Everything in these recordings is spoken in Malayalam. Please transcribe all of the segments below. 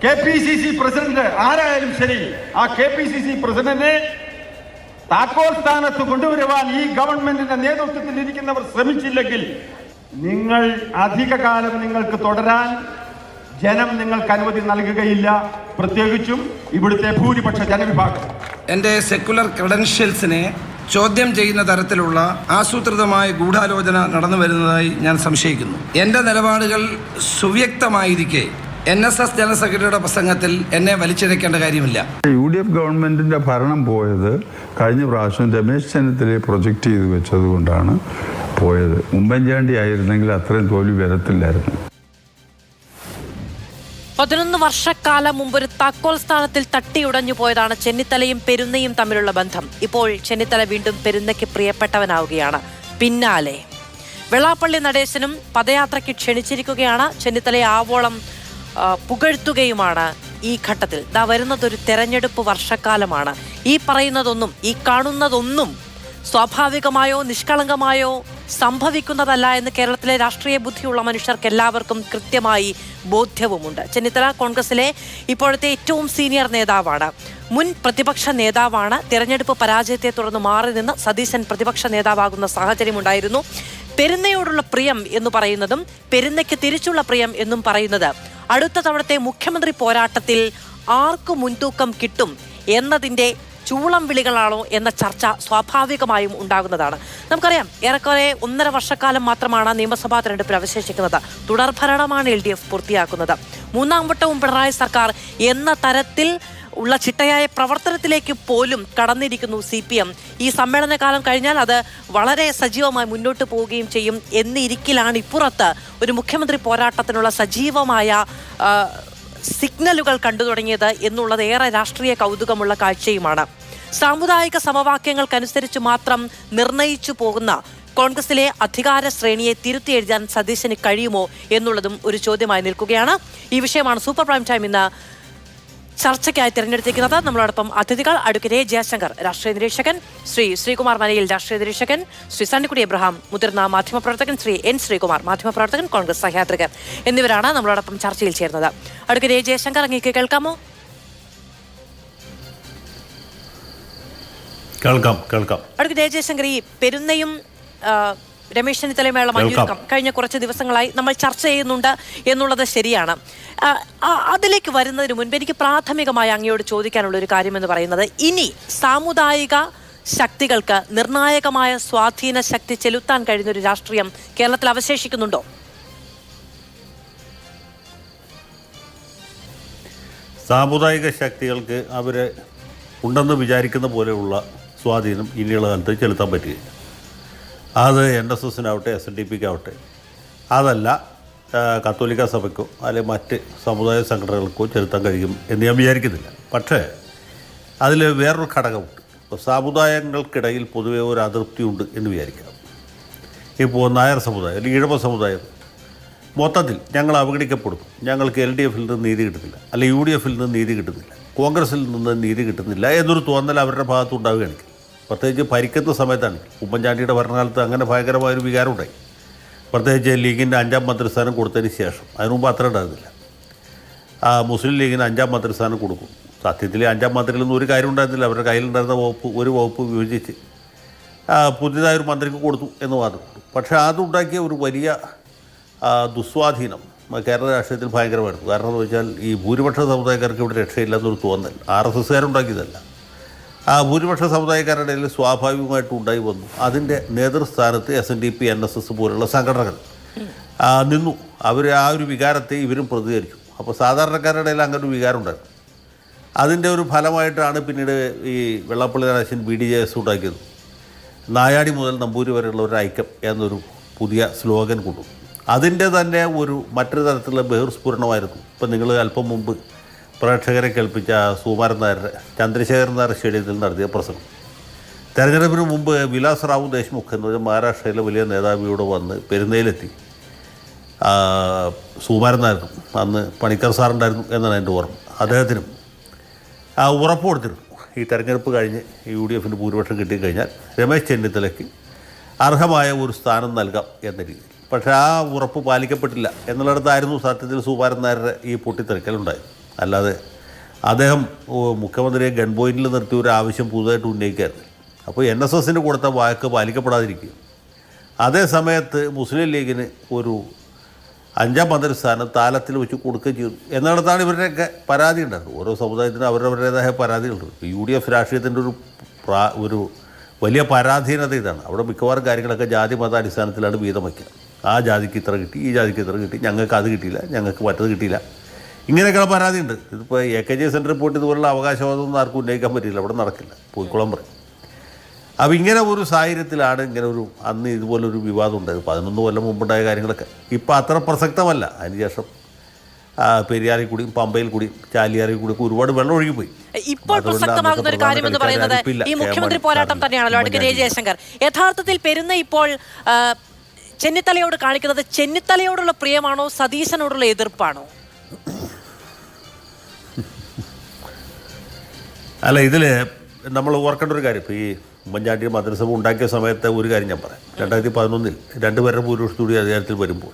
KPCC പ്രസിഡന്റ് ആരായാലും ശരി, ആ KPCC പ്രസിഡന്റിനെ താക്കോൽ സ്ഥാനത്ത് കൊണ്ടുവരുവാൻ ഈ ഗവൺമെന്റിന്റെ നേതൃത്വത്തിൽ ഇരിക്കുന്നവർ ശ്രമിച്ചില്ലെങ്കിൽ നിങ്ങൾ അധികകാലം നിങ്ങൾക്ക് തുടരാൻ ജനം നിങ്ങൾക്ക് അനുമതി നൽകുകയില്ല, പ്രത്യേകിച്ചും ഇവിടുത്തെ ഭൂരിപക്ഷ ജനവിഭാഗം. എൻ്റെ സെക്കുലർ ക്രെഡൻഷ്യൽസിനെ ചോദ്യം ചെയ്യുന്ന തരത്തിലുള്ള ആസൂത്രിതമായ ഗൂഢാലോചന നടന്നു വരുന്നതായി ഞാൻ സംശയിക്കുന്നു. എൻ്റെ നിലപാടുകൾ സുവ്യക്തമായിരിക്കെ NSS ജനറൽ സെക്രട്ടറിയുടെ പ്രസംഗത്തിൽ എന്നെ വലിച്ചിഴക്കേണ്ട കാര്യമില്ല. UDF ഗവൺമെന്റിന്റെ ഭരണം പോയത് കഴിഞ്ഞ പ്രാവശ്യം രമേശ് ചെന്നിത്തലയെ പ്രൊജക്റ്റ് ചെയ്ത് വെച്ചതുകൊണ്ടാണ് പോയത്. ഉമ്മൻചാണ്ടി ആയിരുന്നെങ്കിൽ അത്രയും തോൽവി വരത്തില്ലായിരുന്നു. 11 വർഷക്കാലം മുമ്പൊരു താക്കോൽ സ്ഥാനത്തിൽ തട്ടിയുടഞ്ഞു പോയതാണ് ചെന്നിത്തലയും പെരുന്നയും തമ്മിലുള്ള ബന്ധം. ഇപ്പോൾ ചെന്നിത്തല വീണ്ടും പെരുന്നയ്ക്ക് പ്രിയപ്പെട്ടവനാവുകയാണ്. പിന്നാലെ വെള്ളാപ്പള്ളി നടേശനും പദയാത്രയ്ക്ക് ക്ഷണിച്ചിരിക്കുകയാണ്. ചെന്നിത്തലയെ ആവോളം പുകഴ്ത്തുകയുമാണ്. ഈ ഘട്ടത്തിൽ വരുന്നതൊരു തെരഞ്ഞെടുപ്പ് വർഷക്കാലമാണ്. ഈ പറയുന്നതൊന്നും, ഈ കാണുന്നതൊന്നും സ്വാഭാവികമായോ നിഷ്കളങ്കമായോ സംഭവിക്കുന്നതല്ല എന്ന് കേരളത്തിലെ രാഷ്ട്രീയ ബുദ്ധിയുള്ള മനുഷ്യർക്ക് എല്ലാവർക്കും കൃത്യമായി ബോധ്യവുമുണ്ട്. ചെന്നിത്തല കോൺഗ്രസിലെ ഇപ്പോഴത്തെ ഏറ്റവും സീനിയർ നേതാവാണ്, മുൻ പ്രതിപക്ഷ നേതാവാണ്. തെരഞ്ഞെടുപ്പ് പരാജയത്തെ തുടർന്ന് മാറി നിന്ന് സതീശൻ പ്രതിപക്ഷ നേതാവാകുന്ന സാഹചര്യമുണ്ടായിരുന്നു. പെരുന്നയോടുള്ള പ്രിയം എന്ന് പറയുന്നതും പെരുന്നയ്ക്ക് തിരിച്ചുള്ള പ്രിയം എന്നും പറയുന്നത് അടുത്ത തവണത്തെ മുഖ്യമന്ത്രി പോരാട്ടത്തിൽ ആർക്കു മുൻതൂക്കം കിട്ടും എന്നതിൻ്റെ ചൂളം വിളികളാണോ എന്ന ചർച്ച സ്വാഭാവികമായും ഉണ്ടാകുന്നതാണ്. നമുക്കറിയാം, ഏറെക്കുറെ 1.5 വർഷക്കാലം മാത്രമാണ് നിയമസഭാ തെരഞ്ഞെടുപ്പിൽ അവശേഷിക്കുന്നത്. തുടർഭരണമാണ് LDF പൂർത്തിയാക്കുന്നത്. 3ാം വട്ടവും പിണറായി സർക്കാർ എന്ന തരത്തിൽ ഉള്ള ചിട്ടയായ പ്രവർത്തനത്തിലേക്ക് പോലും കടന്നിരിക്കുന്നു CPM. ഈ സമ്മേളനകാലം കഴിഞ്ഞാൽ അത് വളരെ സജീവമായി മുന്നോട്ട് പോവുകയും ചെയ്യും എന്നിരിക്കലാണ് ഇപ്പുറത്ത് ഒരു മുഖ്യമന്ത്രി പോരാട്ടത്തിനുള്ള സജീവമായ സിഗ്നലുകൾ കണ്ടു തുടങ്ങിയത് എന്നുള്ളത് ഏറെ രാഷ്ട്രീയ കൗതുകമുള്ള കാഴ്ചയുമാണ്. സാമുദായിക സമവാക്യങ്ങൾക്കനുസരിച്ച് മാത്രം നിർണയിച്ചു പോകുന്ന കോൺഗ്രസിലെ അധികാര ശ്രേണിയെ തിരുത്തി എഴുതാൻ സതീശന് കഴിയുമോ എന്നുള്ളതും ഒരു ചോദ്യമായി നിൽക്കുകയാണ്. ഈ വിഷയമാണ് സൂപ്പർ പ്രൈം ടൈം ഇന്ന് ചർച്ചയ്ക്കായി തിരഞ്ഞെടുത്തിരിക്കുന്നത്. നമ്മളോടൊപ്പം അതിഥികൾ അഡ്വക്കേറ്റ് ജയശങ്കർ, രാഷ്ട്രീയ നിരീക്ഷകൻ, ശ്രീകുമാർ മനയിൽ, രാഷ്ട്രീയ നിരീക്ഷകൻ, ശ്രീ സണ്ണിക്കുടി എബ്രഹാം, മുതിർന്ന മാധ്യമപ്രവർത്തകൻ, ശ്രീ N ശ്രീകുമാർ, മാധ്യമപ്രവർത്തകൻ, കോൺഗ്രസ് സഹയാത്രികൻ എന്നിവരാണ് നമ്മളോടൊപ്പം ചർച്ചയിൽ ചേർന്നത്. അഡ്വക്കേറ്റ് ജയശങ്കർ, അങ്ങേക്ക് കേൾക്കാമോ? കേൾക്കാം. അഡ്വക്കേറ്റ് ജയശങ്കർ, ഈ പെരുന്നയും രമേശ് ചെന്നിത്തലയുമായുള്ള മഞ്ഞുരുക്കം കഴിഞ്ഞ കുറച്ച് ദിവസങ്ങളായി നമ്മൾ ചർച്ച ചെയ്യുന്നുണ്ട് എന്നുള്ളത് ശരിയാണ്. അതിലേക്ക് വരുന്നതിന് മുൻപ് എനിക്ക് പ്രാഥമികമായി അങ്ങയോട് ചോദിക്കാനുള്ള ഒരു കാര്യമെന്ന് പറയുന്നത്, ഇനി സാമുദായിക ശക്തികൾക്ക് നിർണായകമായ സ്വാധീന ശക്തി ചെലുത്താൻ കഴിയുന്നൊരു രാഷ്ട്രീയം കേരളത്തിൽ അവശേഷിക്കുന്നുണ്ടോ? സാമുദായിക ശക്തികൾക്ക് അവരെ ഉണ്ടെന്ന് വിചാരിക്കുന്ന പോലെയുള്ള സ്വാധീനം ഇനിയുള്ള കാലത്ത് ചെലുത്താൻ പറ്റുകയില്ല. അത് NSSനാവട്ടെ SNDPക്കാവട്ടെ, അതല്ല കത്തോലിക്ക സഭയ്ക്കോ അല്ലെങ്കിൽ മറ്റ് സമുദായ സംഘടനകൾക്കോ ചെലുത്താൻ കഴിയും എന്ന് ഞാൻ വിചാരിക്കുന്നില്ല. പക്ഷേ അതിൽ വേറൊരു ഘടകമുണ്ട്. ഇപ്പോൾ സമുദായങ്ങൾക്കിടയിൽ പൊതുവെ ഒരു അതൃപ്തിയുണ്ട് എന്ന് വിചാരിക്കാം. ഇപ്പോൾ നായർ സമുദായം അല്ലെങ്കിൽ ഈഴവ സമുദായം മൊത്തത്തിൽ ഞങ്ങൾ അവഗണിക്കപ്പെടുന്നു, ഞങ്ങൾക്ക് LDFൽ നിന്ന് നീതി കിട്ടുന്നില്ല, അല്ലെങ്കിൽ UDFൽ നിന്ന് നീതി കിട്ടുന്നില്ല, കോൺഗ്രസിൽ നിന്ന് നീതി കിട്ടുന്നില്ല എന്നൊരു തോന്നൽ അവരുടെ ഭാഗത്ത് ഉണ്ടാവുകയാണ്. പ്രത്യേകിച്ച് ഭരിക്കുന്ന സമയത്താണ്. ഉമ്മൻചാണ്ടിയുടെ ഭരണകാലത്ത് അങ്ങനെ ഭയങ്കരമായൊരു വികാരം ഉണ്ടായി. പ്രത്യേകിച്ച് ലീഗിൻ്റെ 5ാം മന്ത്രിസ്ഥാനം കൊടുത്തതിന് ശേഷം. അതിനു മുമ്പ് അത്ര ഉണ്ടായിരുന്നില്ല. മുസ്ലിം ലീഗിന് 5ാം മന്ത്രിസ്ഥാനം കൊടുക്കും. സത്യത്തിൽ 5ാം മന്ത്രിയിലൊന്നും ഒരു കാര്യം ഉണ്ടായിരുന്നില്ല. അവരുടെ കയ്യിലുണ്ടായിരുന്ന ഒരു വകുപ്പ് വിഭജിച്ച് പുതിയതായൊരു മന്ത്രിക്ക് കൊടുത്തു എന്ന് വാദമുണ്ട്. പക്ഷേ അതുണ്ടാക്കിയ ഒരു വലിയ ദുസ്വാധീനം കേരള രാഷ്ട്രീയത്തിൽ ഭയങ്കരമായിരുന്നു. കാരണം എന്ന് വെച്ചാൽ ഈ ഭൂരിപക്ഷ സമുദായക്കാർക്ക് ഇവിടെ രക്ഷയില്ലെന്നൊരു തോന്നൽ RSSകാരുണ്ടാക്കിയതല്ല. ഭൂരിപക്ഷ സമുദായക്കാരുടെ ഇടയിൽ സ്വാഭാവികമായിട്ടും ഉണ്ടായി വന്നു. അതിൻ്റെ നേതൃസ്ഥാനത്ത് SNDP NSS പോലുള്ള സംഘടനകൾ നിന്നു. അവർ ആ ഒരു വികാരത്തെ ഇവരും പ്രതികരിച്ചു. അപ്പോൾ സാധാരണക്കാരുടെ ഇടയിൽ അങ്ങനെ ഒരു വികാരം ഉണ്ടായിരുന്നു. അതിൻ്റെ ഒരു ഫലമായിട്ടാണ് പിന്നീട് ഈ വെള്ളാപ്പള്ളി നടേശൻ BDJS ഉണ്ടാക്കിയത്. നായാടി മുതൽ നമ്പൂരി വരെയുള്ള ഒരു ഐക്യം എന്നൊരു പുതിയ സ്ലോഗൻ കൊണ്ടു. അതിൻ്റെ തന്നെ ഒരു മറ്റൊരു തരത്തിലുള്ള ബഹിർസ്ഫുരണമായിരുന്നു. ഇപ്പം നിങ്ങൾ അല്പം മുമ്പ് പ്രേക്ഷകരെ കേൾപ്പിച്ച സുകുമാരൻ നായരുടെ ചന്ദ്രശേഖരൻ നായർ സ്റ്റേഡിയത്തിൽ നടത്തിയ പ്രസംഗം. തെരഞ്ഞെടുപ്പിന് മുമ്പ് വിലാസ് റാവു ദേശ്മുഖ് എന്ന് പറഞ്ഞാൽ മഹാരാഷ്ട്രയിലെ വലിയ നേതാവിയോട് വന്ന് പെരുന്നയിലെത്തി. സുകുമാരൻ നായരും അന്ന് പണിക്കർ സാറുണ്ടായിരുന്നു എന്നാണ് എൻ്റെ ഓർമ്മ. അദ്ദേഹത്തിനും ഉറപ്പ് കൊടുത്തിരുന്നു, ഈ തെരഞ്ഞെടുപ്പ് കഴിഞ്ഞ് UDFന് ഭൂരിപക്ഷം കിട്ടിക്കഴിഞ്ഞാൽ രമേശ് ചെന്നിത്തലയ്ക്ക് അർഹമായ ഒരു സ്ഥാനം നൽകാം എന്ന രീതിയിൽ. പക്ഷേ ആ ഉറപ്പ് പാലിക്കപ്പെട്ടില്ല എന്നുള്ളിടത്തായിരുന്നു സത്യത്തിൽ സുകുമാരൻ നായരുടെ ഈ പൊട്ടിത്തെറിക്കലുണ്ടായത്. അല്ലാതെ അദ്ദേഹം മുഖ്യമന്ത്രിയെ ഗൺ പോയിന്റിൽ നിർത്തി ഒരു ആവശ്യം പുതുതായിട്ട് ഉന്നയിക്കായിരുന്നു. അപ്പോൾ NSSന് കൊടുത്ത വാക്ക് പാലിക്കപ്പെടാതിരിക്കുക. അതേ സമയത്ത് മുസ്ലിം ലീഗിന് ഒരു 5ാം മന്ത്രിസ്ഥാനം താലത്തിൽ വെച്ച് കൊടുക്കുകയും ചെയ്തു എന്നിടത്താണ് ഇവരുടെയൊക്കെ പരാതി ഉണ്ടായിരുന്നത്. ഓരോ സമുദായത്തിനും അവരവരുടേതായ പരാതികളുണ്ട്. UDF രാഷ്ട്രീയത്തിൻ്റെ ഒരു വലിയ പരാധീനത ഇതാണ്. അവിടെ മിക്കവാറും കാര്യങ്ങളൊക്കെ ജാതി മത അടിസ്ഥാനത്തിലാണ് വീതം വയ്ക്കുക. ആ ജാതിക്ക് ഇത്ര കിട്ടി, ഈ ജാതിക്ക് ഇത്ര കിട്ടി, ഞങ്ങൾക്ക് അത് കിട്ടിയില്ല, ഞങ്ങൾക്ക് മറ്റത് കിട്ടിയില്ല, ഇങ്ങനെയൊക്കെയുള്ള പരാതിയുണ്ട്. ഇതിപ്പോൾ AKJ സെൻറ്ററിൽ പോയിട്ട് ഇതുപോലുള്ള അവകാശവാദമൊന്നും ആർക്കും ഉന്നയിക്കാൻ പറ്റില്ല, അവിടെ നടക്കില്ല, പോയിക്കോളം പറയും. അപ്പോൾ ഇങ്ങനെ ഒരു സാഹചര്യത്തിലാണ് ഇങ്ങനെ ഒരു അന്ന് ഇതുപോലൊരു വിവാദം ഉണ്ടായത്. 11 കൊല്ലം മുമ്പുണ്ടായ കാര്യങ്ങളൊക്കെ ഇപ്പോൾ അത്ര പ്രസക്തമല്ല. അതിനുശേഷം പെരിയാറിൽ കൂടിയും പമ്പയിൽ കൂടിയും ചാലിയാറിൽ കൂടിയും ഒരുപാട് വെള്ളം ഒഴുകിപ്പോയി. ഇപ്പോൾ പ്രസക്തമാകുന്ന ഒരു കാര്യം എന്ന് പറയുന്നത് ഈ മുഖ്യമന്ത്രി പോരാട്ടം തന്നെയാണല്ലോ. Advocate A. ജയശങ്കർ, യഥാർത്ഥത്തിൽ പെരുന്ന ഇപ്പോൾ ചെന്നിത്തലയോട് കാണിക്കുന്നത് ചെന്നിത്തലയോടുള്ള പ്രിയമാണോ സതീശനോടുള്ള എതിർപ്പാണോ? അല്ല, ഇതിൽ നമ്മൾ ഓർക്കേണ്ട ഒരു കാര്യം, ഇപ്പോൾ ഈ ഉമ്മൻചാണ്ടി മന്ത്രിസഭ ഉണ്ടാക്കിയ സമയത്തെ ഒരു കാര്യം ഞാൻ പറയാം. 2011 രണ്ടുപേരുടെ ഭൂരിപക്ഷത്തോടെ അധികാരത്തിൽ വരുമ്പോൾ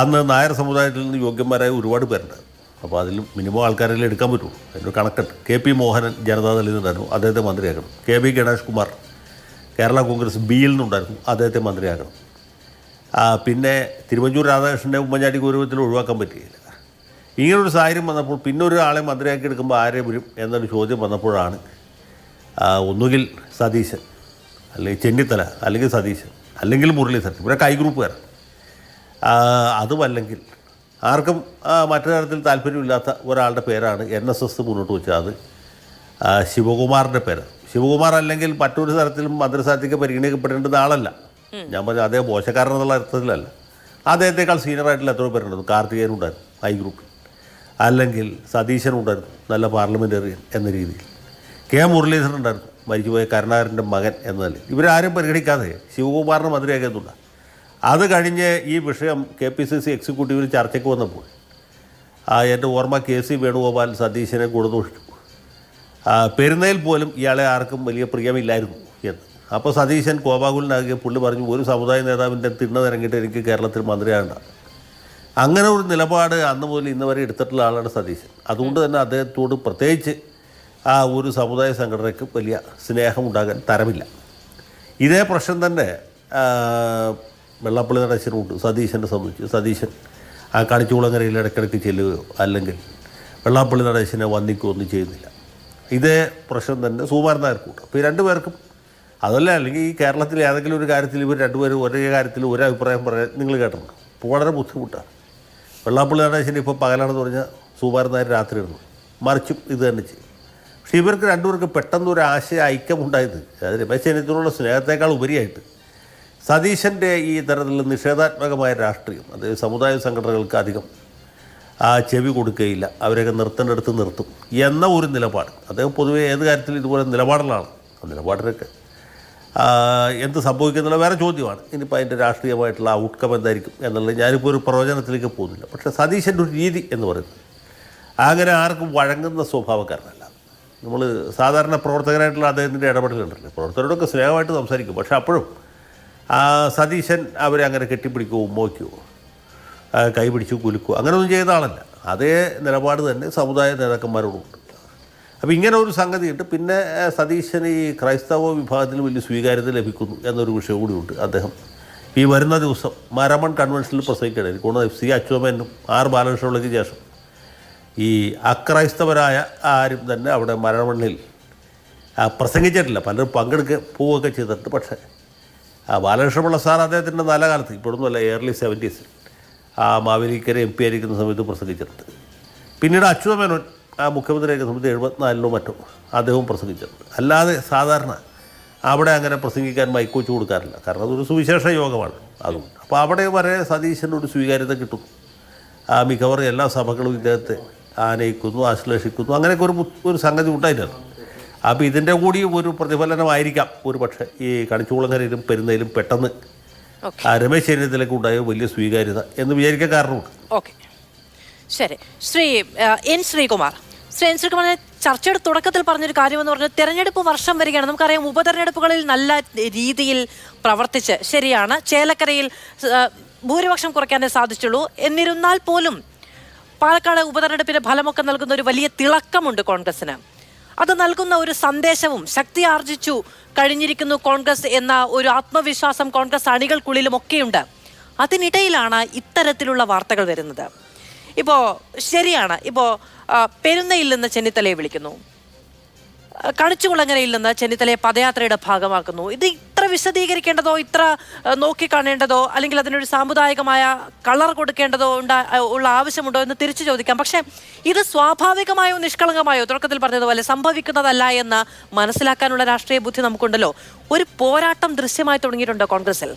അന്ന് നായർ സമുദായത്തിൽ നിന്ന് യോഗ്യന്മാരായ ഒരുപാട് പേരുണ്ട്. അപ്പോൾ അതിൽ മിനിമം ആൾക്കാരെല്ലാം എടുക്കാൻ പറ്റുള്ളൂ. അതിൻ്റെ കണക്കുണ്ട്. KP മോഹനൻ ജനതാദളിൽ നിന്നുണ്ടായിരുന്നു, അദ്ദേഹത്തെ മന്ത്രിയാക്കണം. KB ഗണേഷ് കുമാർ കേരള കോൺഗ്രസ് ബിയിൽ നിന്നുണ്ടായിരുന്നു, അദ്ദേഹത്തെ മന്ത്രിയാക്കണം. പിന്നെ തിരുവഞ്ചൂർ രാധാകൃഷ്ണൻ്റെ ഉമ്മൻചാണ്ടി ഗൗരവത്തിൽ ഒഴിവാക്കാൻ പറ്റുകയില്ല. ഇങ്ങനൊരു സാഹചര്യം വന്നപ്പോൾ പിന്നെ ഒരാളെ മന്ത്രിയാക്കി എടുക്കുമ്പോൾ ആരെ വരും എന്നൊരു ചോദ്യം വന്നപ്പോഴാണ് ഒന്നുകിൽ സതീശൻ, അല്ലെങ്കിൽ ചെന്നിത്തല, അല്ലെങ്കിൽ സതീശൻ, അല്ലെങ്കിൽ മുരളീധരൻ, ഇവിടെ കൈ ഗ്രൂപ്പുകാരാണ്. അതുമല്ലെങ്കിൽ ആർക്കും മറ്റു തരത്തിൽ താല്പര്യമില്ലാത്ത ഒരാളുടെ പേരാണ് NSS മുന്നോട്ട് വെച്ചത്. അത് ശിവകുമാറിൻ്റെ പേര്. ശിവകുമാർ അല്ലെങ്കിൽ മറ്റൊരു തരത്തിലും മന്ത്രിസ്ഥാനത്തേക്ക് പരിഗണിക്കപ്പെടേണ്ടുന്ന ആളല്ല. ഞാൻ പറഞ്ഞ അദ്ദേഹം മോശക്കാരനെന്നുള്ള അർത്ഥത്തിലല്ല. അദ്ദേഹത്തെക്കാൾ സീനിയറായിട്ടുള്ള എത്രയോ പേരുണ്ടായിരുന്നു. കാർത്തികേയനുണ്ടായിരുന്നു ഐ ഗ്രൂപ്പിൽ, അല്ലെങ്കിൽ സതീശനുണ്ടായിരുന്നു നല്ല പാർലമെൻറ്റേറിയൻ എന്ന രീതിയിൽ, K. മുരളീധരൻ ഉണ്ടായിരുന്നു മരിച്ചുപോയ കരുണാകരൻ്റെ മകൻ എന്ന നിലയിൽ. ഇവരാരും പരിഗണിക്കാതെ ശിവകുമാറിന് മന്ത്രിയാക്കിയെന്നില്ല. അത് കഴിഞ്ഞ് ഈ വിഷയം KPCC എക്സിക്യൂട്ടീവിൽ ചർച്ചയ്ക്ക് വന്നപ്പോൾ എൻ്റെ ഓർമ്മ KC വേണുഗോപാൽ സതീശനെ കൊടുന്നോഷിച്ചു. പെരുന്നയിൽ പോലും ഇയാളെ ആർക്കും വലിയ പ്രിയമില്ലായിരുന്നു എന്ന്. അപ്പോൾ സതീശൻ കോപാകുലനാകുകയും പുള്ളി പറഞ്ഞു, ഒരു സമുദായ നേതാവിൻ്റെ തിണ്ണതിറങ്ങിയിട്ട് എനിക്ക് കേരളത്തിൽ മന്ത്രിയാകണ്ട. അങ്ങനെ ഒരു നിലപാട് അന്ന് മുതൽ ഇന്ന് വരെ എടുത്തിട്ടുള്ള ആളാണ് സതീശൻ. അതുകൊണ്ട് തന്നെ അദ്ദേഹത്തോട് പ്രത്യേകിച്ച് ഒരു സമുദായ സംഘടനയ്ക്ക് വലിയ സ്നേഹമുണ്ടാകാൻ തരമില്ല. ഇതേ പ്രശ്നം തന്നെ വെള്ളാപ്പള്ളി നടേശനുണ്ട് സതീശനെ സംബന്ധിച്ച്. സതീശൻ കണിച്ചുകുളങ്ങരയിൽ ഇടയ്ക്കിടയ്ക്ക് ചെല്ലുകയോ അല്ലെങ്കിൽ വെള്ളാപ്പള്ളി നടേശനെ വന്ദിക്കുകയോ ഒന്നും ചെയ്യുന്നില്ല. ഇതേ പ്രശ്നം തന്നെ സുകുമാരൻ നായർക്കുണ്ട്. അപ്പോൾ ഈ രണ്ടുപേർക്കും അതല്ല, അല്ലെങ്കിൽ ഈ കേരളത്തിലെ ഏതെങ്കിലും ഒരു കാര്യത്തിൽ ഇവർ രണ്ടുപേരും ഒരേ കാര്യത്തിൽ ഒരു അഭിപ്രായം പറയാൻ നിങ്ങൾ കേട്ടിട്ടുണ്ട്. ഇപ്പോൾ വളരെ ബുദ്ധിമുട്ടാണ്. വെള്ളാപ്പള്ളി നടേശന് ഇപ്പോൾ പകലാണെന്ന് പറഞ്ഞാൽ സുകുമാരൻ നായർ രാത്രി ഇടുന്നു, മറിച്ചും ഇത് തന്നെ ചെയ്യും. പക്ഷേ ഇവർക്ക് രണ്ടുപേർക്ക് പെട്ടെന്ന് ഒരു ആശയ ഐക്യമുണ്ടായത് അത് രമേശ് ചെന്നിത്തലയോടുള്ള സ്നേഹത്തേക്കാൾ ഉപരിയായിട്ട് സതീശൻ്റെ ഈ തരത്തിലുള്ള നിഷേധാത്മകമായ രാഷ്ട്രീയം, അത് സമുദായ സംഘടനകൾക്ക് അധികം ചെവി കൊടുക്കുകയില്ല, അവരെയൊക്കെ നിർത്തേണ്ടടുത്ത് നിർത്തും എന്ന ഒരു നിലപാട്. അദ്ദേഹം പൊതുവേ ഏത് കാര്യത്തിലും ഇതുപോലെ നിലപാടുകളാണ്. ആ നിലപാടിനൊക്കെ എന്ത് സംഭവിക്കുന്നുള്ള വേറെ ചോദ്യമാണ്. ഇനിയിപ്പോൾ അതിൻ്റെ രാഷ്ട്രീയമായിട്ടുള്ള ഔട്ട്കം എന്തായിരിക്കും എന്നുള്ളത് ഞാനിപ്പോൾ ഒരു പ്രവചനത്തിലേക്ക് പോകുന്നില്ല. പക്ഷേ സതീശൻ്റെ ഒരു രീതി എന്ന് പറയുന്നത് അങ്ങനെ ആർക്കും വഴങ്ങുന്ന സ്വഭാവക്കാരനല്ല. നമ്മൾ സാധാരണ പ്രവർത്തകരായിട്ടുള്ള അദ്ദേഹത്തിൻ്റെ ഇടപെടലുണ്ടല്ലോ, പ്രവർത്തകരോടൊക്കെ സ്നേഹമായിട്ട് സംസാരിക്കും. പക്ഷേ അപ്പോഴും സതീശൻ അവരെ അങ്ങനെ കെട്ടിപ്പിടിക്കുകയോ ഉമ്മയ്ക്കുകയോ കൈ പിടിച്ചു കുലുക്കുകയോ അങ്ങനെയൊന്നും ചെയ്ത ആളല്ല. അതേ നിലപാട് തന്നെ സമുദായ നേതാക്കന്മാരോടുമുണ്ട്. അപ്പോൾ ഇങ്ങനെ ഒരു സംഗതിയുണ്ട്. പിന്നെ സതീശന് ഈ ക്രൈസ്തവ വിഭാഗത്തിൽ വലിയ സ്വീകാര്യത ലഭിക്കുന്നു എന്നൊരു വിഷയം കൂടിയുണ്ട്. അദ്ദേഹം ഈ വരുന്ന ദിവസം മാരാമൺ കൺവെൻഷനിൽ പ്രസംഗിക്കണം. എനിക്ക് തോന്നുന്നു C. അച്യുതമേനും R. ബാലകൃഷ്ണപിള്ളയ്ക്ക് ശേഷം ഈ അക്രൈസ്തവരായ ആരും തന്നെ അവിടെ മാരാമണ്ണിൽ പ്രസംഗിച്ചിട്ടില്ല. പലരും പോവുകയൊക്കെ ചെയ്തിട്ടുണ്ട്. പക്ഷേ ബാലകൃഷ്ണപിള്ള സാർ അദ്ദേഹത്തിൻ്റെ നല്ല കാലത്ത്, ഇപ്പോഴൊന്നുമല്ല, early 70s മാവേലിക്കര MP ആയിരിക്കുന്ന സമയത്ത് പ്രസംഗിച്ചിട്ടുണ്ട്. പിന്നീട് അച്യുതമേനോൻ മുഖ്യമന്ത്രിയായിരിക്കുന്ന സമയത്ത് 74 മറ്റോ അദ്ദേഹവും പ്രസംഗിച്ചിട്ടുണ്ട്. അല്ലാതെ സാധാരണ അവിടെ അങ്ങനെ പ്രസംഗിക്കാൻ മൈക്കോച്ച് കൊടുക്കാറില്ല. കാരണം അതൊരു സുവിശേഷ യോഗമാണ്. അതുകൊണ്ട് അപ്പോൾ അവിടെ വരെ സതീശൻ്റെ ഒരു സ്വീകാര്യത കിട്ടുന്നു. മിക്കവാറും എല്ലാ സഭകളും ഇദ്ദേഹത്തെ ആനയിക്കുന്നു, ആശ്ലേഷിക്കുന്നു, അങ്ങനെയൊക്കെ ഒരു സംഗതി ഉണ്ടായിരുന്നു. അപ്പോൾ ഇതിൻ്റെ കൂടി ഒരു പ്രതിഫലനമായിരിക്കാം ഒരു പക്ഷേ ഈ കണിച്ചുകുളങ്ങരയിലും പെരുന്നയിലും പെട്ടെന്ന് രമേശ് ചെന്നിത്തലയ്ക്ക് ഉണ്ടായ വലിയ സ്വീകാര്യത എന്ന് വിചാരിക്കാൻ കാരണമുണ്ട്. ഓക്കെ, ശരി. ശ്രീ N. ശ്രീകുമാർ, ചർച്ചയുടെ തുടക്കത്തിൽ പറഞ്ഞൊരു കാര്യമെന്ന് പറഞ്ഞാൽ തെരഞ്ഞെടുപ്പ് വർഷം വരികയാണ്. നമുക്കറിയാം ഉപതെരഞ്ഞെടുപ്പുകളിൽ നല്ല രീതിയിൽ പ്രവർത്തിച്ച്, ശരിയാണ്, ചേലക്കരയിൽ ഭൂരിപക്ഷം കുറയ്ക്കാനേ സാധിച്ചുള്ളൂ. എന്നിരുന്നാൽ പോലും പാലക്കാട് ഉപതെരഞ്ഞെടുപ്പിന്റെ ഫലമൊക്കെ നൽകുന്ന ഒരു വലിയ തിളക്കമുണ്ട് കോൺഗ്രസിന്. അത് നൽകുന്ന ഒരു സന്ദേശവും ശക്തി ആർജിച്ചു കഴിഞ്ഞിരിക്കുന്നു കോൺഗ്രസ് എന്ന ഒരു ആത്മവിശ്വാസം കോൺഗ്രസ് അണികൾക്കുള്ളിലും ഒക്കെയുണ്ട്. അതിനിടയിലാണ് ഇത്തരത്തിലുള്ള വാർത്തകൾ വരുന്നത്. ഇപ്പോൾ ശരിയാണ്, ഇപ്പോൾ പെരുന്നയിൽ നിന്ന് ചെന്നിത്തലയെ വിളിക്കുന്നു, കണിച്ചുകുളങ്ങരയിൽ നിന്ന് ചെന്നിത്തലയെ പദയാത്രയുടെ ഭാഗമാക്കുന്നു. ഇത് ഇത്ര വിശദീകരിക്കേണ്ടതോ, ഇത്ര നോക്കിക്കാണേണ്ടതോ, അല്ലെങ്കിൽ അതിനൊരു സാമുദായികമായ കളർ കൊടുക്കേണ്ടതോ ഉള്ള ആവശ്യമുണ്ടോ എന്ന് തിരിച്ചു ചോദിക്കാം. പക്ഷേ ഇത് സ്വാഭാവികമായോ നിഷ്കളങ്കമായോ തുടക്കത്തിൽ പറഞ്ഞതുപോലെ സംഭവിക്കുന്നതല്ല എന്ന് മനസ്സിലാക്കാനുള്ള രാഷ്ട്രീയ ബുദ്ധി നമുക്കുണ്ടല്ലോ. ഒരു പോരാട്ടം ദൃശ്യമായി തുടങ്ങിയിട്ടുണ്ടോ കോൺഗ്രസിൽ?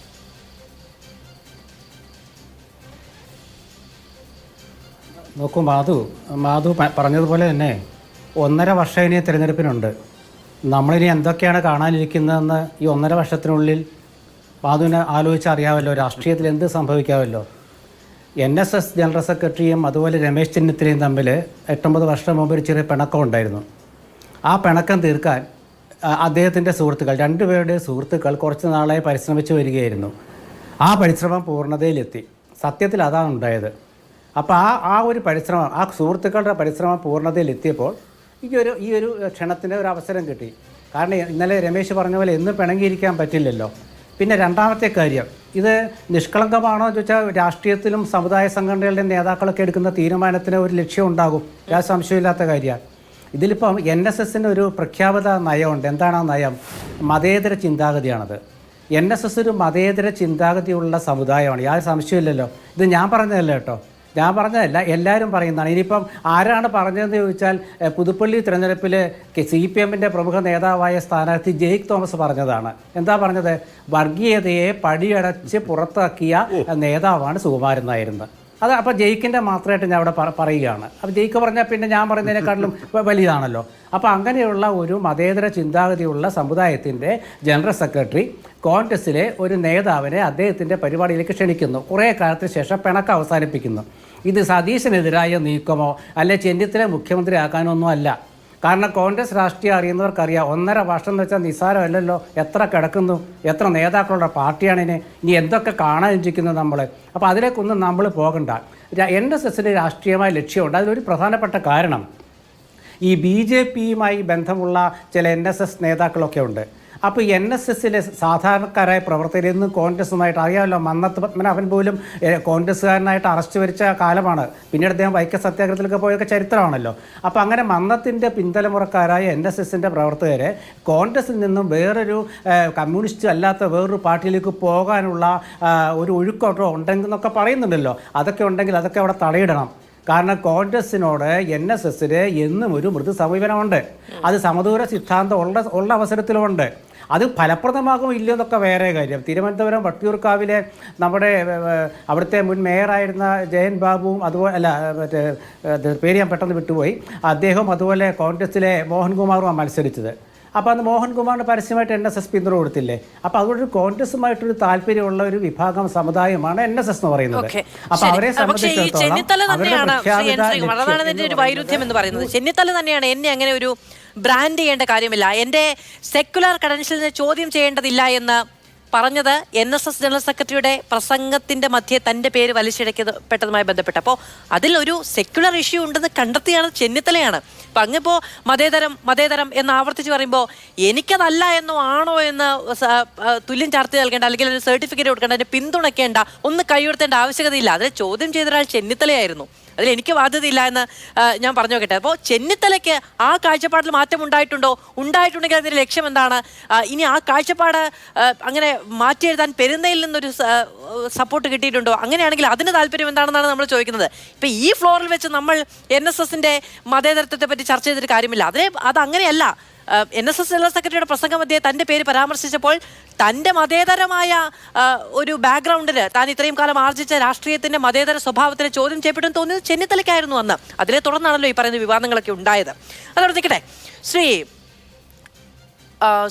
നോക്കൂ, മാധു പറഞ്ഞതുപോലെ തന്നെ 1.5 വർഷം ഇനി തിരഞ്ഞെടുപ്പിനുണ്ട്. നമ്മളിനി എന്തൊക്കെയാണ് കാണാനിരിക്കുന്നതെന്ന് ഈ 1.5 വർഷത്തിനുള്ളിൽ മാധുവിനെ ആലോചിച്ചറിയാമല്ലോ. രാഷ്ട്രീയത്തിൽ എന്ത് സംഭവിക്കാമല്ലോ. NSS ജനറൽ സെക്രട്ടറിയും അതുപോലെ രമേശ് ചെന്നിത്തലയും തമ്മിൽ 8-9 വർഷം മുമ്പ് ഒരു ചെറിയ പിണക്കം ഉണ്ടായിരുന്നു. ആ പിണക്കം തീർക്കാൻ അദ്ദേഹത്തിൻ്റെ സുഹൃത്തുക്കൾ, രണ്ടുപേരുടെ സുഹൃത്തുക്കൾ കുറച്ച് നാളായി പരിശ്രമിച്ചു വരികയായിരുന്നു. ആ പരിശ്രമം പൂർണ്ണതയിലെത്തി. സത്യത്തിൽ അതാണ് ഉണ്ടായത്. അപ്പോൾ ആ ഒരു പരിശ്രമം, ആ സുഹൃത്തുക്കളുടെ പരിശ്രമം പൂർണ്ണതയിലെത്തിയപ്പോൾ ഈ ഒരു ക്ഷണത്തിന് ഒരു അവസരം കിട്ടി. കാരണം ഇന്നലെ രമേശ് പറഞ്ഞ പോലെ എന്നും പിണങ്ങിയിരിക്കാൻ പറ്റില്ലല്ലോ. പിന്നെ രണ്ടാമത്തെ കാര്യം, ഇത് നിഷ്കളങ്കമാണോ എന്ന് ചോദിച്ചാൽ രാഷ്ട്രീയത്തിലും സമുദായ സംഘടനകളുടെ നേതാക്കളൊക്കെ എടുക്കുന്ന തീരുമാനത്തിന് ഒരു ലക്ഷ്യം ഉണ്ടാകും. യാതൊരു സംശയമില്ലാത്ത കാര്യമാണ്. ഇതിലിപ്പം NSSന് ഒരു പ്രഖ്യാപിത നയമുണ്ട്. എന്താണ് ആ നയം? മതേതര ചിന്താഗതിയാണത്. NSS ഒരു മതേതര ചിന്താഗതിയുള്ള സമുദായമാണ്, യാതൊരു സംശയമില്ലല്ലോ. ഇത് ഞാൻ പറഞ്ഞതല്ല കേട്ടോ, ഞാൻ പറഞ്ഞതല്ല, എല്ലാവരും പറയുന്നതാണ്. ഇനിയിപ്പം ആരാണ് പറഞ്ഞതെന്ന് ചോദിച്ചാൽ പുതുപ്പള്ളി തിരഞ്ഞെടുപ്പിൽ CPMൻ്റെ പ്രമുഖ നേതാവായ സ്ഥാനാർത്ഥി ജെയ്ക്ക് തോമസ് പറഞ്ഞതാണ്. എന്താ പറഞ്ഞത്? വർഗീയതയെ പടിയടച്ച് പുറത്താക്കിയ നേതാവാണ് സുകുമാരൻ നായരെന്ന്. അത് അപ്പോൾ ജെയ്ക്കിൻ്റെ മാത്രമായിട്ട് ഞാൻ അവിടെ പറയുകയാണ്. അപ്പോൾ ജെയ്ക്ക് പറഞ്ഞാൽ പിന്നെ ഞാൻ പറയുന്നതിനെക്കാട്ടിലും വലിയതാണല്ലോ. അപ്പോൾ അങ്ങനെയുള്ള ഒരു മതേതര ചിന്താഗതിയുള്ള സമുദായത്തിൻ്റെ ജനറൽ സെക്രട്ടറി കോൺഗ്രസ്സിലെ ഒരു നേതാവിനെ അദ്ദേഹത്തിൻ്റെ പരിപാടിയിലേക്ക് ക്ഷണിക്കുന്നു. കുറേ കാലത്തിന് ശേഷം പിണക്കം അവസാനിപ്പിക്കുന്നു. ഇത് സതീശനെതിരായ നീക്കമോ അല്ലെ ചെന്നിത്തല മുഖ്യമന്ത്രിയാക്കാനൊന്നും അല്ല. കാരണം കോൺഗ്രസ് രാഷ്ട്രീയം അറിയുന്നവർക്കറിയാം, 1.5 വർഷം എന്ന് വെച്ചാൽ നിസ്സാരമല്ലല്ലോ. എത്ര കിടക്കുന്നു, എത്ര നേതാക്കളുടെ പാർട്ടിയാണിന്, ഇനി എന്തൊക്കെ കാണാനിരിക്കുന്നു നമ്മൾ. അപ്പോൾ അതിലേക്കൊന്നും നമ്മൾ പോകണ്ട. NSSന് രാഷ്ട്രീയമായ ലക്ഷ്യമുണ്ട്. അതിലൊരു പ്രധാനപ്പെട്ട കാരണം ഈ BJPയുമായി ബന്ധമുള്ള ചില NSS നേതാക്കളൊക്കെ ഉണ്ട്. അപ്പോൾ NSSലെ സാധാരണക്കാരായ പ്രവർത്തകർ ഇന്ന് കോൺഗ്രസുമായിട്ട് അറിയാമല്ലോ. മന്നത്ത് പത്മനാഭൻ പോലും കോൺഗ്രസ്സുകാരനായിട്ട് അറസ്റ്റ് വരിച്ച കാലമാണ്. പിന്നീട് അദ്ദേഹം വൈക്കം സത്യാഗ്രഹത്തിലൊക്കെ പോയൊക്കെ ചരിത്രമാണല്ലോ. അപ്പോൾ അങ്ങനെ മന്നത്തിൻ്റെ പിന്തലമുറക്കാരായ NSSൻ്റെ പ്രവർത്തകരെ കോൺഗ്രസിൽ നിന്നും വേറൊരു കമ്മ്യൂണിസ്റ്റ് അല്ലാത്ത വേറൊരു പാർട്ടിയിലേക്ക് പോകാനുള്ള ഒരു ഒഴുക്കോട്ടോ ഉണ്ടെന്നൊക്കെ പറയുന്നുണ്ടല്ലോ. അതൊക്കെ ഉണ്ടെങ്കിൽ അതൊക്കെ അവിടെ തടയിടണം. കാരണം കോൺഗ്രസിനോട് NSSന് എന്നും ഒരു മൃദു സമീപനമുണ്ട്. അത് സമദൂര സിദ്ധാന്തം ഉള്ള അവസരത്തിലുമുണ്ട്. അത് ഫലപ്രദമാകുമോ ഇല്ലയോ എന്നൊക്കെ വേറെ കാര്യം. തിരുവനന്തപുരം വട്ടിയൂർക്കാവിലെ നമ്മുടെ അവിടുത്തെ മുൻ മേയറായിരുന്ന ജയൻ ബാബുവും അതുപോലെ പേര് ഞാൻ പെട്ടെന്ന് വിട്ടുപോയി, അദ്ദേഹം അതുപോലെ കോൺഗ്രസിലെ മോഹൻകുമാറുമാണ് മത്സരിച്ചത്. അപ്പോൾ അന്ന് മോഹൻകുമാറിന് പരസ്യമായിട്ട് NSS പിന്തുണ കൊടുത്തില്ലേ. അപ്പോൾ അതുകൊണ്ട് കോൺഗ്രസുമായിട്ടൊരു താല്പര്യമുള്ള ഒരു വിഭാഗം സമുദായമാണ് NSS എന്ന് പറയുന്നത്. അപ്പോൾ അവരെ സംബന്ധിച്ചിടത്തോളം വൈരുദ്ധ്യം എന്ന് പറയുന്നത് ചെന്നിത്തല തന്നെയാണ്. എന്നെ അങ്ങനെ ഒരു ബ്രാൻഡ് ചെയ്യേണ്ട കാര്യമില്ല, എൻ്റെ സെക്യുലർ ക്രെഡൻഷ്യലിനെ ചോദ്യം ചെയ്യേണ്ടതില്ല എന്ന് പറഞ്ഞത് NSS ജനറൽ സെക്രട്ടറിയുടെ പ്രസംഗത്തിന്റെ മധ്യേ തൻ്റെ പേര് വലിച്ചിഴക്കപ്പെട്ടതുമായി ബന്ധപ്പെട്ട്. അപ്പോൾ അതിലൊരു സെക്യുലർ ഇഷ്യൂ ഉണ്ടെന്ന് കണ്ടെത്തിയാണ് ചെന്നിത്തലയാണ്. അപ്പം അങ്ങിപ്പോൾ മതേതരം എന്ന് ആവർത്തിച്ച് പറയുമ്പോൾ എനിക്കതല്ല എന്നോ ആണോ എന്ന് തുല്യം ചാർത്തി നൽകേണ്ട, അല്ലെങ്കിൽ ഒരു സർട്ടിഫിക്കറ്റ് കൊടുക്കേണ്ട, അതിനെ പിന്തുണയ്ക്കേണ്ട, ഒന്ന് കൈയുയർത്തേണ്ട ആവശ്യകതയില്ല. അതിനെ ചോദ്യം ചെയ്ത ഒരാൾ ചെന്നിത്തലയായിരുന്നു. അതിലെനിക്ക് ബാധ്യതയില്ല എന്ന് ഞാൻ പറഞ്ഞു നോക്കട്ടെ. അപ്പോൾ ചെന്നിത്തലയ്ക്ക് ആ കാഴ്ചപ്പാടിൽ മാറ്റം ഉണ്ടായിട്ടുണ്ടെങ്കിൽ അതിൻ്റെ ലക്ഷ്യം എന്താണ്? ഇനി ആ കാഴ്ചപ്പാട് അങ്ങനെ മാറ്റി എഴുതാൻ പെരുന്നയിൽ നിന്നൊരു സപ്പോർട്ട് കിട്ടിയിട്ടുണ്ടോ? അങ്ങനെയാണെങ്കിൽ അതിന് താല്പര്യം എന്താണെന്നാണ് നമ്മൾ ചോദിക്കുന്നത്. ഇപ്പം ഈ ഫ്ലോറിൽ വെച്ച് നമ്മൾ NSSൻ്റെ മതേതരത്വത്തെ പറ്റി ചർച്ച ചെയ്തിട്ട് കാര്യമില്ല. അതങ്ങനെയല്ല. NSS ജനറൽ സെക്രട്ടറിയുടെ പ്രസംഗം മധ്യേ തൻ്റെ പേര് പരാമർശിച്ചപ്പോൾ തൻ്റെ മതേതരമായ ഒരു ബാക്ക്ഗ്രൗണ്ടിന്, താൻ ഇത്രയും കാലം ആർജിച്ച രാഷ്ട്രീയത്തിൻ്റെ മതേതര സ്വഭാവത്തിന് ചോദ്യം ചെയ്യപ്പെട്ടെന്ന് തോന്നിയത് ചെന്നിത്തലയ്ക്കായിരുന്നു അന്ന്. അതിനെ തുടർന്നാണല്ലോ ഈ പറയുന്ന വിവാദങ്ങളൊക്കെ ഉണ്ടായത്. അതോടെ നിൽക്കട്ടെ.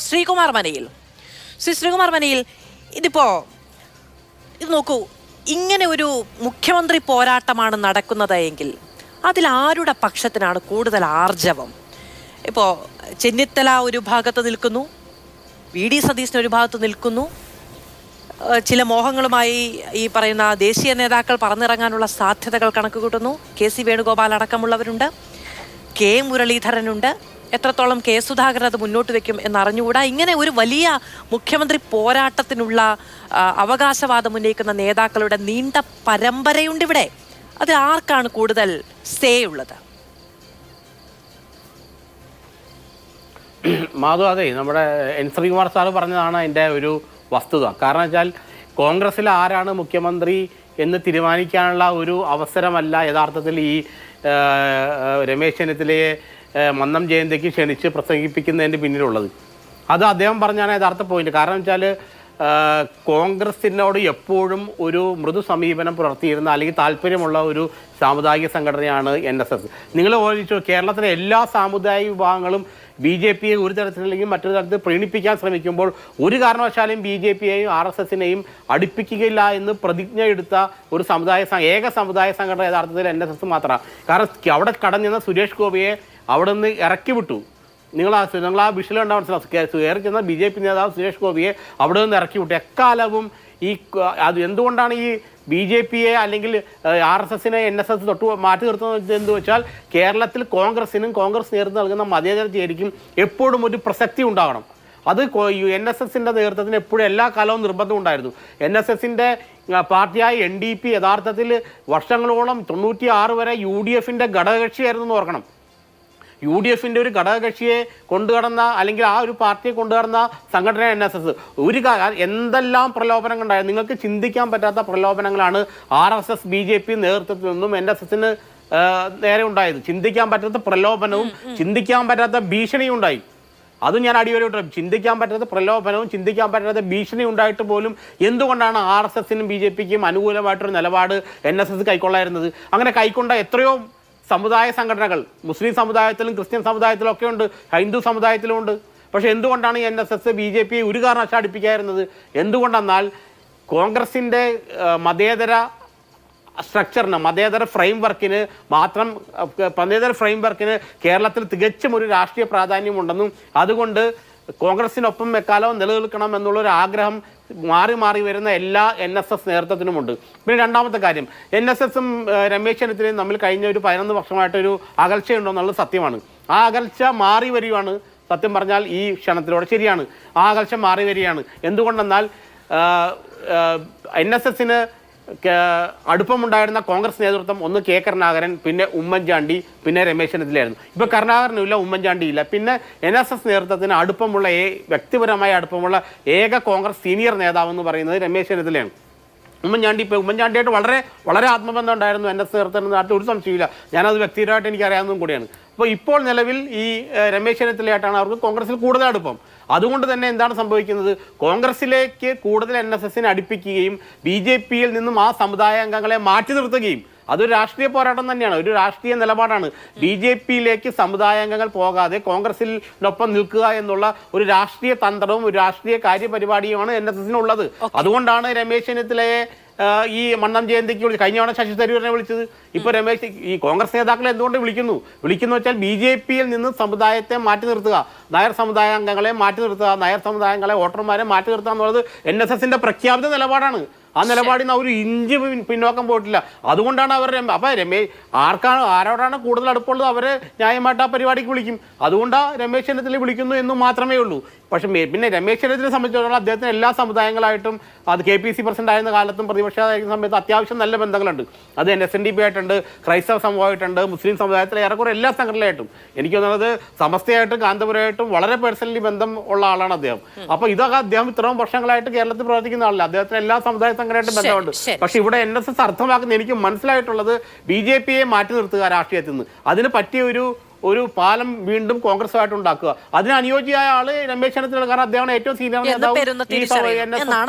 ശ്രീകുമാർ മനയിൽ ഇതിപ്പോൾ ഇത് നോക്കൂ, ഇങ്ങനെ ഒരു മുഖ്യമന്ത്രി പോരാട്ടമാണ് നടക്കുന്നത് എങ്കിൽ അതിൽ ആരുടെ പക്ഷത്തിനാണ് കൂടുതൽ ആർജവം? ഇപ്പോൾ ചെന്നിത്തല ഒരു ഭാഗത്ത് നിൽക്കുന്നു, VD സതീശൻ ഒരു ഭാഗത്ത് നിൽക്കുന്നു, ചില മോഹങ്ങളുമായി ഈ പറയുന്ന ദേശീയ നേതാക്കൾ പറന്നിറങ്ങാനുള്ള സാധ്യതകൾ കണക്ക് കൂട്ടുന്നു. KC Venugopal അടക്കമുള്ളവരുണ്ട്, K മുരളീധരനുണ്ട്. എത്രത്തോളം K സുധാകരൻ അത് മുന്നോട്ട് വെക്കും എന്നറിഞ്ഞുകൂടാ. ഇങ്ങനെ ഒരു വലിയ മുഖ്യമന്ത്രി പോരാട്ടത്തിനുള്ള അവകാശവാദം ഉന്നയിക്കുന്ന നേതാക്കളുടെ നീണ്ട പരമ്പരയുണ്ട് ഇവിടെ. അത് ആർക്കാണ് കൂടുതൽ സേ ഉള്ളത്? മാധു, അതെ, നമ്മുടെ N. ശ്രീകുമാർ സാറ് പറഞ്ഞതാണ് അതിൻ്റെ ഒരു വസ്തുത. കാരണം വെച്ചാൽ കോൺഗ്രസ്സിൽ ആരാണ് മുഖ്യമന്ത്രി എന്ന് തീരുമാനിക്കാനുള്ള ഒരു അവസരമല്ല യഥാർത്ഥത്തിൽ ഈ രമേശ് ചെന്നിത്തലയെ മന്നം ജയന്തിക്ക് ക്ഷണിച്ച് പ്രസംഗിപ്പിക്കുന്നതിൻ്റെ പിന്നിലുള്ളത്. അത് അദ്ദേഹം പറഞ്ഞാണ് യഥാർത്ഥ പോയിന്റ്. കാരണം വെച്ചാൽ കോൺഗ്രസിനോട് എപ്പോഴും ഒരു മൃദു സമീപനം പുലർത്തിയിരുന്ന അല്ലെങ്കിൽ താല്പര്യമുള്ള ഒരു സാമുദായിക സംഘടനയാണ് NSS. നിങ്ങൾ ഓർമ്മിച്ചു, കേരളത്തിലെ എല്ലാ സാമുദായിക വിഭാഗങ്ങളും BJPയെ ഒരു തരത്തിലല്ലെങ്കിൽ മറ്റൊരു തരത്തിൽ പ്രീണിപ്പിക്കാൻ ശ്രമിക്കുമ്പോൾ ഒരു കാരണവശാലും BJPയെയും RSSനെയും അടുപ്പിക്കുകയില്ല എന്ന് പ്രതിജ്ഞ എടുത്ത ഒരു ഏക സമുദായ സംഘടന യഥാർത്ഥത്തിൽ NSS മാത്രമാണ്. കാരണം അവിടെ കടഞ്ഞെന്ന സുരേഷ് ഗോപിയെ അവിടെ നിന്ന് ഇറക്കി വിട്ടു. നിങ്ങൾ ആ വിഷയം ഉണ്ടാവും മനസ്സിലാവും. കയറി ചെന്ന BJP നേതാവ് സുരേഷ് ഗോപിയെ അവിടെ നിന്ന് ഇറക്കി വിട്ടു. എക്കാലവും അത് എന്തുകൊണ്ടാണ് ഈ BJPയെ അല്ലെങ്കിൽ RSSനെ NSS തൊട്ട് മാറ്റി നിർത്തുന്നത് എന്ന് വെച്ചാൽ കേരളത്തിൽ കോൺഗ്രസിനും കോൺഗ്രസ് നേതൃത്വം നൽകുന്ന മതേതര ചേരിക്കും എപ്പോഴും ഒരു പ്രസക്തി ഉണ്ടാകണം. അത് NSSൻ്റെ നേതൃത്വത്തിന് എപ്പോഴും എല്ലാ കാലവും നിർബന്ധം ഉണ്ടായിരുന്നു. NSSൻ്റെ പാർട്ടിയായ NDP യഥാർത്ഥത്തിൽ വർഷങ്ങളോളം 96 വരെ UDFൻ്റെ ഘടകകക്ഷിയായിരുന്നു എന്ന് ഓർക്കണം. UDFൻ്റെ ഒരു ഘടകകക്ഷിയെ കൊണ്ടുകടന്ന അല്ലെങ്കിൽ ആ ഒരു പാർട്ടിയെ കൊണ്ടുകടന്ന സംഘടന NSS. എന്തെല്ലാം പ്രലോഭനങ്ങളുണ്ടായിരുന്നു. നിങ്ങൾക്ക് ചിന്തിക്കാൻ പറ്റാത്ത പ്രലോഭനങ്ങളാണ് RSS BJP നേതൃത്വത്തിൽ നിന്നും NSSന് നേരെ ഉണ്ടായത്. ചിന്തിക്കാൻ പറ്റാത്ത പ്രലോഭനവും ചിന്തിക്കാൻ പറ്റാത്ത ഭീഷണിയും ഉണ്ടായി. അതും ഞാൻ അടിവരയിട്ട് ചിന്തിക്കാൻ പറ്റാത്ത പ്രലോഭനവും ചിന്തിക്കാൻ പറ്റാത്ത ഭീഷണി ഉണ്ടായിട്ട് പോലും എന്തുകൊണ്ടാണ് RSSനും BJPക്കും അനുകൂലമായിട്ടൊരു നിലപാട് NSS കൈക്കൊള്ളായിരുന്നത്? അങ്ങനെ കൈക്കൊണ്ട എത്രയോ സമുദായ സംഘടനകൾ മുസ്ലിം സമുദായത്തിലും ക്രിസ്ത്യൻ സമുദായത്തിലും ഒക്കെ ഉണ്ട്, ഹിന്ദു സമുദായത്തിലും ഉണ്ട്. പക്ഷേ എന്തുകൊണ്ടാണ് NSS BJPയെ ഒരു കാരണവശാലും അടുപ്പിക്കാതിരുന്നത്? എന്തുകൊണ്ടെന്നാൽ കോൺഗ്രസിൻ്റെ മതേതര സ്ട്രക്ചറിന് മതേതര ഫ്രെയിംവർക്കിന് കേരളത്തിൽ തികച്ചും ഒരു രാഷ്ട്രീയ പ്രാധാന്യമുണ്ടെന്നും അതുകൊണ്ട് കോൺഗ്രസിനൊപ്പം എക്കാലവും നിലനിൽക്കണം എന്നുള്ളൊരു ആഗ്രഹം മാറി വരുന്ന എല്ലാ NSS നേതൃത്വത്തിനുമുണ്ട്. പിന്നെ രണ്ടാമത്തെ കാര്യം, NSSും രമേശ് ചെന്നിത്തലയും തമ്മിൽ കഴിഞ്ഞ ഒരു 11 വർഷമായിട്ടൊരു അകൽച്ചയുണ്ടോ എന്നുള്ളത് സത്യമാണ്. ആ അകൽച്ച മാറി വരികയാണ്. സത്യം പറഞ്ഞാൽ ഈ ക്ഷണത്തിലൂടെ ശരിയാണ്, ആ അകൽച്ച മാറി വരികയാണ്. എന്തുകൊണ്ടെന്നാൽ NSSന് അടുപ്പമുണ്ടായിരുന്ന കോൺഗ്രസ് നേതൃത്വം ഒന്ന് K കരുണാകരൻ, പിന്നെ ഉമ്മൻചാണ്ടി, പിന്നെ രമേശ് ചെന്നിത്തലയായിരുന്നു. ഇപ്പോൾ കരുണാകരനുമില്ല, ഉമ്മൻചാണ്ടിയില്ല. പിന്നെ NSS നേതൃത്വത്തിന് അടുപ്പമുള്ള വ്യക്തിപരമായ അടുപ്പമുള്ള ഏക കോൺഗ്രസ് സീനിയർ നേതാവ് എന്ന് പറയുന്നത് രമേശ് ചെന്നിത്തലയാണ്. ഉമ്മൻചാണ്ടിയായിട്ട് വളരെ ആത്മബന്ധം ഉണ്ടായിരുന്നു NSS നേതൃത്വത്തിന്, ഒരു സംശയമില്ല. ഞാനത് വ്യക്തിപരമായിട്ട് എനിക്കറിയാവുന്നതും കൂടിയാണ്. ഇപ്പോൾ നിലവിൽ ഈ രമേശ് ചെന്നിത്തലയായിട്ടാണ് അവർക്ക് കോൺഗ്രസിൽ കൂടുതൽ അടുപ്പം. അതുകൊണ്ട് തന്നെ എന്താണ് സംഭവിക്കുന്നത്? കോൺഗ്രസിലേക്ക് കൂടുതൽ NSSനെ അടുപ്പിക്കുകയും BJPയിൽ നിന്നും ആ സമുദായ അംഗങ്ങളെ മാറ്റി നിർത്തുകയും, അതൊരു രാഷ്ട്രീയ പോരാട്ടം തന്നെയാണ്, ഒരു രാഷ്ട്രീയ നിലപാടാണ്. BJPയിലേക്ക് സമുദായ അംഗങ്ങൾ പോകാതെ കോൺഗ്രസിനൊപ്പം നിൽക്കുക എന്നുള്ള ഒരു രാഷ്ട്രീയ തന്ത്രവും ഒരു രാഷ്ട്രീയ കാര്യപരിപാടിയുമാണ് NSSനുള്ളത്. അതുകൊണ്ടാണ് രമേശ് ചെന്നിത്തലയെ ഈ മന്നം ജയന്തിക്ക് കഴിഞ്ഞ തവണ ശശി തരൂരിനെ വിളിച്ചത്. ഇപ്പോൾ ഈ കോൺഗ്രസ് നേതാക്കളെ എന്തുകൊണ്ട് വിളിക്കുന്നു വെച്ചാൽ BJPയിൽ നിന്ന് സമുദായത്തെ മാറ്റി നിർത്തുക, നായർ സമുദായ അംഗങ്ങളെ മാറ്റി നിർത്തുക, നായർ സമുദായങ്ങളെ വോട്ടർമാരെ മാറ്റി നിർത്തുക എന്നുള്ളത് NSSന്റെ പ്രഖ്യാപിത നിലപാടാണ്. ആ നിലപാടിൽ നിന്ന് ഒരു ഇഞ്ച് പിന്നോക്കം പോയിട്ടില്ല. അതുകൊണ്ടാണ് അവർ ആരോടാണ് കൂടുതൽ അടുപ്പമുള്ളത് അവരെ ന്യായമായിട്ട് ആ പരിപാടിക്ക് വിളിക്കും. അതുകൊണ്ടാണ് രമേശ് ചെന്നിത്തല വിളിക്കുന്നു എന്ന് മാത്രമേ ഉള്ളൂ. പക്ഷേ പിന്നെ രമേശ് ചെന്നിത്തലയെ സംബന്ധിച്ചിടത്തോളം അദ്ദേഹത്തിന് എല്ലാ സമുദായങ്ങളായിട്ടും അത് KPC പ്രസിഡന്റ് ആയിരുന്ന കാലത്തും പ്രതിപക്ഷമായിരുന്ന സമയത്ത് അത്യാവശ്യം നല്ല ബന്ധങ്ങളുണ്ട്. അത് SNDP ആയിട്ടുണ്ട്, ക്രൈസ്തവ സമൂഹമായിട്ടുണ്ട്, മുസ്ലിം സമുദായത്തിലെ ഏറെക്കുറെ എല്ലാ സംഘടനയായിട്ടും, എനിക്ക് തോന്നുന്നത് സമസ്തയായിട്ടും കാന്തപുരമായിട്ടും വളരെ പേഴ്സണലി ബന്ധം ഉള്ള ആളാണ് അദ്ദേഹം. അപ്പോൾ ഇതൊക്കെ അദ്ദേഹം ഇത്രയും വർഷങ്ങളായിട്ട് കേരളത്തിൽ പ്രവർത്തിക്കുന്ന ആളല്ല, അദ്ദേഹത്തിന് എല്ലാ സമുദായ സംഘടനയായിട്ടും ബന്ധമുണ്ട്. പക്ഷേ ഇവിടെ NSS അർത്ഥമാക്കുന്ന എനിക്ക് മനസ്സിലായിട്ടുള്ളത് BJPയെ മാറ്റി നിർത്തുക രാഷ്ട്രീയത്തിൽ നിന്ന്, അതിന് പറ്റിയ ഒരു പാലം വീണ്ടും കോൺഗ്രസുമായിട്ട് ഉണ്ടാക്കുക. അതിന് അനുയോജ്യമായ ആള് രമേശ് ചെന്നിത്തല, കാരണം അദ്ദേഹമാണ് ഏറ്റവും സീനിയർ നേതാവ്.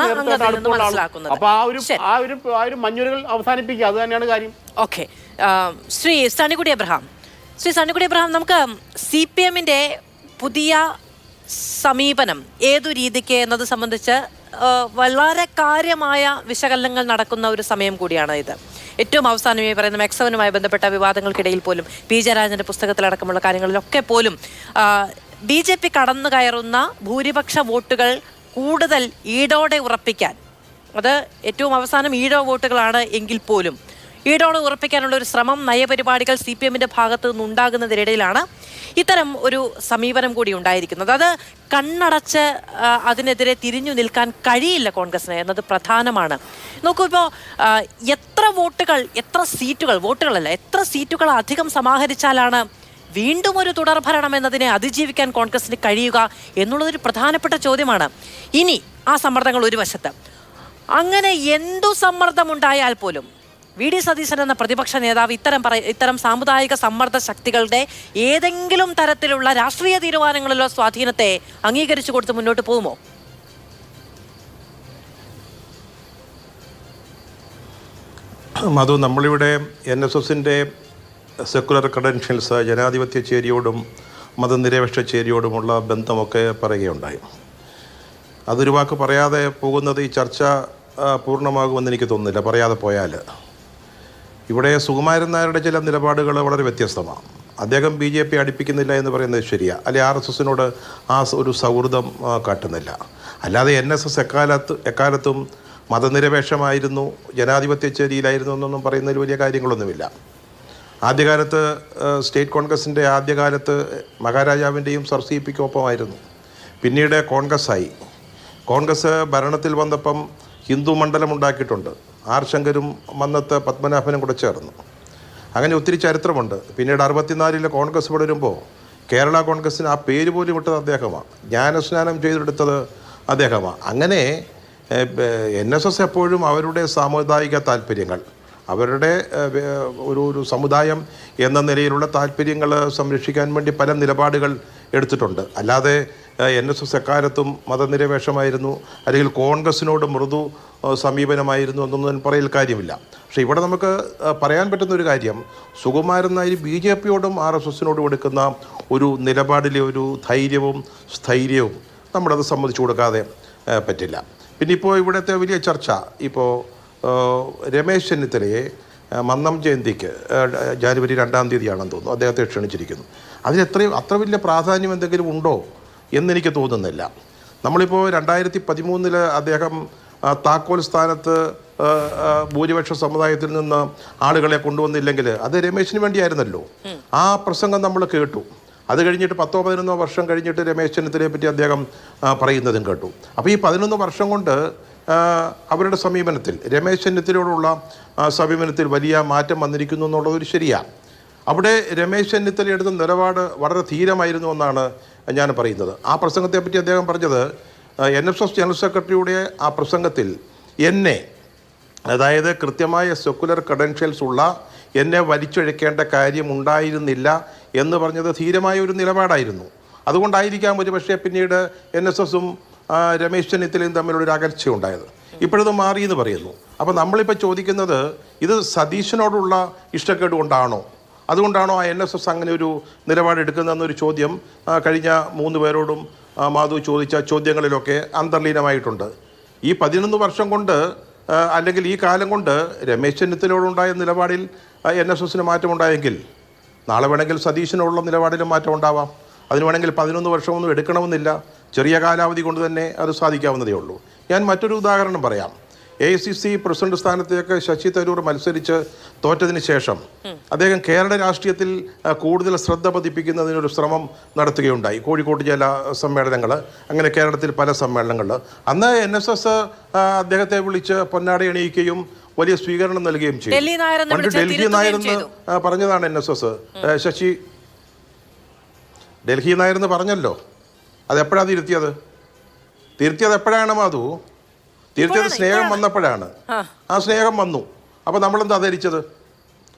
അപ്പൊ ആ ഒരു മഞ്ഞുരുകൾ അവസാനിപ്പിക്കുക, അത് തന്നെയാണ് കാര്യം. ഓക്കെ, ശ്രീ സണ്ണിക്കുട്ടി എബ്രഹാം, നമുക്ക് CPMന്റെ പുതിയ സമീപനം ഏതു രീതിക്ക് എന്നത് സംബന്ധിച്ച് വളരെ കാര്യമായ വിശകലനങ്ങൾ നടക്കുന്ന ഒരു സമയം കൂടിയാണ് ഇത്. ഏറ്റവും അവസാനമായി പറയുന്ന മെക്സവനുമായി ബന്ധപ്പെട്ട വിവാദങ്ങൾക്കിടയിൽ പോലും P. ജയരാജന്റെ പുസ്തകത്തിലടക്കമുള്ള കാര്യങ്ങളിലൊക്കെ പോലും BJP കടന്നു കയറുന്ന ഭൂരിപക്ഷ വോട്ടുകൾ കൂടുതൽ ഈടോടെ ഉറപ്പിക്കാൻ അത് ഏറ്റവും അവസാനം ഈഴവ വോട്ടുകളാണ് എങ്കിൽ പോലും ഈടോണ് ഉറപ്പിക്കാനുള്ള ഒരു ശ്രമം നയപരിപാടികൾ CPM-ന്റെ ഭാഗത്തു നിന്നുണ്ടാകുന്നതിനിടയിലാണ് ഇത്തരം ഒരു സമീപനം കൂടി ഉണ്ടായിരിക്കുന്നത്. അത് കണ്ണടച്ച് അതിനെതിരെ തിരിഞ്ഞു നിൽക്കാൻ കഴിയില്ല കോൺഗ്രസിന് എന്നത് പ്രധാനമാണ്. നോക്കൂ, ഇപ്പോൾ എത്ര സീറ്റുകൾ അധികം സമാഹരിച്ചാലാണ് വീണ്ടും ഒരു തുടർഭരണം എന്നതിനെ അതിജീവിക്കാൻ കോൺഗ്രസിന് കഴിയുക എന്നുള്ളതൊരു പ്രധാനപ്പെട്ട ചോദ്യമാണ്. ഇനി ആ സമ്മർദ്ദങ്ങൾ ഒരു വശത്ത്, അങ്ങനെ എന്തു സമ്മർദ്ദമുണ്ടായാൽ പോലും VD സതീശൻ എന്ന പ്രതിപക്ഷ നേതാവ് ഇത്തരം സാമുദായിക സമ്മർദ്ദ ശക്തികളുടെ ഏതെങ്കിലും തരത്തിലുള്ള രാഷ്ട്രീയ തീരുമാനങ്ങളിലോ സ്വാധീനത്തെ അംഗീകരിച്ചു കൊടുത്ത് മുന്നോട്ട് പോകുമോ? മധു, നമ്മളിവിടെ NSSന്റെ സെക്കുലർ ക്രെഡൻഷ്യൽസ് ജനാധിപത്യ ചേരിയോടും മതനിരപേക്ഷ ചേരിയോടുമുള്ള ബന്ധമൊക്കെ പറയുകയുണ്ടായി. അതൊരു വാക്ക് പറയാതെ പോകുന്നത് ഈ ചർച്ച പൂർണ്ണമാകുമെന്ന് എനിക്ക് തോന്നുന്നില്ല, പറയാതെ പോയാൽ. ഇവിടെ സുകുമാരൻ നായരുടെ ചില നിലപാടുകൾ വളരെ വ്യത്യസ്തമാണ്. അദ്ദേഹം BJP അടുപ്പിക്കുന്നില്ല എന്ന് പറയുന്നത് ശരിയാണ്, അല്ലെ RSSനോട് ആ ഒരു സൗഹൃദം കാട്ടുന്നില്ല. അല്ലാതെ NSS എക്കാലത്തും മതനിരപേക്ഷമായിരുന്നു, ജനാധിപത്യ ചേരിയിലായിരുന്നു എന്നൊന്നും പറയുന്നതിൽ വലിയ കാര്യങ്ങളൊന്നുമില്ല. ആദ്യകാലത്ത് സ്റ്റേറ്റ് കോൺഗ്രസിൻ്റെ ആദ്യകാലത്ത് മഹാരാജാവിൻ്റെയും സർ CP-ക്കും ഒപ്പമായിരുന്നു. പിന്നീട് കോൺഗ്രസ്സായി. കോൺഗ്രസ് ഭരണത്തിൽ വന്നപ്പം ഹിന്ദു മണ്ഡലം ഉണ്ടാക്കിയിട്ടുണ്ട്. R ശങ്കരും മന്നത്ത് പത്മനാഭനും കൂടെ ചേർന്നു. അങ്ങനെ ഒത്തിരി ചരിത്രമുണ്ട്. പിന്നീട് 64-ലെ കോൺഗ്രസ് വളരുമ്പോൾ കേരള കോൺഗ്രസ്സിന് ആ പേര് പോലും ഇട്ടത് അദ്ദേഹമാണ്, ജ്ഞാനസ്നാനം ചെയ്തെടുത്തത് അദ്ദേഹമാണ്. അങ്ങനെ NSS എപ്പോഴും അവരുടെ സാമുദായിക താല്പര്യങ്ങൾ, അവരുടെ ഒരു സമുദായം എന്ന നിലയിലുള്ള താല്പര്യങ്ങൾ സംരക്ഷിക്കാൻ വേണ്ടി പല നിലപാടുകൾ എടുത്തിട്ടുണ്ട്. അല്ലാതെ NSS എക്കാലത്തും മതനിരപേക്ഷമായിരുന്നു, അല്ലെങ്കിൽ കോൺഗ്രസിനോട് മൃദു സമീപനമായിരുന്നു എന്നൊന്നും പറയൽ കാര്യമില്ല. പക്ഷേ ഇവിടെ നമുക്ക് പറയാൻ പറ്റുന്നൊരു കാര്യം, സുകുമാരൻ നായർ BJP-യോടും RSSനോടും എടുക്കുന്ന ഒരു നിലപാടിലെ ഒരു ധൈര്യവും സ്ഥൈര്യവും നമ്മളത് സമ്മതിച്ചു കൊടുക്കാതെ പറ്റില്ല. പിന്നെ ഇപ്പോൾ ഇവിടുത്തെ വലിയ ചർച്ച, ഇപ്പോൾ രമേശ് ചെന്നിത്തലയെ മന്നം ജയന്തിക്ക് ജനുവരി 2-ാം തീയതിയാണെന്ന് തോന്നുന്നു അദ്ദേഹത്തെ ക്ഷണിച്ചിരിക്കുന്നു. അത്ര വലിയ പ്രാധാന്യം എന്തെങ്കിലും ഉണ്ടോ എന്നെനിക്ക് തോന്നുന്നില്ല. നമ്മളിപ്പോൾ 2013 അദ്ദേഹം താക്കോൽ സ്ഥാനത്ത് ഭൂരിപക്ഷ സമുദായത്തിൽ നിന്ന് ആളുകളെ കൊണ്ടുവന്നില്ലെങ്കിൽ അത് രമേശിന് വേണ്ടിയായിരുന്നല്ലോ. ആ പ്രസംഗം നമ്മൾ കേട്ടു. അത് കഴിഞ്ഞിട്ട് 10-11 വർഷം കഴിഞ്ഞിട്ട് രമേശ് ചെന്നിത്തലയെ പറ്റി അദ്ദേഹം പറയുന്നതും കേട്ടു. അപ്പോൾ ഈ 11 വർഷം കൊണ്ട് അവരുടെ സമീപനത്തിൽ, രമേശ് ചെന്നിത്തലയോടുള്ള സമീപനത്തിൽ വലിയ മാറ്റം വന്നിരിക്കുന്നു എന്നുള്ളതൊരു ശരിയാണ്. അവിടെ രമേശ് ചെന്നിത്തല എടുത്ത നിലപാട് വളരെ ധീരമായിരുന്നു എന്നാണ് ഞാൻ പറയുന്നത്. ആ പ്രസംഗത്തെപ്പറ്റി അദ്ദേഹം പറഞ്ഞത്, NSS ജനറൽ സെക്രട്ടറിയുടെ ആ പ്രസംഗത്തിൽ എന്നെ, അതായത് കൃത്യമായ സെക്കുലർ ക്രെഡൻഷ്യൽസ് ഉള്ള എന്നെ വലിച്ചൊഴിക്കേണ്ട കാര്യമുണ്ടായിരുന്നില്ല എന്ന് പറഞ്ഞത് ധീരമായ ഒരു നിലപാടായിരുന്നു. അതുകൊണ്ടായിരിക്കാം ഒരു പക്ഷേ പിന്നീട് NSSഉം രമേശ് ചെന്നിത്തലയും തമ്മിലുള്ളൊരു അകൽച്ചയുണ്ടായത്. ഇപ്പോഴത് മാറി എന്ന് പറയുന്നു. അപ്പോൾ നമ്മളിപ്പോൾ ചോദിക്കുന്നത്, ഇത് സതീശനോടുള്ള ഇഷ്ടക്കേട് കൊണ്ടാണോ, അതുകൊണ്ടാണോ ആ NSS അങ്ങനെ ഒരു നിലപാടെടുക്കുന്നതെന്നൊരു ചോദ്യം കഴിഞ്ഞ 3 പേരോടും മാധു ചോദിച്ച ചോദ്യങ്ങളിലൊക്കെ അന്തർലീനമായിട്ടുണ്ട്. ഈ 11 വർഷം കൊണ്ട് അല്ലെങ്കിൽ ഈ കാലം കൊണ്ട് രമേശ് ചെന്നിത്തലയോടുണ്ടായ നിലപാടിൽ NSSന് മാറ്റമുണ്ടായെങ്കിൽ നാളെ വേണമെങ്കിൽ സതീശനുള്ള നിലപാടിലും മാറ്റം ഉണ്ടാവാം. അതിന് വേണമെങ്കിൽ 11 വർഷമൊന്നും എടുക്കണമെന്നില്ല, ചെറിയ കാലാവധി കൊണ്ട് തന്നെ അത് സാധിക്കാവുന്നതേ ഉള്ളൂ. ഞാൻ മറ്റൊരു ഉദാഹരണം പറയാം. AICC പ്രസിഡന്റ് സ്ഥാനത്തേക്ക് ശശി തരൂർ മത്സരിച്ച് തോറ്റതിന് ശേഷം അദ്ദേഹം കേരള രാഷ്ട്രീയത്തിൽ കൂടുതൽ ശ്രദ്ധ പതിപ്പിക്കുന്നതിനൊരു ശ്രമം നടത്തുകയുണ്ടായി. കോഴിക്കോട് ചില സമ്മേളനങ്ങൾ, അങ്ങനെ കേരളത്തിൽ പല സമ്മേളനങ്ങൾ. അന്ന് NSS അദ്ദേഹത്തെ വിളിച്ച് പൊന്നാട അണിയിക്കുകയും വലിയ സ്വീകരണം നൽകുകയും ചെയ്തു. പണ്ട് ഡൽഹി നായരെന്ന് പറഞ്ഞതാണ് NSS. ശശി ഡൽഹി നായരെന്ന് പറഞ്ഞല്ലോ, അതെപ്പോഴാണ് തിരുത്തിയത് എപ്പോഴാണ് മാധു? തിരുത്തിയത് സ്നേഹം വന്നപ്പോഴാണ്. ആ സ്നേഹം വന്നു. അപ്പോൾ നമ്മളെന്താ ധരിച്ചത്?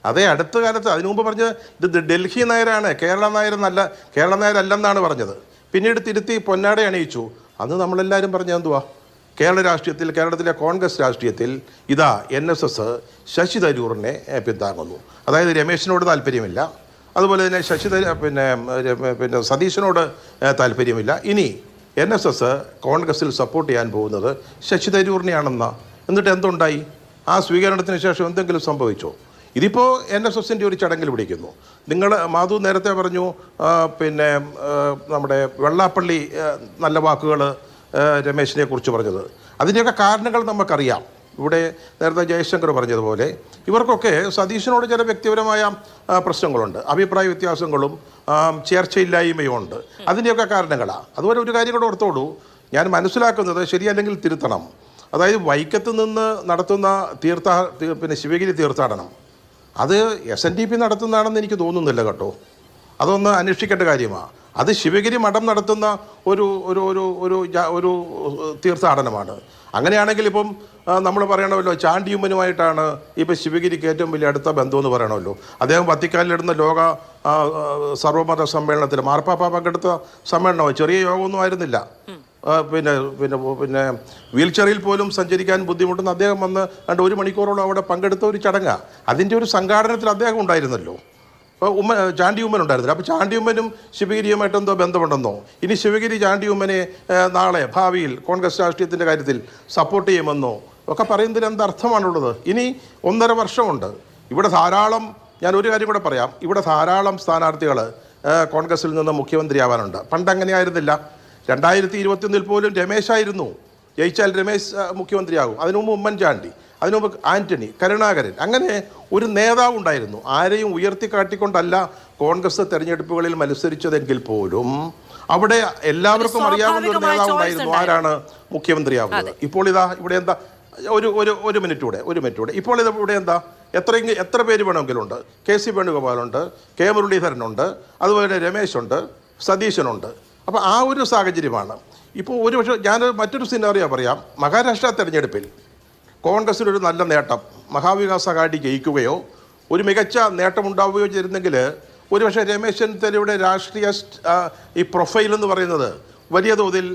അതേ അടുത്ത കാലത്ത്, അതിനു മുമ്പ് പറഞ്ഞത് ഇത് ഡൽഹി നായരാണ്, കേരള നായരല്ലെന്നാണ് പറഞ്ഞത്. പിന്നീട് തിരുത്തി പൊന്നാട അണിയിച്ചു. അന്ന് നമ്മളെല്ലാവരും പറഞ്ഞത് എന്തുവാ? കേരള രാഷ്ട്രീയത്തിൽ, കേരളത്തിലെ കോൺഗ്രസ് രാഷ്ട്രീയത്തിൽ ഇതാ NSS ശശി തരൂറിനെ പിന്താങ്ങുന്നു. അതായത് രമേശിനോട് താല്പര്യമില്ല, അതുപോലെ തന്നെ പിന്നെ സതീശനോട് താല്പര്യമില്ല. ഇനി NSS കോൺഗ്രസിൽ സപ്പോർട്ട് ചെയ്യാൻ പോകുന്നത് ശശി തരൂറിനെയാണെന്ന. എന്നിട്ട് എന്തുണ്ടായി? ആ സ്വീകരണത്തിന് ശേഷം എന്തെങ്കിലും സംഭവിച്ചോ? ഇതിപ്പോൾ NSSൻ്റെ ഒരു ചടങ്ങിൽ പിടിക്കുന്നു. നിങ്ങൾ മാധു നേരത്തെ പറഞ്ഞു, നമ്മുടെ വെള്ളാപ്പള്ളി നല്ല വാക്കുകൾ രമേശിനെ കുറിച്ച് പറഞ്ഞത്. അതിൻ്റെയൊക്കെ കാരണങ്ങൾ നമുക്കറിയാം. ഇവിടെ നേരത്തെ ജയശങ്കർ പറഞ്ഞതുപോലെ ഇവർക്കൊക്കെ സതീശനോട് ചില വ്യക്തിപരമായ പ്രശ്നങ്ങളുണ്ട്, അഭിപ്രായ വ്യത്യാസങ്ങളും ചേർച്ചയില്ലായ്മയും ഉണ്ട്. അതിൻ്റെയൊക്കെ കാരണങ്ങളാണ്. അതുപോലെ ഒരു കാര്യം കൂടെ ഓർത്തോളൂ, ഞാൻ മനസ്സിലാക്കുന്നത് ശരിയല്ലെങ്കിൽ തിരുത്തണം. അതായത് വൈക്കത്ത് നിന്ന് നടത്തുന്ന പിന്നെ ശിവഗിരി തീർത്ഥാടനം അത് SNDP നടത്തുന്നതാണെന്ന് എനിക്ക് തോന്നുന്നില്ല കേട്ടോ. അതൊന്ന് അന്വേഷിക്കേണ്ട കാര്യമാണ്. അത് ശിവഗിരി മഠം നടത്തുന്ന ഒരു ഒരു ഒരു ഒരു ഒരു തീർത്ഥാടനമാണ്. അങ്ങനെയാണെങ്കിൽ ഇപ്പം നമ്മൾ പറയണമല്ലോ, ചാണ്ടിയുമ്മനുമായിട്ടാണ് ഇപ്പം ശിവഗിരിക്ക് ഏറ്റവും വലിയ അടുത്ത ബന്ധമെന്ന് പറയണമല്ലോ. അദ്ദേഹം വത്തിക്കാനിലിടുന്ന ലോക സർവമത സമ്മേളനത്തിൽ മാർപ്പാപ്പ പങ്കെടുത്ത സമ്മേളനമോ ചെറിയ യോഗമൊന്നും ആയിരുന്നില്ല. പിന്നെ പിന്നെ പിന്നെ വീൽ ചെയറിൽ പോലും സഞ്ചരിക്കാൻ ബുദ്ധിമുട്ടുന്ന അദ്ദേഹം വന്ന് 1 മണിക്കൂറോളം അവിടെ പങ്കെടുത്ത ഒരു ചടങ്ങാണ്. അതിൻ്റെ ഒരു സംഘാടനത്തിൽ അദ്ദേഹം ഉണ്ടായിരുന്നല്ലോ. അപ്പോൾ ചാണ്ടിയുമ്മൻ ഉണ്ടായിരുന്നില്ല. അപ്പോൾ ചാണ്ടിയുമ്മനും ശിവഗിരിയുമായിട്ട് എന്തോ ബന്ധമുണ്ടെന്നോ, ഇനി ശിവഗിരി ചാണ്ടിയുമ്മനെ നാളെ ഭാവിയിൽ കോൺഗ്രസ് രാഷ്ട്രീയത്തിൻ്റെ കാര്യത്തിൽ സപ്പോർട്ട് ചെയ്യുമെന്നോ ഒക്കെ പറയുന്നതിന് എന്തർത്ഥമാണുള്ളത്? ഇനി 1.5 വർഷമുണ്ട്. ഇവിടെ ധാരാളം, ഞാൻ ഒരു കാര്യം കൂടെ പറയാം, ഇവിടെ ധാരാളം സ്ഥാനാർത്ഥികൾ കോൺഗ്രസിൽ നിന്ന് മുഖ്യമന്ത്രിയാവാനുണ്ട്. പണ്ട് അങ്ങനെ ആയിരുന്നില്ല. 2021 പോലും രമേശായിരുന്നു. ജയിച്ചാൽ രമേശ് മുഖ്യമന്ത്രിയാകും. അതിനു മുമ്പ് ഉമ്മൻചാണ്ടി, അതിനു മുമ്പ് ആന്റണി, കരുണാകരൻ, അങ്ങനെ ഒരു നേതാവ് ഉണ്ടായിരുന്നു. ആരെയും ഉയർത്തിക്കാട്ടിക്കൊണ്ടല്ല കോൺഗ്രസ് തെരഞ്ഞെടുപ്പുകളിൽ മത്സരിച്ചതെങ്കിൽ പോലും അവിടെ എല്ലാവർക്കും അറിയാവുന്ന ഒരു നേതാവ് ഉണ്ടായിരുന്നു. ആരാണ് മുഖ്യമന്ത്രിയാവുന്നത്? ഇപ്പോൾ ഇതാ ഇവിടെ എന്താ, ഒരു മിനിറ്റ് കൂടെ ഇപ്പോൾ ഇത് ഇവിടെ എന്താ, എത്ര പേര് വേണമെങ്കിലും ഉണ്ട്. KC വേണുഗോപാലുണ്ട്, K മുരളീധരനുണ്ട്, അതുപോലെ രമേശുണ്ട്, സതീശനുണ്ട്. അപ്പോൾ ആ ഒരു സാഹചര്യമാണ് ഇപ്പോൾ. ഒരുപക്ഷെ ഞാൻ മറ്റൊരു സിനാറിയോ പറയാം. മഹാരാഷ്ട്ര തെരഞ്ഞെടുപ്പിൽ കോൺഗ്രസിനൊരു നല്ല നേട്ടം, മഹാവികാസ് അഘാടി ജയിക്കുകയോ ഒരു മികച്ച നേട്ടമുണ്ടാവുകയോ ചെയ്തിരുന്നെങ്കിൽ ഒരുപക്ഷെ രമേശ് ചെന്നിത്തലയുടെ രാഷ്ട്രീയ ഈ പ്രൊഫൈൽ എന്ന് പറയുന്നത് വലിയ തോതിൽ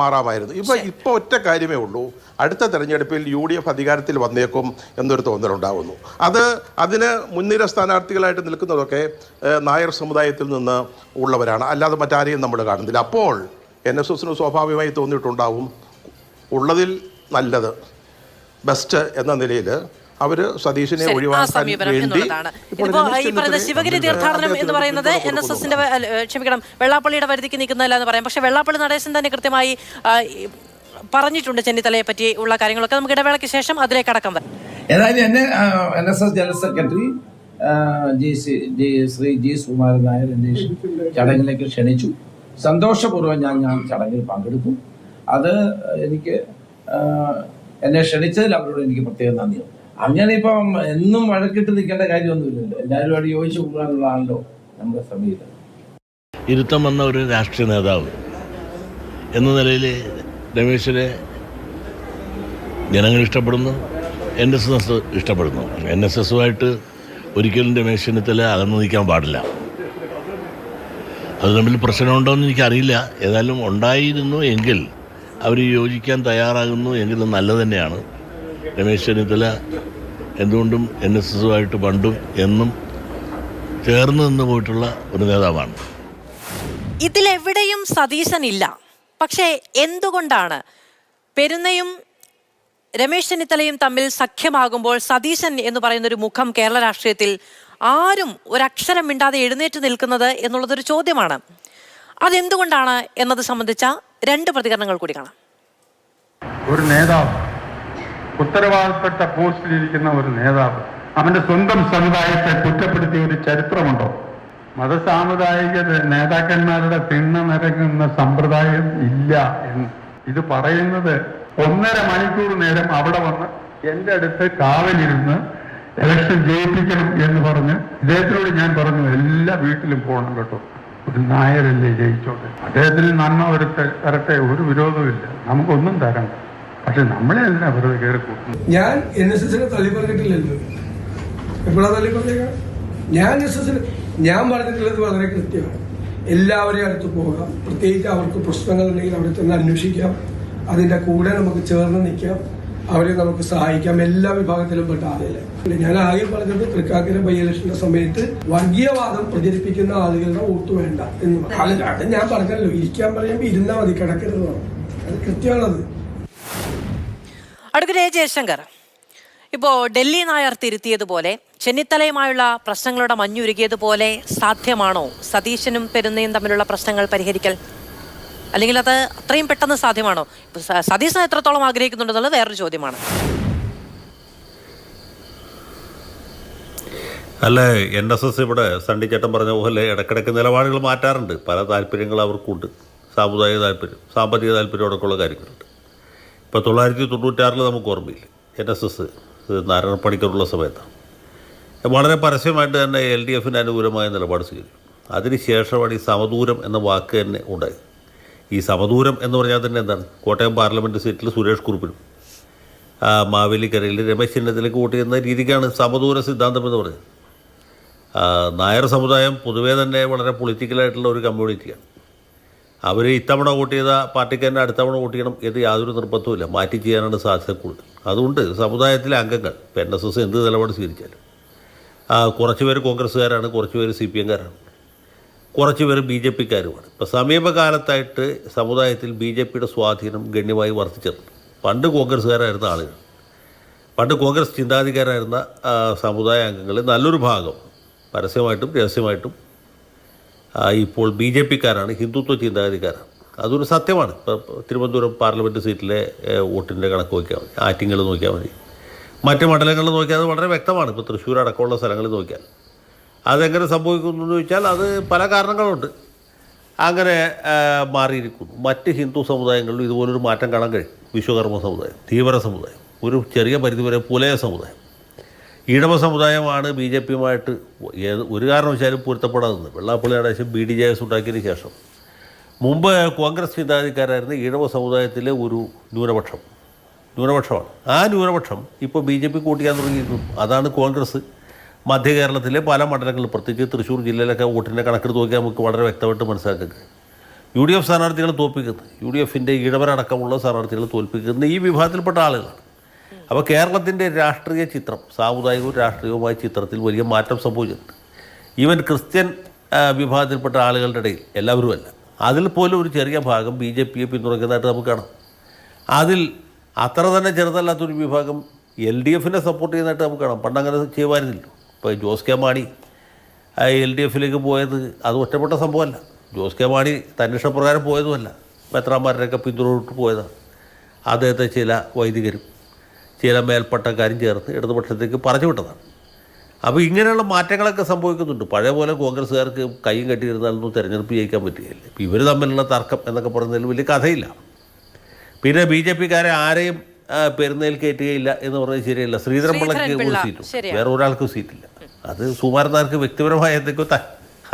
മാറാമായിരുന്നു. ഇപ്പോൾ ഒറ്റ കാര്യമേ ഉള്ളൂ, അടുത്ത തെരഞ്ഞെടുപ്പിൽ UDF അധികാരത്തിൽ വന്നേക്കും എന്നൊരു തോന്നലുണ്ടാകുന്നു. അതിന് മുൻനിര സ്ഥാനാർത്ഥികളായിട്ട് നിൽക്കുന്നതൊക്കെ നായർ സമുദായത്തിൽ നിന്ന് ഉള്ളവരാണ്, അല്ലാതെ മറ്റാരെയും നമ്മൾ കാണുന്നില്ല. അപ്പോൾ NSSന് സ്വാഭാവികമായി തോന്നിയിട്ടുണ്ടാവും ഉള്ളതിൽ നല്ലത്, ബെസ്റ്റ് എന്ന നിലയിൽ അവർ സതീശനെ ഒഴിവാക്കാൻ വേണ്ടി. ഈ പറയുന്ന ശിവഗിരി തീർത്ഥാടനം എന്ന് പറയുന്നത് NSSന്റെ വെള്ളാപ്പള്ളിയുടെ പരിധിക്ക് നിൽക്കുന്നതല്ല എന്ന് പറയാം. പക്ഷെ വെള്ളാപ്പള്ളി നടേശൻ തന്നെ കൃത്യമായി പറഞ്ഞിട്ടുണ്ട് ചെന്നിത്തലയെ പറ്റി ഉള്ള കാര്യങ്ങളൊക്കെ. നമുക്ക് ഇടവേളയ്ക്ക് ശേഷം അതിലേക്ക് അടക്കം വരാം. ഏതായാലും എന്നെ NSS general secretary Shri G. Sukumaran Nair എന്നെ ചടങ്ങിലേക്ക് ക്ഷണിച്ചു. സന്തോഷപൂർവ്വം ഞാൻ ചടങ്ങിൽ പങ്കെടുത്തു. അത് എനിക്ക് എന്നെ ക്ഷണിച്ചതിൽ അവരോട് എനിക്ക് പ്രത്യേകം നന്ദിയുണ്ട്. അങ്ങനെ ഇപ്പം എന്നും വഴക്കിട്ട് നിൽക്കേണ്ട കാര്യമൊന്നുമില്ലല്ലോ. എല്ലാവരും അവിടെ യോജിച്ചു കൂടാനുള്ളതാണല്ലോ നമ്മുടെ സമീപനം. ഇരുത്തം വന്ന ഒരു രാഷ്ട്രീയ നേതാവ് എന്ന നിലയിൽ രമേശിനെ ജനങ്ങൾ ഇഷ്ടപ്പെടുന്നു, NSS ഇഷ്ടപ്പെടുന്നു. NSSുമായിട്ട് ഒരിക്കലും രമേശ് ചെന്നിത്തല അകന്നു നിൽക്കാൻ പാടില്ല. അത് തമ്മിൽ പ്രശ്നമുണ്ടോ എന്ന് എനിക്കറിയില്ല. ഏതായാലും ഉണ്ടായിരുന്നു എങ്കിൽ അവർ യോജിക്കാൻ തയ്യാറാകുന്നു എങ്കിലും നല്ലത് തന്നെയാണ്. രമേശ് ചെന്നിത്തല എന്തുകൊണ്ടും NSSുമായിട്ട് പണ്ടും എന്നും ചേർന്ന് നിന്ന് പോയിട്ടുള്ള ഒരു നേതാവാണ്. ഇതിലെവിടെയും സതീശനില്ല. പക്ഷേ എന്തുകൊണ്ടാണ് പെരുന്നയും രമേശ് ചെന്നിത്തലയും തമ്മിൽ സഖ്യമാകുമ്പോൾ സതീശൻ എന്ന് പറയുന്നൊരു മുഖം കേരള രാഷ്ട്രീയത്തിൽ ആരും ഒരക്ഷരം മിണ്ടാതെ എഴുന്നേറ്റ് നിൽക്കുന്നത് എന്നുള്ളതൊരു ചോദ്യമാണ്. അതെന്തുകൊണ്ടാണ് എന്നത് സംബന്ധിച്ച 2 പ്രതികരണങ്ങൾ കൂടി കാണാം. ഒരു നേതാവ്, ഉത്തരവാദിത്തപ്പെട്ട പോസ്റ്റിലിരിക്കുന്ന ഒരു നേതാവ് അവന്റെ സ്വന്തം സമുദായത്തെ കുറ്റപ്പെടുത്തിയ ഒരു ചരിത്രമുണ്ടോ? മതസാമുദായിക നേതാക്കന്മാരുടെ തിണ്ണ നിരങ്ങുന്ന സമ്പ്രദായം ഇല്ല എന്ന് ഇത് പറയുന്നത് 1.5 മണിക്കൂർ നേരം അവിടെ വന്ന് എൻ്റെ അടുത്ത് കാവലിരുന്ന് ഇലക്ഷൻ ജയിപ്പിക്കണം എന്ന് പറഞ്ഞ് ഇദ്ദേഹത്തിനോട് ഞാൻ പറഞ്ഞു, എല്ലാ വീട്ടിലും പോകണം കേട്ടോ, ഒരു നായരല്ലേ ജയിച്ചോട്ടെ, അദ്ദേഹത്തിന് നന്മ വരട്ടെ, ഒരു വിരോധമില്ല, നമുക്കൊന്നും തരണ്ട, പക്ഷെ നമ്മളെ എന്തിനാ വെറുതെ കയറി കൂട്ടുന്നു? ഞാൻ NSSനെ തള്ളി പറഞ്ഞിട്ടില്ലല്ലോ. എപ്പോഴാ തള്ളി പറഞ്ഞേക്കാം? ഞാൻ NSSന് ഞാൻ പറഞ്ഞിട്ടുള്ളത് വളരെ കൃത്യമാണ്. എല്ലാവരെയും അടുത്ത് പോകാം, പ്രത്യേകിച്ച് അവർക്ക് പ്രശ്നങ്ങൾ ഉണ്ടെങ്കിൽ അവിടെ ചെന്ന് അന്വേഷിക്കാം, അതിന്റെ കൂടെ നമുക്ക് ചേർന്ന് നിൽക്കാം, അവരെ നമുക്ക് സഹായിക്കാം, എല്ലാ വിഭാഗത്തിലും പെട്ട ആളുകളെ. ഞാൻ ആകെ പറഞ്ഞത് തൃക്കാക്കര ബൈ ഇലക്ഷന്റെ സമയത്ത് വർഗീയവാദം പ്രചരിപ്പിക്കുന്ന ആളുകളുടെ വോട്ട് വേണ്ട എന്ന്. അത് ഞാൻ പറഞ്ഞല്ലോ, ഇരിക്കാൻ പറയുമ്പോൾ ഇരുന്നാൽ മതി, കിടക്കരുത്. അത് കൃത്യമാണത്. അഡ്വക്കേറ്റ് ജയശങ്കർ, ഇപ്പോൾ ഡൽഹി നായർ തിരുത്തിയതുപോലെ ചെന്നിത്തലയുമായുള്ള പ്രശ്നങ്ങളുടെ മഞ്ഞുരുകിയതുപോലെ സാധ്യമാണോ സതീശനും പെരുന്നയും തമ്മിലുള്ള പ്രശ്നങ്ങൾ പരിഹരിക്കൽ? അല്ലെങ്കിൽ അത് അത്രയും പെട്ടെന്ന് സാധ്യമാണോ? സതീശൻ എത്രത്തോളം ആഗ്രഹിക്കുന്നുണ്ടെന്നുള്ളത് വേറൊരു ചോദ്യമാണ്. അല്ല, NSS ഇവിടെ സണ്ണിച്ചേട്ടൻ പറഞ്ഞ പോലെ ഇടയ്ക്കിടയ്ക്ക് നിലപാടുകൾ മാറ്റാറുണ്ട്. പല താല്പര്യങ്ങൾ അവർക്കുണ്ട്. സാമുദായിക താല്പര്യം, സാമ്പത്തിക താല്പര്യം അടക്കമുള്ള കാര്യങ്ങളുണ്ട്. ഇപ്പോൾ 1996 നമുക്ക് ഓർമ്മയില്ല, NSS നാരായണ പണിക്കറുള്ള സമയത്താണ് വളരെ പരസ്യമായിട്ട് തന്നെ LDFന് അനുകൂലമായ നിലപാട് സ്വീകരിക്കും. അതിനുശേഷമാണ് ഈ സമദൂരം എന്ന വാക്ക് തന്നെ ഉണ്ടായത്. ഈ സമദൂരം എന്ന് പറഞ്ഞാൽ തന്നെ എന്താണ്? കോട്ടയം പാർലമെൻറ്റ് സീറ്റിൽ സുരേഷ് കുറുപ്പിനും മാവേലിക്കരയിൽ രമേശ് ചെന്നിത്തലയ്ക്ക് വോട്ട് ചെയ്യുന്ന രീതിക്കാണ് സമദൂര സിദ്ധാന്തം എന്ന് പറയുന്നത്. നായർ സമുദായം പൊതുവേ തന്നെ വളരെ പൊളിറ്റിക്കലായിട്ടുള്ള ഒരു കമ്മ്യൂണിറ്റിയാണ്. അവർ ഇത്തവണ വോട്ട് ചെയ്ത പാർട്ടിക്ക് തന്നെ അടുത്ത തവണ വോട്ട് ചെയ്യണം എന്ന് യാതൊരു നിർബന്ധവുമില്ല. മാറ്റി ചെയ്യാനാണ് സാധ്യത കൂടുതൽ. അതുകൊണ്ട് സമുദായത്തിലെ അംഗങ്ങൾ ഇപ്പോൾ NSS എന്ത് നിലപാട് സ്വീകരിച്ചാലും കുറച്ച് പേര് കോൺഗ്രസ്സുകാരാണ്, കുറച്ച് പേര് CPM-കാരാണ്, കുറച്ച് പേര് BJP-ക്കാരുമാണ്. ഇപ്പോൾ സമീപകാലത്തായിട്ട് സമുദായത്തിൽ BJP-യുടെ സ്വാധീനം ഗണ്യമായി വർദ്ധിച്ചിട്ടുണ്ട്. പണ്ട് കോൺഗ്രസ്സുകാരായിരുന്ന ആളുകൾ, പണ്ട് കോൺഗ്രസ് ചിന്താധികാരായിരുന്ന സമുദായ അംഗങ്ങളിൽ നല്ലൊരു ഭാഗം പരസ്യമായിട്ടും രഹസ്യമായിട്ടും ഇപ്പോൾ BJP-ക്കാരാണ്, ഹിന്ദുത്വ ചിന്താഗതിക്കാരാണ്. അതൊരു സത്യമാണ്. ഇപ്പോൾ തിരുവനന്തപുരം പാർലമെൻറ്റ് സീറ്റിലെ വോട്ടിൻ്റെ കണക്ക് നോക്കിയാൽ മതി, ആറ്റിങ്ങൽ നോക്കിയാൽ മതി, മറ്റ് മണ്ഡലങ്ങളിൽ നോക്കിയാൽ അത് വളരെ വ്യക്തമാണ്. ഇപ്പോൾ തൃശ്ശൂർ അടക്കമുള്ള സ്ഥലങ്ങളിൽ നോക്കിയാൽ അതെങ്ങനെ സംഭവിക്കുന്നു എന്ന് ചോദിച്ചാൽ അത് പല കാരണങ്ങളുണ്ട്. അങ്ങനെ മാറിയിരിക്കുന്നു. മറ്റ് ഹിന്ദു സമുദായങ്ങളിലും ഇതുപോലൊരു മാറ്റം കാണാൻ കഴിയും. വിശ്വകർമ്മ സമുദായം, ധീവര സമുദായം, ഒരു ചെറിയ പരിധിവരെ പുലയ സമുദായം, ഈഴവ സമുദായമാണ് BJP-യുമായിട്ട് ഒരു കാരണവശാലും പൊരുത്തപ്പെടാതെ. വെള്ളാപ്പള്ളിയുടെ ശേഷം BDJS ഉണ്ടാക്കിയതിന് ശേഷം മുമ്പ് കോൺഗ്രസ് ചിന്താഗതിക്കാരായിരുന്ന ഈഴവ സമുദായത്തിലെ ഒരു ന്യൂനപക്ഷമാണ്. ആ ന്യൂനപക്ഷം ഇപ്പോൾ BJP കൂട്ടിക്കാൻ തുടങ്ങിയിരിക്കുന്നു. അതാണ് കോൺഗ്രസ് മധ്യ കേരളത്തിലെ പല മണ്ഡലങ്ങളിൽ, പ്രത്യേകിച്ച് തൃശ്ശൂർ ജില്ലയിലൊക്കെ വോട്ടിൻ്റെ കണക്കെടുത്ത് നോക്കിയാൽ നമുക്ക് വളരെ വ്യക്തമായിട്ട് മനസ്സിലാക്കുക. UDF സ്ഥാനാർത്ഥികളെ തോൽപ്പിക്കുന്നത്, UDFൻ്റെ ഇടവരടക്കമുള്ള സ്ഥാനാർത്ഥികളെ തോൽപ്പിക്കുന്ന ഈ വിഭാഗത്തിൽപ്പെട്ട ആളുകളാണ്. അപ്പോൾ കേരളത്തിൻ്റെ രാഷ്ട്രീയ ചിത്രം, സാമുദായികവും രാഷ്ട്രീയവുമായ ചിത്രത്തിൽ വലിയ മാറ്റം സംഭവിച്ചിട്ടുണ്ട്. ഈവൻ ക്രിസ്ത്യൻ വിഭാഗത്തിൽപ്പെട്ട ആളുകളുടെ ഇടയിൽ, എല്ലാവരുമല്ല, അതിൽ പോലും ഒരു ചെറിയ ഭാഗം BJP-യെ പിന്തുണയ്ക്കുന്നതായിട്ട് നമുക്ക് കാണാം. അതിൽ അത്ര തന്നെ ചെറുതല്ലാത്തൊരു വിഭാഗം LDF-നെ സപ്പോർട്ട് ചെയ്യുന്നതായിട്ട് നമുക്ക് കാണാം. പണ്ടങ്ങനെ ചെയ്യുമായിരുന്നില്ല. ഇപ്പോൾ ജോസ് കെ മാണി LDF-ലേക്ക് പോയത് അത് ഒറ്റപ്പെട്ട സംഭവമല്ല. ജോസ് കെ മാണി തൻ്റെ ഇഷ്ടപ്രകാരം പോയതുമല്ല, മെത്രാന്മാരുടെയൊക്കെ പിന്തുണയിട്ട് പോയതാണ്. അദ്ദേഹത്തെ ചില വൈദികരും ചില മേൽപ്പട്ടക്കാരും ചേർത്ത് ഇടതുപക്ഷത്തേക്ക് പറഞ്ഞു വിട്ടതാണ്. അപ്പോൾ ഇങ്ങനെയുള്ള മാറ്റങ്ങളൊക്കെ സംഭവിക്കുന്നുണ്ട്. പഴയ പോലെ കോൺഗ്രസ്സുകാർക്ക് കൈയും കെട്ടിയിരുന്നാലൊന്നും തിരഞ്ഞെടുപ്പ് ജയിക്കാൻ പറ്റുകയില്ല. ഇപ്പോൾ ഇവർ തമ്മിലുള്ള തർക്കം എന്നൊക്കെ പറയുന്നതിൽ വലിയ കഥയില്ല. പിന്നെ BJP-ക്കാരെ ആരെയും പെരുന്നയിൽ കയറ്റുകയില്ല എന്ന് പറഞ്ഞത് ശരിയല്ല. ശ്രീധരൻപിള്ളയ്ക്ക് ഒരു സീറ്റും വേറെ ഒരാൾക്കും സീറ്റില്ല. അത് സുകുമാരൻ നായർക്ക് വ്യക്തിപരമായ എന്തൊക്കെയോ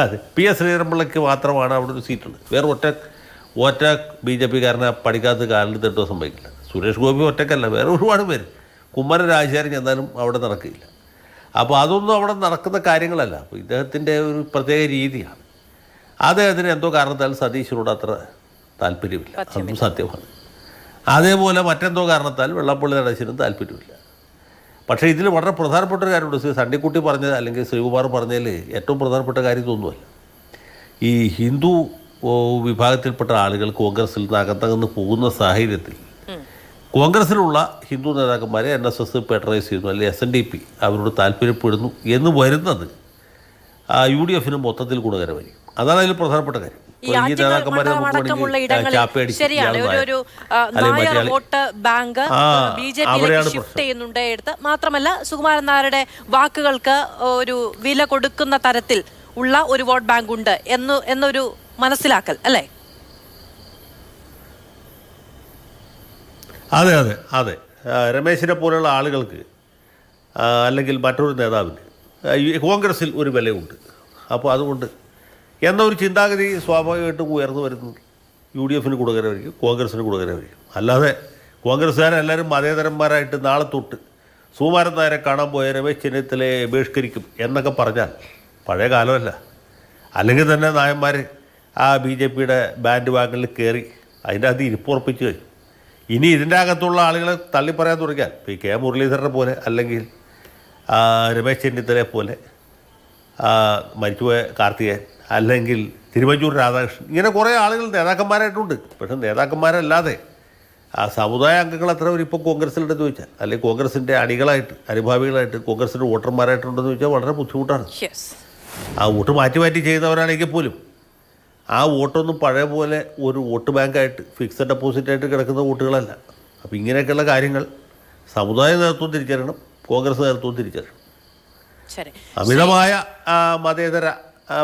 അത് PS ശ്രീധരൻപിള്ളയ്ക്ക് മാത്രമാണ് അവിടെ ഒരു സീറ്റുള്ളത്. വേറെ ഒറ്റ BJP-കാരനെ പഠിക്കാത്ത കാലിൽ തെട്ടോ സംഭവിക്കില്ല. സുരേഷ് ഗോപി ഒറ്റക്കല്ല, വേറെ ഒരുപാട് പേര്, കുമ്മനം രാജശേഖരൻ ചെന്നാലും അവിടെ നടക്കില്ല. അപ്പോൾ അതൊന്നും അവിടെ നടക്കുന്ന കാര്യങ്ങളല്ല. അപ്പോൾ ഇദ്ദേഹത്തിൻ്റെ ഒരു പ്രത്യേക രീതിയാണ്. അദ്ദേഹത്തിന് എന്തോ കാരണത്താൽ സതീശനോട് അത്ര താല്പര്യമില്ല, അതും സത്യമാണ്. അതേപോലെ മറ്റെന്തോ കാരണത്താൽ വെള്ളാപ്പള്ളി നടേശനും താല്പര്യമില്ല. പക്ഷേ ഇതിൽ വളരെ പ്രധാനപ്പെട്ട ഒരു കാര്യമുണ്ട്. സണ്ണിക്കുട്ടി പറഞ്ഞത് അല്ലെങ്കിൽ ശ്രീകുമാർ പറഞ്ഞതിൽ ഏറ്റവും പ്രധാനപ്പെട്ട കാര്യം ഇതൊന്നുമല്ല. ഈ ഹിന്ദു വിഭാഗത്തിൽപ്പെട്ട ആളുകൾ കോൺഗ്രസിൽ നിന്ന് അകത്തകന്ന് പോകുന്ന സാഹചര്യത്തിൽ കോൺഗ്രസ്സിലുള്ള ഹിന്ദു നേതാക്കന്മാരെ NSS പേട്രൈസ് ചെയ്യുന്നു, അല്ലെങ്കിൽ SNDP അവരോട് താല്പര്യപ്പെടുന്നു എന്ന് വരുന്നത് UDF-ന് മൊത്തത്തിൽ ഗുണകരമായിരിക്കും. അതാണ് അതിൽ പ്രധാനപ്പെട്ട കാര്യം. മാത്രമല്ല സുകുമാരൻ നായരുടെ വാക്കുകൾക്ക് ഒരു വില കൊടുക്കുന്ന തരത്തിൽ ഉള്ള ഒരു വോട്ട് ബാങ്ക് ഉണ്ട് എന്നൊരു മനസ്സിലാക്കൽ അല്ലേ? അതെ അതെ അതെ രമേശിനെ പോലെയുള്ള ആളുകൾക്ക് അല്ലെങ്കിൽ മറ്റൊരു നേതാവിന് കോൺഗ്രസ്സിൽ ഒരു വിലയുണ്ട്. അപ്പോൾ അതുകൊണ്ട് എന്നൊരു ചിന്താഗതി സ്വാഭാവികമായിട്ടും ഉയർന്നു വരുന്നത് UDF-ന് ഗുണകരമായിരിക്കും, കോൺഗ്രസ്സിന് ഗുണകരമായിരിക്കും. അല്ലാതെ കോൺഗ്രസ്സുകാരെല്ലാവരും മതേതരന്മാരായിട്ട് നാളെ തൊട്ട് സുകുമാരൻ നായരെ കാണാൻ പോയ രമേശ് ചെന്നിത്തലയെ ബഹിഷ്കരിക്കും എന്നൊക്കെ പറഞ്ഞാൽ പഴയ കാലമല്ല. അല്ലെങ്കിൽ തന്നെ നായന്മാർ BJP-യുടെ ബാൻഡ് വാഗണിൽ കയറി അതിൻ്റെ അത് ഇരിപ്പുറപ്പിച്ച് കഴിഞ്ഞു. ഇനി ഇതിൻ്റെ അകത്തുള്ള ആളുകളെ തള്ളി പറയാൻ തുടങ്ങിയാൽ ഇപ്പോൾ ഈ K മുരളീധരനെ പോലെ അല്ലെങ്കിൽ രമേശ് ചെന്നിത്തലയെ പോലെ മരിച്ചുപോയ കാർത്തികേയൻ അല്ലെങ്കിൽ തിരുവഞ്ചൂർ രാധാകൃഷ്ണൻ, ഇങ്ങനെ കുറേ ആളുകൾ നേതാക്കന്മാരായിട്ടുണ്ട്. പക്ഷേ നേതാക്കന്മാരല്ലാതെ സമുദായ അംഗങ്ങൾ എത്ര പേർ ഇപ്പോൾ കോൺഗ്രസ്സിലുണ്ടെന്ന് ചോദിച്ചാൽ, അല്ലെങ്കിൽ കോൺഗ്രസിൻ്റെ അണികളായിട്ട് അനുഭാവികളായിട്ട് കോൺഗ്രസിൻ്റെ വോട്ടർമാരായിട്ടുണ്ടെന്ന് ചോദിച്ചാൽ വളരെ ബുദ്ധിമുട്ടാണ്. ആ വോട്ട് മാറ്റി ചെയ്യുന്നവരാണെങ്കിൽ പോലും ആ വോട്ടൊന്നും പഴയ പോലെ ഒരു വോട്ട് ബാങ്കായിട്ട് ഫിക്സഡ് ഡെപ്പോസിറ്റായിട്ട് കിടക്കുന്ന വോട്ടുകളല്ല. അപ്പോൾ ഇങ്ങനെയൊക്കെയുള്ള കാര്യങ്ങൾ സമുദായ നേതൃത്വം തിരിച്ചറിയണം, കോൺഗ്രസ് നേതൃത്വം തിരിച്ചറിയണം. അമിതമായ മതേതര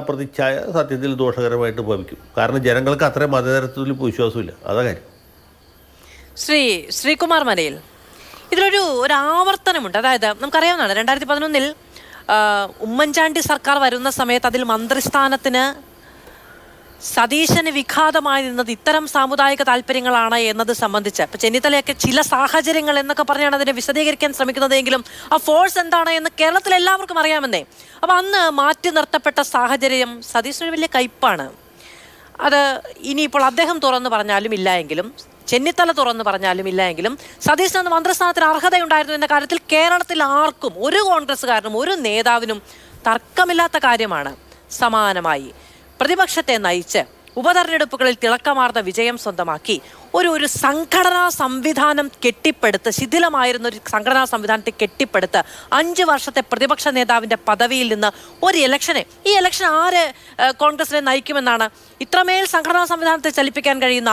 പ്രതിച്ഛായ സത്യത്തിൽ ദോഷകരമായിട്ട് ഭവിക്കും. കാരണം ജനങ്ങൾക്ക് അത്രയും മതേതരത്വത്തിൽ വിശ്വാസമില്ല. അതാ കാര്യം. ശ്രീകുമാർ മനയിൽ, ഇതിലൊരു ആവർത്തനമുണ്ട്. അതായത് നമുക്കറിയാവുന്നതാണ് 2011 ഉമ്മൻചാണ്ടി സർക്കാർ വരുന്ന സമയത്ത് അതിൽ മന്ത്രിസ്ഥാനത്തിന് സതീശന് വിഘാതമായി നിന്നത് ഇത്തരം സാമുദായിക താല്പര്യങ്ങളാണ് എന്നത് സംബന്ധിച്ച് ഇപ്പം ചെന്നിത്തലയൊക്കെ ചില സാഹചര്യങ്ങൾ എന്നൊക്കെ പറഞ്ഞാണ് അതിനെ വിശദീകരിക്കാൻ ശ്രമിക്കുന്നതെങ്കിലും ആ ഫോഴ്സ് എന്താണ് എന്ന് കേരളത്തിൽ എല്ലാവർക്കും അറിയാമെന്നേ. അപ്പം അന്ന് മാറ്റി നിർത്തപ്പെട്ട സാഹചര്യം സതീശന് വലിയ കയ്പാണ്. അത് ഇനിയിപ്പോൾ അദ്ദേഹം തുറന്നു പറഞ്ഞാലും ഇല്ല എങ്കിലും, ചെന്നിത്തല തുറന്നു പറഞ്ഞാലും ഇല്ല എങ്കിലും, സതീശന് മന്ത്രിസ്ഥാനത്തിന് അർഹതയുണ്ടായിരുന്നു എന്ന കാര്യത്തിൽ കേരളത്തിൽ ആർക്കും, ഒരു കോൺഗ്രസ്സുകാരനും ഒരു നേതാവിനും തർക്കമില്ലാത്ത കാര്യമാണ്. സമാനമായി പ്രതിപക്ഷത്തെ നയിച്ച് ഉപതെരഞ്ഞെടുപ്പുകളിൽ തിളക്കമാർന്ന വിജയം സ്വന്തമാക്കി ഒരു സംഘടനാ സംവിധാനം കെട്ടിപ്പടുത്ത്, ശിഥിലമായിരുന്ന ഒരു സംഘടനാ സംവിധാനത്തെ കെട്ടിപ്പടുത്ത് 5 വർഷത്തെ പ്രതിപക്ഷ നേതാവിൻ്റെ പദവിയിൽ നിന്ന് ഒരു ഈ ഇലക്ഷൻ ആര് കോൺഗ്രസിനെ നയിക്കുമെന്നാണ്? ഇത്രമേൽ സംഘടനാ സംവിധാനത്തെ ചലിപ്പിക്കാൻ കഴിയുന്ന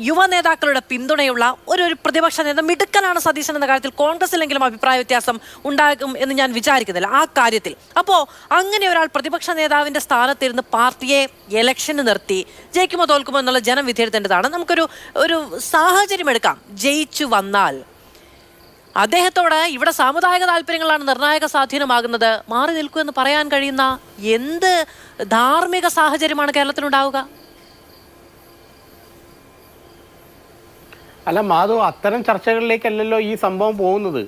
യുവ നേതാക്കളുടെ പിന്തുണയുള്ള ഒരു പ്രതിപക്ഷ നേതാവ് മിടുക്കനാണ് സതീശൻ എന്ന കാര്യത്തിൽ കോൺഗ്രസിലെങ്കിലും അഭിപ്രായ വ്യത്യാസം ഉണ്ടാകും എന്ന് ഞാൻ വിചാരിക്കുന്നില്ല ആ കാര്യത്തിൽ. അപ്പോൾ അങ്ങനെ ഒരാൾ പ്രതിപക്ഷ നേതാവിൻ്റെ സ്ഥാനത്തിരുന്ന് പാർട്ടിയെ ഇലക്ഷന് നിർത്തി ജയിക്കുമോ തോൽക്കുമോ എന്നുള്ള ജനം വിധിയെഴുത്തേണ്ടതാണ്. നമുക്കൊരു സാഹചര്യം എടുക്കാം. ജയിച്ചു വന്നാൽ അദ്ദേഹത്തോട് ഇവിടെ സാമുദായിക താല്പര്യങ്ങളാണ് നിർണായക സ്വാധീനമാകുന്നത്, മാറി നിൽക്കൂ എന്ന് പറയാൻ കഴിയുന്ന എന്ത് ധാർമ്മിക സാഹചര്യമാണ് കേരളത്തിലുണ്ടാവുക? അല്ല മാധു, അത്തരം ചർച്ചകളിലേക്കല്ലല്ലോ ഈ സംഭവം പോകുന്നത്.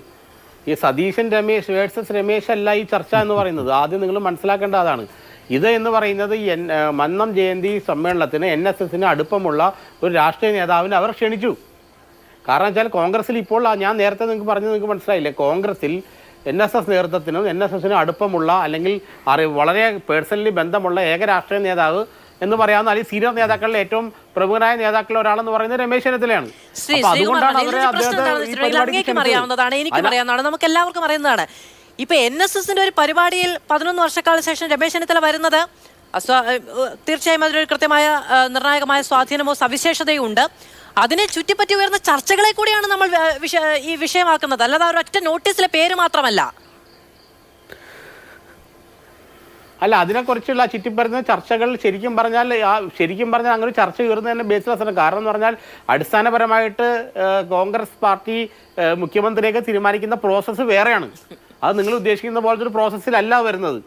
ഈ സതീശൻ രമേശ് വേഴ്സസ് രമേശ് അല്ല ഈ ചർച്ച എന്ന് പറയുന്നത്. ആദ്യം നിങ്ങൾ മനസ്സിലാക്കേണ്ട അതാണ്. ഇത് എന്ന് പറയുന്നത് മന്നം ജയന്തി സമ്മേളനത്തിന് NSSന് അടുപ്പമുള്ള ഒരു രാഷ്ട്രീയ നേതാവിനെ അവർ ക്ഷണിച്ചു. കാരണം വെച്ചാൽ കോൺഗ്രസിൽ ഇപ്പോൾ ഞാൻ നേരത്തെ നിങ്ങൾക്ക് മനസ്സിലായില്ലേ, കോൺഗ്രസിൽ NSS നേതൃത്വത്തിനും NSSനും അടുപ്പമുള്ള അല്ലെങ്കിൽ വളരെ പേഴ്സണലി ബന്ധമുള്ള ഏക രാഷ്ട്രീയ നേതാവ് എന്ന് പറയാവുന്ന അല്ലെങ്കിൽ സീനിയർ നേതാക്കളിലെ ഏറ്റവും പ്രമുഖനായ നേതാക്കളിൽ ഒരാളെന്ന് പറയുന്നത് രമേശ് ചെന്നിത്തലയാണ്. എനിക്കും അറിയാവുന്നതാണ്, നമുക്ക് എല്ലാവർക്കും അറിയുന്നതാണ്. ഇപ്പൊ NSSന്റെ ഒരു പരിപാടിയിൽ 11 വർഷക്കാലത്തിന് ശേഷം രമേശ് ചെന്നിത്തല വരുന്നത് തീർച്ചയായും അതിലൊരു കൃത്യമായ നിർണായകമായ സ്വാധീനമോ സവിശേഷതയോ ഉണ്ട്. അതിനെ ചുറ്റിപ്പറ്റി ഉയർന്ന ചർച്ചകളെ കൂടിയാണ് നമ്മൾ ഈ വിഷയമാക്കുന്നത്, അല്ലാതെ ഒരൊറ്റ നോട്ടീസിലെ പേര് മാത്രമല്ല. അല്ല, അതിനെക്കുറിച്ചുള്ള ചുറ്റിപ്പറ്റുന്ന ചർച്ചകൾ ശരിക്കും പറഞ്ഞാൽ അങ്ങനെ ഒരു ചർച്ച ഉയർന്നതിൻ്റെ ബേസിലാണ്. കാരണം എന്ന് പറഞ്ഞാൽ അടിസ്ഥാനപരമായിട്ട് കോൺഗ്രസ് പാർട്ടി മുഖ്യമന്ത്രിയൊക്കെ തീരുമാനിക്കുന്ന പ്രോസസ്സ് വേറെയാണ്. അത് നിങ്ങൾ ഉദ്ദേശിക്കുന്ന പോലത്തെ ഒരു പ്രോസസ്സിലല്ല വരുന്നത്.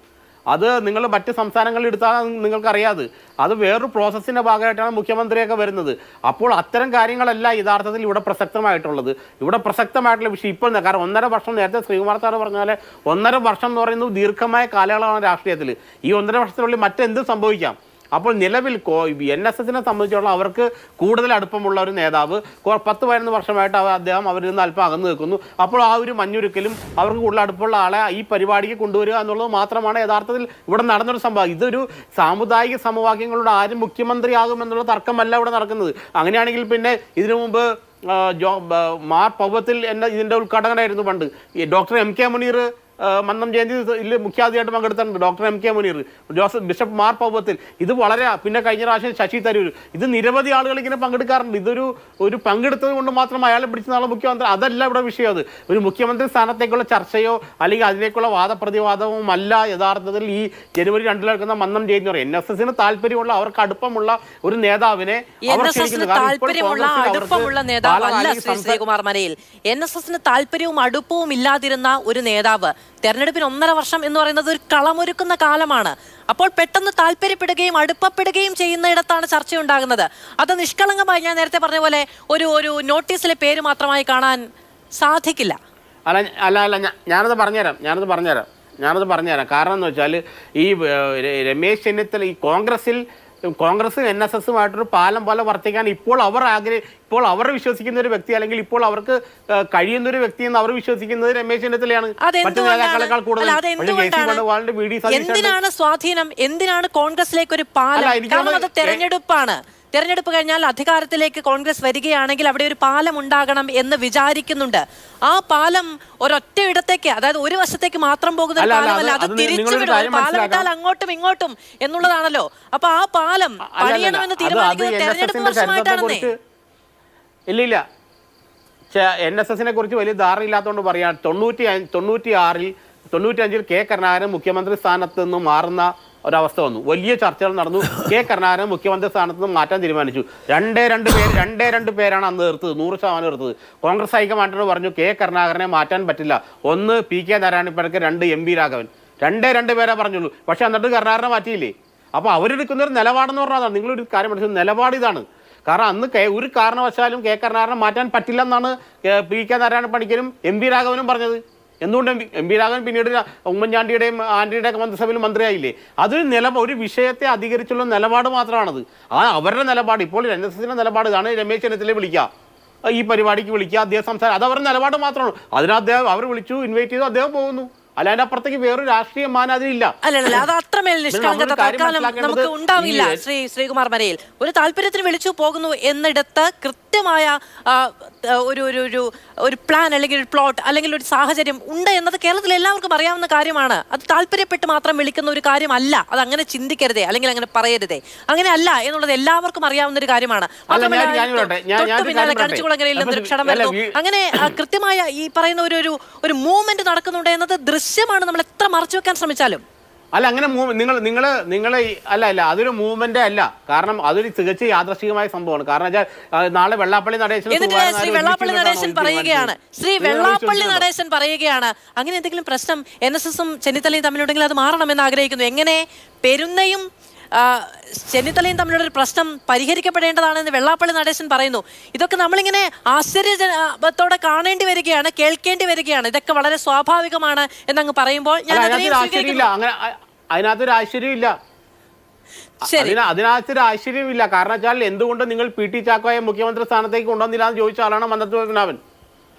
അത് നിങ്ങൾ മറ്റ് സംസ്ഥാനങ്ങളിൽ എടുത്താൽ നിങ്ങൾക്കറിയാതെ അത് വേറൊരു പ്രോസസ്സിൻ്റെ ഭാഗമായിട്ടാണ് മുഖ്യമന്ത്രിയൊക്കെ വരുന്നത്. അപ്പോൾ അത്തരം കാര്യങ്ങളല്ല യഥാർത്ഥത്തിൽ ഇവിടെ പ്രസക്തമായിട്ടുള്ളത്. ഇവിടെ പ്രസക്തമായിട്ടുള്ള വിഷയം ഇപ്പോൾ കാരണം 1.5 വർഷം നേരത്തെ ശ്രീകുമാർ സാറ് പറഞ്ഞാൽ 1.5 വർഷം എന്ന് പറയുന്നത് ദീർഘമായ കാലയളവാണ് രാഷ്ട്രീയത്തിൽ. ഈ 1.5 വർഷത്തിനുള്ളിൽ മറ്റെന്ത് സംഭവിക്കാം. അപ്പോൾ നിലവിൽ NSSനെ സംബന്ധിച്ചോളം അവർക്ക് കൂടുതൽ അടുപ്പമുള്ള ഒരു നേതാവ് 10-15 വർഷമായിട്ട് അദ്ദേഹം അവരിൽ നിന്ന് അല്പം അകന്നു നിൽക്കുന്നു. അപ്പോൾ ആ ഒരു മഞ്ഞുരുക്കലും അവർക്ക് കൂടുതൽ അടുപ്പമുള്ള ആളെ ഈ പരിപാടിക്ക് കൊണ്ടുവരിക എന്നുള്ളത് മാത്രമാണ് യഥാർത്ഥത്തിൽ ഇവിടെ നടന്നൊരു സംഭവം. ഇതൊരു സാമുദായിക സമവാക്യങ്ങളുടെ ആരും മുഖ്യമന്ത്രിയാകുമെന്നുള്ള തർക്കമല്ല ഇവിടെ നടക്കുന്നത്. അങ്ങനെയാണെങ്കിൽ പിന്നെ ഇതിനു മുമ്പ് മാർ പൗവത്തിൽ ഇതിൻ്റെ ഉദ്ഘാടകനായിരുന്നു പണ്ട് ഡോക്ടർ MK മുനീർ മന്നം ജയന്തി മുഖ്യാതിഥിയായിട്ട് പങ്കെടുത്തിട്ടുണ്ട്. Doctor MK Muneer, bishop Mar Powathil, ഇത് വളരെ പിന്നെ കഴിഞ്ഞ പ്രാവശ്യം ശശി തരൂർ, ഇത് നിരവധി ആളുകൾ ഇങ്ങനെ പങ്കെടുക്കാറുണ്ട്. ഒരു പങ്കെടുത്തത് കൊണ്ട് മാത്രം അയാളെ പിടിച്ച നാളെ മുഖ്യമന്ത്രി, അതല്ല ഇവിടെ വിഷയം. അത് ഒരു മുഖ്യമന്ത്രി സ്ഥാനത്തേക്കുള്ള ചർച്ചയോ അല്ലെങ്കിൽ അതിലേക്കുള്ള വാദപ്രതിവാദവും അല്ല യഥാർത്ഥത്തിൽ ഈ ജനുവരി 2 നടക്കുന്ന മന്നം ജയന്തി പറയും. NSSന് താല്പര്യമുള്ള അവർക്ക് അടുപ്പമുള്ള ഒരു നേതാവിനെ ശ്രീകുമാർ മനയിൽ NSSന് താല്പര്യവും അടുപ്പവും ഇല്ലാതിരുന്ന ഒരു നേതാവ് തെരഞ്ഞെടുപ്പിന് 1.5 വർഷം എന്ന് പറയുന്നത് ഒരു കളമൊരുക്കുന്ന കാലമാണ്. അപ്പോൾ പെട്ടെന്ന് താല്പര്യപ്പെടുകയും അടുപ്പപ്പെടുകയും ചെയ്യുന്നിടത്താണ് ചർച്ചയുണ്ടാകുന്നത്. അത് നിഷ്കളങ്കമായി ഞാൻ നേരത്തെ പറഞ്ഞ പോലെ ഒരു നോട്ടീസിലെ പേര് മാത്രമായി കാണാൻ സാധിക്കില്ല. അല്ല ഞാനത് പറഞ്ഞുതരാം. കാരണം എന്ന് വെച്ചാൽ ഈ രമേശ് ചെന്നിത്തല ഈ കോൺഗ്രസും NSSുമായിട്ടൊരു പാലം പോലെ വർത്തിക്കാൻ ഇപ്പോൾ അവർ വിശ്വസിക്കുന്ന ഒരു വ്യക്തി, അല്ലെങ്കിൽ ഇപ്പോൾ അവർക്ക് കഴിയുന്ന ഒരു വ്യക്തി എന്ന് അവർ വിശ്വസിക്കുന്നത് രമേശ് ചെന്നിത്തലയാണ്. മറ്റു നേതാക്കളെക്കാൾ കൂടുതൽ. എന്തിനാണ് സ്വാധീനം? എന്തിനാണ് കോൺഗ്രസിലേക്ക് ഒരു പാലം? കാരണം അത് തെരഞ്ഞെടുപ്പാണ്. തെരഞ്ഞെടുപ്പ് കഴിഞ്ഞാൽ അധികാരത്തിലേക്ക് കോൺഗ്രസ് വരികയാണെങ്കിൽ അവിടെ ഒരു പാലം ഉണ്ടാകണം എന്ന് വിചാരിക്കുന്നുണ്ട്. ആ പാലം ഒരൊറ്റ ഇടത്തേക്ക്, അതായത് ഒരു വശത്തേക്ക് മാത്രം പോകുന്ന ഒരു പാലമല്ല, അത് തിരിച്ചുവിടും. പാലം ഇട്ടാൽ അങ്ങോട്ടും ഇങ്ങോട്ടും എന്നുള്ളതാണല്ലോ. അപ്പൊ ആ പാലം പണിയണമെന്ന് തീരുമാനിക്കുന്നത് തെരഞ്ഞെടുപ്പ് വർഷമായിട്ടാണെന്നേ. ഇല്ല, NSSനെ കുറിച്ച് വലിയ ധാരണ ഇല്ലാത്തതുകൊണ്ട് പറയാം. 95 കെ കരുണാകരൻ മുഖ്യമന്ത്രി സ്ഥാനത്ത് നിന്ന് മാറുന്ന ഒരവസ്ഥ വന്നു. വലിയ ചർച്ചകൾ നടന്നു. കെ കരുണാകരൻ മുഖ്യമന്ത്രി സ്ഥാനത്ത് നിന്ന് മാറ്റാൻ തീരുമാനിച്ചു. രണ്ടേ രണ്ട് പേരാണ് അന്ന് എതിർത്തത്, 100% എതിർത്തത്. കോൺഗ്രസ് ഹൈക്കമാൻഡിനോട് പറഞ്ഞു കെ കരുണാകരനെ മാറ്റാൻ പറ്റില്ല. ഒന്ന് PK നാരായണപ്പേർക്ക്, 2 MV രാഘവൻ. രണ്ടേ പേരെ പറഞ്ഞുള്ളൂ. പക്ഷെ എന്നിട്ട് കരുണാകരനെ മാറ്റിയില്ലേ? അപ്പോൾ അവരെടുക്കുന്ന ഒരു നിലപാടെന്ന് പറഞ്ഞതാണ്. നിങ്ങളൊരു കാര്യം പഠിച്ചത്, നിലപാട് ഇതാണ്. കാരണം അന്ന് ഒരു കാരണവശാലും കെ കരുണാകരനെ മാറ്റാൻ പറ്റില്ലെന്നാണ് PK നാരായണ പണിക്കരും MV രാഘവനും പറഞ്ഞത്. എന്തുകൊണ്ട് MV രാഘവൻ പിന്നീട് ഉമ്മൻചാണ്ടിയുടെയും ആന്റണിയുടെയൊക്കെ മന്ത്രിസഭയിൽ മന്ത്രിയായില്ലേ? അതൊരു ഒരു വിഷയത്തെ അധികരിച്ചുള്ള നിലപാട് മാത്രമാണത്. അവരുടെ നിലപാട്. ഇപ്പോൾ NSSന്റെ നിലപാട് ഇതാണ്. രമേശ് ചെന്നിത്തലയെ വിളിക്കുക, ഈ പരിപാടിക്ക് വിളിക്കുക, അദ്ദേഹം സംസാരം, അത് അവരുടെ നിലപാട് മാത്രമാണ്. അതിന് അദ്ദേഹം അവർ വിളിച്ചു, ഇൻവൈറ്റ് ചെയ്തു, അദ്ദേഹം പോകുന്നു. അല്ലാതെ അപ്പുറത്തേക്ക് വേറൊരു രാഷ്ട്രീയ മാനാതിരില്ല. അല്ലല്ല, അത് അത്രമേൽ നിഷ്കളങ്കത തൽക്കാലം നമുക്ക് ഉണ്ടാവില്ല. ശ്രീകുമാർ മരയിൽ ഒരു താല്പര്യത്തിന് വിളിച്ചു പോകുന്നു എന്നിടത്ത് കൃത്യമായ ഒരു പ്ലാൻ അല്ലെങ്കിൽ ഒരു പ്ലോട്ട് അല്ലെങ്കിൽ ഒരു സാഹചര്യം ഉണ്ട് എന്നത് കേരളത്തിൽ എല്ലാവർക്കും അറിയാവുന്ന കാര്യമാണ്. അത് താല്പര്യപ്പെട്ട് മാത്രം വിളിക്കുന്ന ഒരു കാര്യമല്ല. അത് അങ്ങനെ ചിന്തിക്കരുതേ, അല്ലെങ്കിൽ അങ്ങനെ പറയരുതേ. അങ്ങനെ അല്ല എന്നുള്ളത് എല്ലാവർക്കും അറിയാവുന്ന ഒരു കാര്യമാണ്. പിന്നാലെ കണിച്ചുകുളങ്ങരയിൽ നിന്നൊരു ക്ഷണം വരുന്നു. അങ്ങനെ കൃത്യമായ ഈ പറയുന്ന ഒരു മൂവ്മെന്റ് നടക്കുന്നുണ്ട് എന്നത് ദൃശ്യമാണ്. നമ്മൾ എത്ര മറച്ചു വെക്കാൻ ശ്രമിച്ചാലും. അല്ല, അങ്ങനെ നിങ്ങൾ അല്ല അതൊരു മൂവ്മെന്റ് അല്ല. കാരണം അതൊരു തികച്ച് യാദൃശ്ചികമായ സംഭവമാണ്. കാരണം വെച്ചാൽ നാളെ വെള്ളാപ്പള്ളി നടേശൻ പറയുകയാണ് അങ്ങനെ എന്തെങ്കിലും പ്രശ്നം NSSും ചെന്നിത്തലയും തമ്മിലുണ്ടെങ്കിൽ അത് മാറണമെന്ന് ആഗ്രഹിക്കുന്നു. എങ്ങനെ പെരുന്നയും ചെന്നിത്തലയും തമ്മിലുള്ള ഒരു പ്രശ്നം പരിഹരിക്കപ്പെടേണ്ടതാണെന്ന് വെള്ളാപ്പള്ളി നടേശൻ പറയുന്നു. ഇതൊക്കെ നമ്മളിങ്ങനെ ആശ്ചര്യത്തോടെ കാണേണ്ടി വരികയാണ്, കേൾക്കേണ്ടി വരികയാണ്. ഇതൊക്കെ വളരെ സ്വാഭാവികമാണ് എന്നങ്ങ് പറയുമ്പോൾ അതിനകത്തൊരു ആശ്ചര്യമില്ല. അതിനകത്തൊരു ആശ്ചര്യമില്ല. കാരണം വെച്ചാൽ എന്തുകൊണ്ട് നിങ്ങൾ PT ചാക്കോയെ മുഖ്യമന്ത്രി സ്ഥാനത്തേക്ക് കൊണ്ടുവന്നില്ല എന്ന് ചോദിച്ച ആളാണ് മന്നത്ത് പത്മനാഭൻ.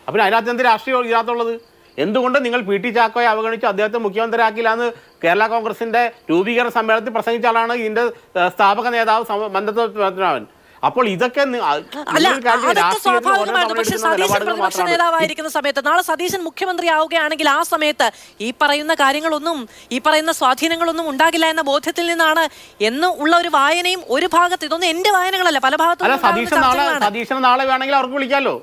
അപ്പം അതിനകത്ത് എന്ത് രാഷ്ട്രീയം ഇതിനകത്തുള്ളത്? എന്തുകൊണ്ട് നിങ്ങൾ PT ചാക്കോയെ അവഗണിച്ച് അദ്ദേഹത്തെ മുഖ്യമന്ത്രിയാക്കില്ല എന്ന് കേരള കോൺഗ്രസിന്റെ രൂപീകരണ സമ്മേളനത്തിൽ പ്രസംഗിച്ച ആളാണ് ഇതിന്റെ സ്ഥാപക നേതാവ് മന്നത്ത് പത്മനാഭൻ. അപ്പോൾ ഇതൊക്കെ പ്രതിപക്ഷ നേതാവായിരിക്കുന്ന സമയത്ത് നാളെ സതീശൻ മുഖ്യമന്ത്രി ആവുകയാണെങ്കിൽ ആ സമയത്ത് ഈ പറയുന്ന കാര്യങ്ങളൊന്നും, ഈ പറയുന്ന സ്വാധീനങ്ങളൊന്നും ഉണ്ടാകില്ല എന്ന ബോധ്യത്തിൽ നിന്നാണ് എന്ന് ഉള്ള ഒരു വായനയും ഒരു ഭാഗത്ത്, ഇതൊന്നും എന്റെ വായനകളല്ല, പല ഭാഗത്തും സതീശൻ നാളെ വേണമെങ്കിൽ അവർക്ക് വിളിക്കാമല്ലോ.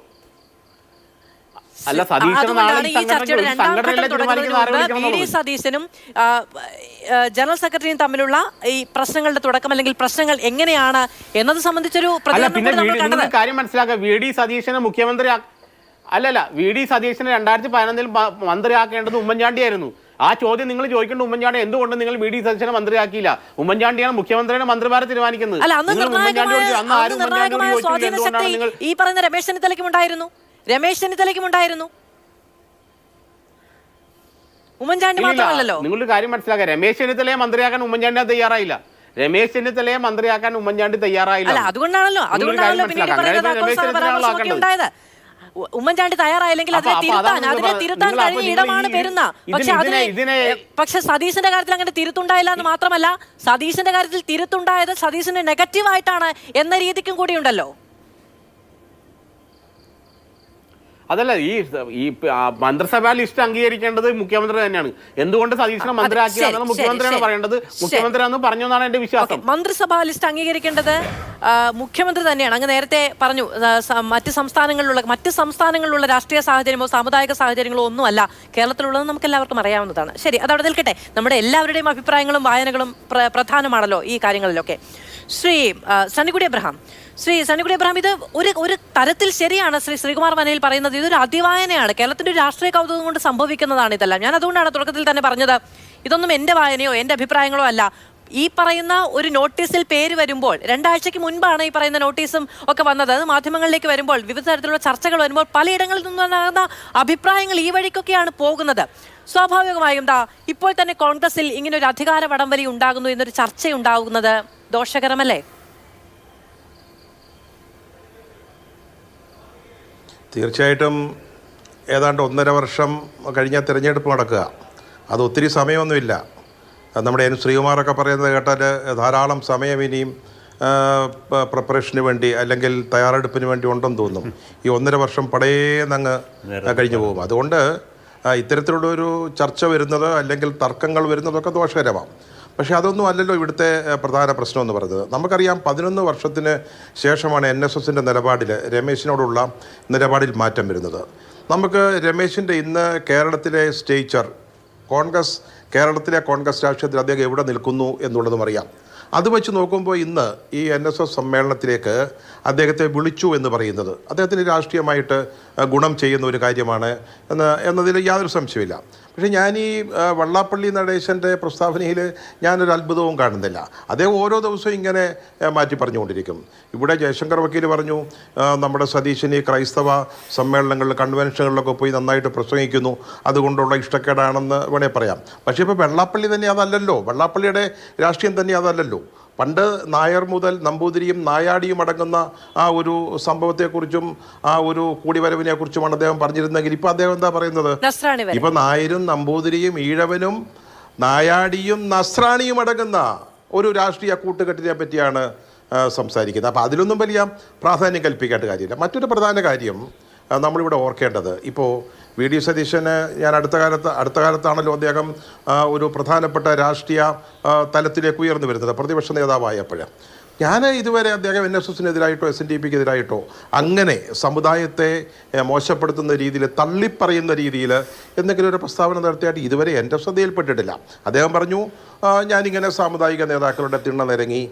അതുകൊണ്ടാണ് ഈ ചർച്ചയുടെ രണ്ടാം ഘട്ടം തുടങ്ങുന്നതിന് മുമ്പ് VD സതീശനും ജനറൽ സെക്രട്ടറിയും തമ്മിലുള്ള ഈ പ്രശ്നങ്ങളുടെ തുടക്കം അല്ലെങ്കിൽ പ്രശ്നങ്ങൾ എങ്ങനെയാണ് എന്നത് സംബന്ധിച്ചൊരു കാര്യം മനസ്സിലാക്കുക. VD സതീശനെ മുഖ്യമന്ത്രി VD സതീശനെ 2011 മന്ത്രിയാക്കേണ്ടത് ഉമ്മൻചാണ്ടിയായിരുന്നു. ആ ചോദ്യം നിങ്ങൾ ചോദിക്കേണ്ട ഉമ്മൻചാണ്ടി എന്തുകൊണ്ട് നിങ്ങൾ VD സതീശനെ മന്ത്രിയാക്കിയില്ല? ഉമ്മൻചാണ്ടിയാണ് മുഖ്യമന്ത്രിയുടെ മന്ത്രിമാരെ തീരുമാനിക്കുന്നത്. ഈ പറയുന്ന രമേശ് ചെന്നിത്തലയ്ക്കും ഉണ്ടായിരുന്നു. ഉമ്മൻചാണ്ടി മാത്രമല്ലല്ലോ. നിങ്ങളൊരു കാര്യം മനസ്സിലാക്കുക, രമേശ് ചെന്നിത്തലയെ മന്ത്രിയാക്കാൻ ഉമ്മൻചാണ്ടി തയ്യാറായില്ല. അതുകൊണ്ടാണല്ലോ ഉമ്മൻചാണ്ടി തയ്യാറായില്ലെങ്കിൽ അതിനെ തിരുത്താൻ കഴിഞ്ഞ ഇടമാണ് പെരുന്ന. പക്ഷെ സതീശന്റെ കാര്യത്തിൽ അങ്ങനെ തിരുത്തുണ്ടായില്ല എന്ന് മാത്രമല്ല, സതീശന്റെ കാര്യത്തിൽ തിരുത്തുണ്ടായത് സതീശന് നെഗറ്റീവായിട്ടാണ് എന്ന രീതിക്കും കൂടിയുണ്ടല്ലോ. അതല്ല, ഈ മന്ത്രിസഭാ ലിസ്റ്റ് അംഗീകരിക്കേണ്ടത് മുഖ്യമന്ത്രി തന്നെയാണ്. എന്തുകൊണ്ട് സതീശനെ മന്ത്രിയാക്കിയതാണ് മുഖ്യമന്ത്രിയാണ് പറയേണ്ടത്. മുഖ്യമന്ത്രിയാണെന്ന് പറഞ്ഞു എന്നാണ് എന്റെ വിശ്വാസം. മന്ത്രിസഭാ ലിസ്റ്റ് അംഗീകരിക്കേണ്ടത് മുഖ്യമന്ത്രി തന്നെയാണ്. അങ്ങ് നേരത്തെ പറഞ്ഞു മറ്റ് സംസ്ഥാനങ്ങളിലുള്ള രാഷ്ട്രീയ സാഹചര്യമോ സാമുദായിക സാഹചര്യങ്ങളോ ഒന്നുമല്ല കേരളത്തിലുള്ളത്, നമുക്ക് എല്ലാവർക്കും അറിയാവുന്നതാണ്. ശരി, അതവിടെ നിൽക്കട്ടെ. നമ്മുടെ എല്ലാവരുടെയും അഭിപ്രായങ്ങളും വായനകളും പ്രധാനമാണല്ലോ ഈ കാര്യങ്ങളിലൊക്കെ. ശ്രീ സണ്ണിക്കുടി എബ്രഹാം, ഇത് ഒരു തരത്തിൽ ശരിയാണ് ശ്രീകുമാർ മനയിൽ പറയുന്നത്. ഇതൊരു അതിവായനയാണ്. കേരളത്തിന്റെ ഒരു രാഷ്ട്രീയ കൗതുകം കൊണ്ട് സംഭവിക്കുന്നതാണ് ഇതെല്ലാം. ഞാൻ അതുകൊണ്ടാണ് തുടക്കത്തിൽ തന്നെ പറഞ്ഞത്, ഇതൊന്നും എൻ്റെ വായനയോ എൻ്റെ അഭിപ്രായങ്ങളോ അല്ല. ഈ പറയുന്ന ഒരു നോട്ടീസിൽ പേര് വരുമ്പോൾ, 2 ആഴ്ചയ്ക്ക് മുൻപാണ് ഈ പറയുന്ന നോട്ടീസും ഒക്കെ വന്നത്. അത് മാധ്യമങ്ങളിലേക്ക് വരുമ്പോൾ, വിവിധ തരത്തിലുള്ള ചർച്ചകൾ വരുമ്പോൾ പലയിടങ്ങളിൽ നിന്നുണ്ടാകുന്ന അഭിപ്രായങ്ങൾ ഈ വഴിക്കൊക്കെയാണ് പോകുന്നത്. സ്വാഭാവികമായും ഇപ്പോൾ തന്നെ കോൺഗ്രസിൽ ഇങ്ങനെ ഒരു അധികാര വടംവലി ഉണ്ടാകുന്നു എന്നൊരു ചർച്ചയുണ്ടാകുന്നത് ദോഷകരമല്ലേ? തീർച്ചയായിട്ടും ഏതാണ്ട് 1.5 വർഷം കഴിഞ്ഞ തിരഞ്ഞെടുപ്പ് നടക്കുക. അത് ഒത്തിരി സമയമൊന്നുമില്ല. നമ്മുടെ ശ്രീകുമാറൊക്കെ പറയുന്നത് കേട്ടാൽ ധാരാളം സമയം ഇനിയും പ്രിപ്പറേഷന് വേണ്ടി അല്ലെങ്കിൽ തയ്യാറെടുപ്പിന് വേണ്ടി ഉണ്ടെന്ന് തോന്നും. ഈ 1.5 വർഷം പടേന്നങ്ങ് കഴിഞ്ഞു പോകും. അതുകൊണ്ട് ഇത്തരത്തിലുള്ളൊരു ചർച്ച വരുന്നത് അല്ലെങ്കിൽ തർക്കങ്ങൾ വരുന്നതൊക്കെ ദോഷകരമാണ്. പക്ഷേ അതൊന്നും അല്ലല്ലോ ഇവിടുത്തെ പ്രധാന പ്രശ്നം എന്ന് പറയുന്നത്. നമുക്കറിയാം 11 വർഷത്തിന് ശേഷമാണ് NSSൻ്റെ നിലപാടിൽ, രമേശിനോടുള്ള നിലപാടിൽ മാറ്റം വരുന്നത്. നമുക്ക് രമേശിൻ്റെ ഇന്ന് കേരളത്തിലെ സ്റ്റേച്ചർ, കേരളത്തിലെ കോൺഗ്രസ് രാഷ്ട്രീയത്തിൽ അദ്ദേഹം എവിടെ നിൽക്കുന്നു എന്നുള്ളതും അറിയാം. അത് വെച്ച് നോക്കുമ്പോൾ ഇന്ന് ഈ NSS സമ്മേളനത്തിലേക്ക് അദ്ദേഹത്തെ വിളിച്ചു എന്ന് പറയുന്നത് അദ്ദേഹത്തിന് രാഷ്ട്രീയമായിട്ട് ഗുണം ചെയ്യുന്ന ഒരു കാര്യമാണ് എന്നതിൽ യാതൊരു സംശയമില്ല. പക്ഷേ ഞാൻ ഈ വെള്ളാപ്പള്ളി നടേശൻ്റെ പ്രസ്താവനയിൽ ഞാനൊരു അത്ഭുതവും കാണുന്നില്ല. അദ്ദേഹം ഓരോ ദിവസവും ഇങ്ങനെ മാറ്റി പറഞ്ഞുകൊണ്ടിരിക്കും. ഇവിടെ ജയശങ്കർ വക്കീൽ പറഞ്ഞു നമ്മുടെ സതീശന് ക്രൈസ്തവ സമ്മേളനങ്ങളിൽ കൺവെൻഷനുകളിലൊക്കെ പോയി നന്നായിട്ട് പ്രസംഗിക്കുന്നു, അതുകൊണ്ടുള്ള ഇഷ്ടക്കേടാണെന്ന് വേണേൽ പറയാം. പക്ഷേ ഇപ്പോൾ വെള്ളാപ്പള്ളി തന്നെ അതല്ലല്ലോ, വെള്ളാപ്പള്ളിയുടെ രാഷ്ട്രീയം തന്നെ അതല്ലല്ലോ. പണ്ട് നായർ മുതൽ നമ്പൂതിരിയും നായാടിയും അടങ്ങുന്ന ആ ഒരു സംഭവത്തെക്കുറിച്ചും ആ ഒരു കൂടിവരവിനെ കുറിച്ചുമാണ് അദ്ദേഹം പറഞ്ഞിരുന്നെങ്കിൽ ഇപ്പം അദ്ദേഹം എന്താ പറയുന്നത്? ഇപ്പം നായരും നമ്പൂതിരിയും ഈഴവനും നായാടിയും നസ്രാണിയും അടങ്ങുന്ന ഒരു രാഷ്ട്രീയ കൂട്ടുകെട്ടിനെ പറ്റിയാണ് സംസാരിക്കുന്നത്. അപ്പോൾ അതിലൊന്നും വലിയ പ്രാധാന്യം കൽപ്പിക്കേണ്ട കാര്യമില്ല. മറ്റൊരു പ്രധാന കാര്യം നമ്മളിവിടെ ഓർക്കേണ്ടത്, ഇപ്പോൾ VD സതീശന് ഞാൻ അടുത്ത കാലത്താണല്ലോ അദ്ദേഹം ഒരു പ്രധാനപ്പെട്ട രാഷ്ട്രീയ തലത്തിലേക്ക് ഉയർന്നു വരുന്നത്, പ്രതിപക്ഷ നേതാവായപ്പോൾ. ഞാൻ ഇതുവരെ അദ്ദേഹം NSSനെതിരായിട്ടോ SNDPക്കെതിരായിട്ടോ അങ്ങനെ സമുദായത്തെ മോശപ്പെടുത്തുന്ന രീതിയിൽ, തള്ളിപ്പറയുന്ന രീതിയിൽ എന്തെങ്കിലും ഒരു പ്രസ്താവന നടത്തിയായിട്ട് ഇതുവരെ എൻ്റെ ശ്രദ്ധയിൽപ്പെട്ടിട്ടില്ല. അദ്ദേഹം പറഞ്ഞു ഞാനിങ്ങനെ സാമുദായിക നേതാക്കളുടെ തിണ്ണ നിരങ്ങി